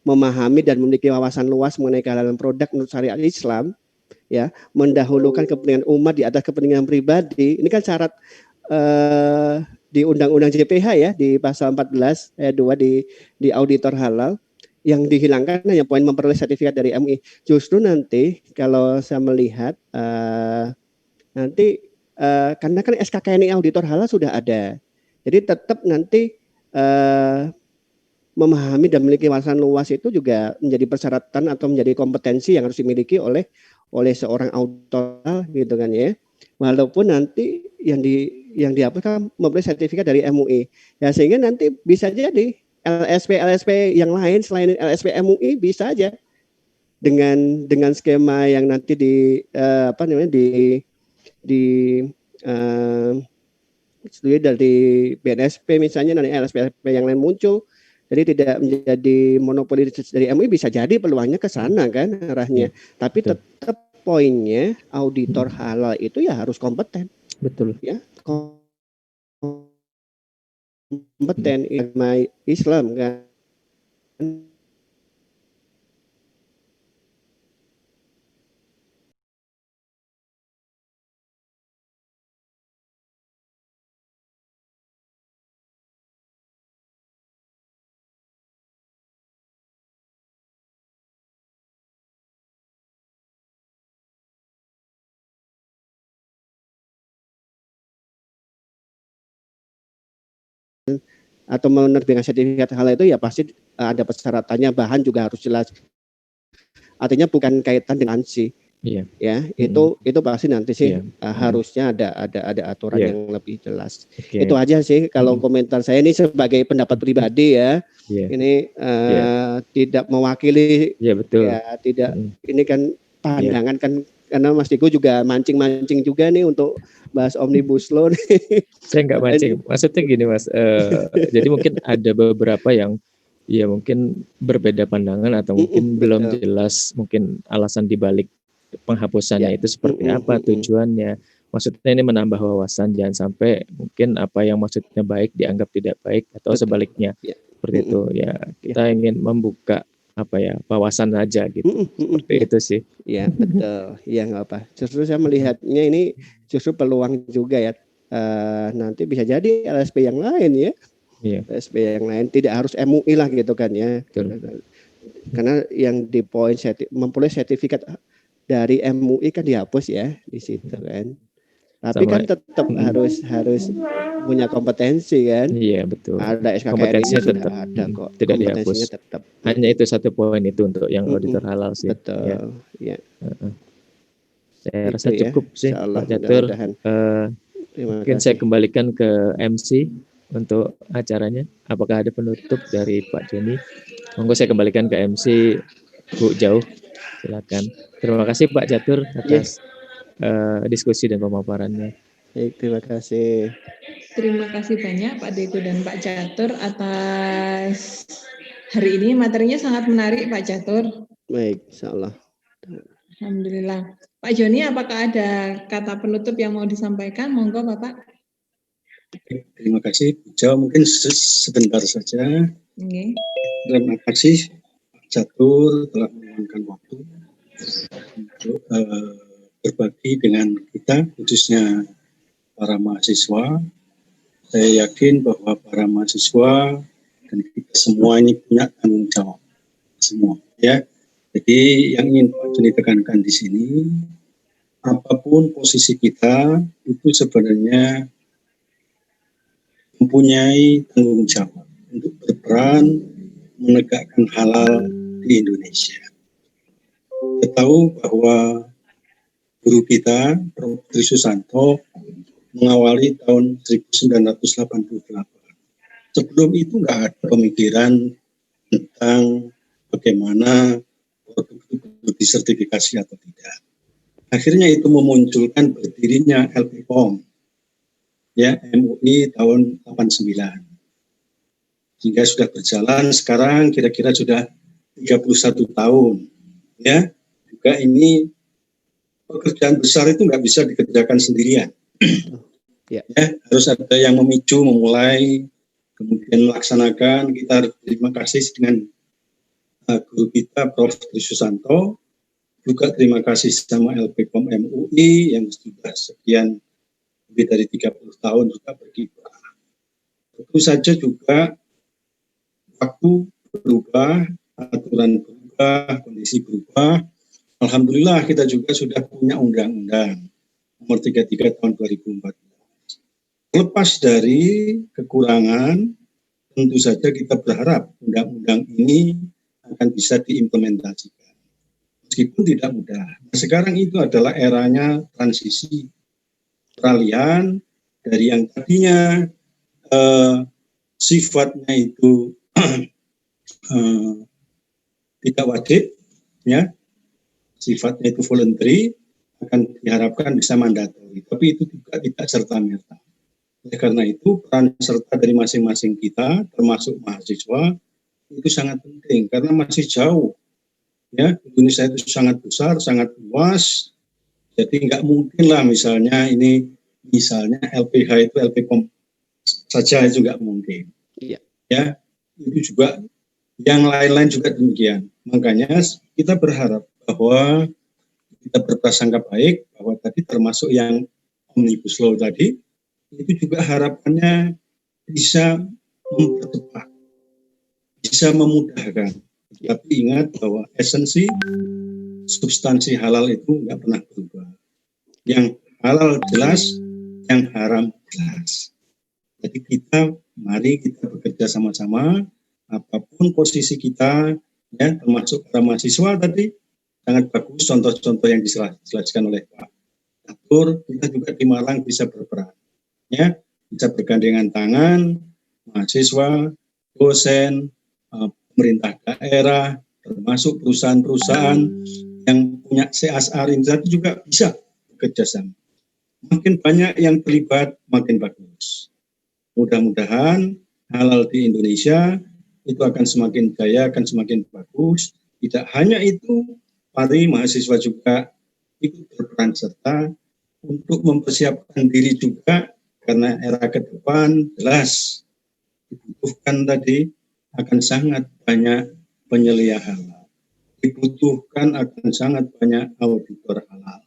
memahami dan memiliki wawasan luas mengenai kehalalan produk menurut syariat Islam, ya, mendahulukan kepentingan umat di atas kepentingan pribadi. Ini kan syarat di Undang-Undang JPH ya, di pasal 14 ayat 2 di auditor halal. Yang dihilangkan hanya poin memperoleh sertifikat dari MUI. Justru nanti kalau saya melihat karena kan SKKNI auditor halal sudah ada, jadi tetap nanti memahami dan memiliki wawasan luas itu juga menjadi persyaratan atau menjadi kompetensi yang harus dimiliki oleh seorang auditor gitu kan ya. Walaupun nanti yang dihapus kan memperoleh sertifikat dari MUI. Ya sehingga nanti bisa jadi LSP yang lain selain LSP MUI bisa aja dengan skema yang nanti di dari BNSP misalnya, dari LSP yang lain muncul, jadi tidak menjadi monopoli dari MUI, bisa jadi peluangnya ke sana kan arahnya. Tapi tetap poinnya auditor halal itu ya harus kompeten. Betul. Ya, kompeten Islam kan. Atau menerbitkan sertifikat halal itu ya pasti ada persyaratannya, bahan juga harus jelas. Artinya bukan kaitan dengan si, ya itu pasti nanti sih harusnya ada aturan yang lebih jelas. Itu aja sih kalau komentar saya ini sebagai pendapat pribadi ya. Ini tidak mewakili. Betul. Ya tidak. Ini kan pandangan kan, karena Mas Diko juga mancing-mancing juga nih untuk bahas Omnibus Law nih. Saya nggak mancing, maksudnya gini Mas, jadi mungkin ada beberapa yang ya mungkin berbeda pandangan atau mungkin belum jelas mungkin alasan dibalik penghapusannya itu seperti apa, tujuannya. Maksudnya ini menambah wawasan, jangan sampai mungkin apa yang maksudnya baik dianggap tidak baik atau sebaliknya. Seperti itu ya, kita ingin membuka wawasan aja gitu. Seperti itu sih. Ya betul. Ya nggak apa. Justru saya melihatnya ini justru peluang juga ya. Nanti bisa jadi LSP yang lain ya. LSP yang lain tidak harus MUI lah gitu kan ya. Karena yang di poin memperoleh sertifikat dari MUI kan dihapus ya di situ kan. Tapi kan tetap harus punya kompetensi kan. Iya betul. Ada SKKRI kompetensinya sudah tetap ada kok. Tidak dihapus. Tetap. Hanya itu satu poin itu untuk yang auditor halal sih. Betul. Ya. Saya rasa cukup sih Pak Catur. Mungkin saya kembalikan ke MC untuk acaranya. Apakah ada penutup dari Pak Joni? Monggo saya kembalikan ke MC Bu Jauh. Silakan. Terima kasih Pak Catur atas diskusi dan pemaparannya. Baik, terima kasih. Terima kasih banyak Pak Deko dan Pak Catur atas hari ini. Materinya sangat menarik Pak Catur. Baik, insyaallah. Alhamdulillah. Pak Joni, apakah ada kata penutup yang mau disampaikan? Monggo Bapak. Terima kasih Bu Jo, mungkin sebentar saja. Terima kasih Pak Catur telah meluangkan waktu untuk berbagi dengan kita, khususnya para mahasiswa. Saya yakin bahwa para mahasiswa dan kita semua ini punya tanggung jawab semua, ya. Jadi yang ingin Pak Joni tekankan di sini, apapun posisi kita itu sebenarnya mempunyai tanggung jawab untuk berperan menegakkan halal di Indonesia. Kita tahu bahwa guru kita, Prof. Tri Susanto, mengawali tahun 1988. Sebelum itu nggak ada pemikiran tentang bagaimana produk itu disertifikasi atau tidak. Akhirnya itu memunculkan berdirinya LPPOM, ya, MUI tahun 89. Hingga sudah berjalan sekarang kira-kira sudah 31 tahun. Ya, juga ini pekerjaan besar itu nggak bisa dikerjakan sendirian. Ya, harus ada yang memicu, memulai, kemudian melaksanakan. Kita harus terima kasih dengan guru kita, Prof. Tri Susanto. Juga terima kasih sama LPPOM MUI yang sudah sekian lebih dari 30 tahun juga berkiprah. Tentu saja juga waktu berubah, aturan berubah, kondisi berubah. Alhamdulillah kita juga sudah punya undang-undang nomor 33 tahun 2014. Lepas dari kekurangan, tentu saja kita berharap undang-undang ini akan bisa diimplementasikan. Meskipun tidak mudah. Nah, sekarang itu adalah eranya transisi peralihan dari yang tadinya sifatnya itu tidak wajib, ya, sifatnya itu voluntary, akan diharapkan bisa mandatori. Tapi itu juga tidak serta-merta. Oleh karena itu, peran serta dari masing-masing kita, termasuk mahasiswa, itu sangat penting karena masih jauh. Ya, Indonesia itu sangat besar, sangat luas. Jadi nggak mungkin lah misalnya LPH itu LPKOM saja itu nggak mungkin. Iya. Ya, itu juga yang lain-lain juga demikian. Makanya kita berharap bahwa kita berprasangka baik bahwa tadi termasuk yang Omnibus Law tadi, itu juga harapannya bisa mempercepat, bisa memudahkan. Tapi ingat bahwa esensi, substansi halal itu nggak pernah berubah. Yang halal jelas, yang haram jelas. Jadi mari kita bekerja sama-sama, apapun posisi kita, ya, termasuk para mahasiswa tadi, sangat bagus contoh-contoh yang dijelaskan oleh Pak Catur. Kita juga di Malang bisa berperan. Ya, bisa bergandengan tangan, mahasiswa, dosen, pemerintah daerah, termasuk perusahaan-perusahaan yang punya CSR itu juga bisa bekerja sama. Makin banyak yang terlibat, makin bagus. Mudah-mudahan halal di Indonesia itu akan semakin jaya, akan semakin bagus. Tidak hanya itu, mari mahasiswa juga ikut berperan serta untuk mempersiapkan diri juga. Karena era ke depan jelas dibutuhkan tadi akan sangat banyak penyelia halal. Dibutuhkan akan sangat banyak auditor halal.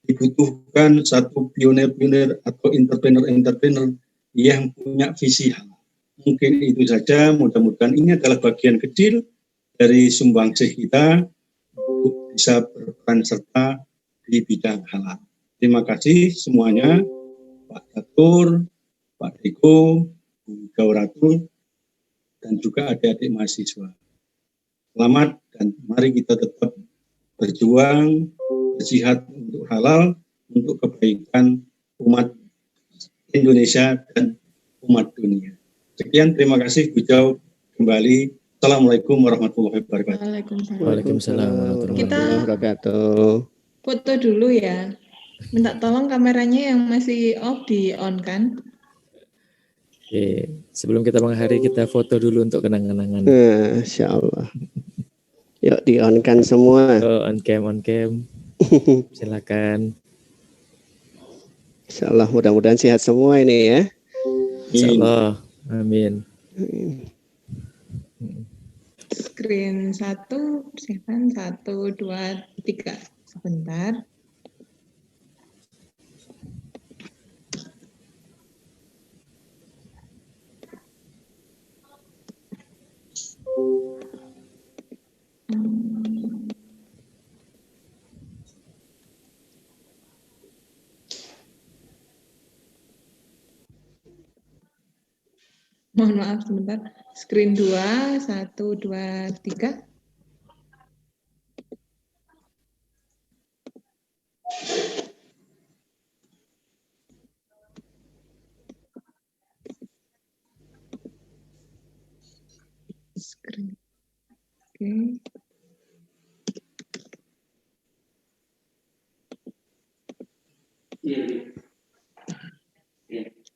Dibutuhkan satu pionir-pionir atau entrepreneur-entrepreneur yang punya visi halal. Mungkin itu saja, mudah-mudahan ini adalah bagian kecil dari sumbangsih kita untuk bisa berperan serta di bidang halal. Terima kasih semuanya. Pak Catur, Pak Deko, Bu Gauratu, dan juga adik-adik mahasiswa. Selamat dan mari kita tetap berjuang, berjihad untuk halal, untuk kebaikan umat Indonesia dan umat dunia. Sekian, terima kasih. Bujau kembali. Assalamualaikum warahmatullahi wabarakatuh. Waalaikumsalam warahmatullahi wabarakatuh. Foto dulu ya. Minta tolong kameranya yang masih off di on kan? Oke, sebelum kita mengakhiri kita foto dulu untuk kenang-kenangan. Insya Allah. Yuk di on kan semua. Oh, on cam. Silakan. Insya Allah mudah-mudahan sehat semua ini ya. Insya Allah. Amin. Screen 1, silakan 1, 2, 3. Sebentar. Mohon maaf sebentar. Screen 2, 1, 2, 3. Screen. Oke.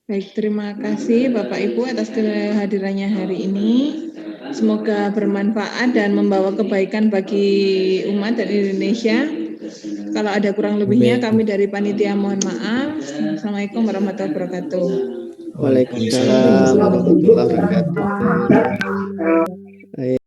Baik, terima kasih Bapak Ibu atas kehadirannya hari ini. Semoga bermanfaat dan membawa kebaikan bagi umat dan Indonesia. Kalau ada kurang lebihnya kami dari panitia mohon maaf. Assalamualaikum warahmatullahi wabarakatuh. Waalaikumsalam warahmatullahi wabarakatuh.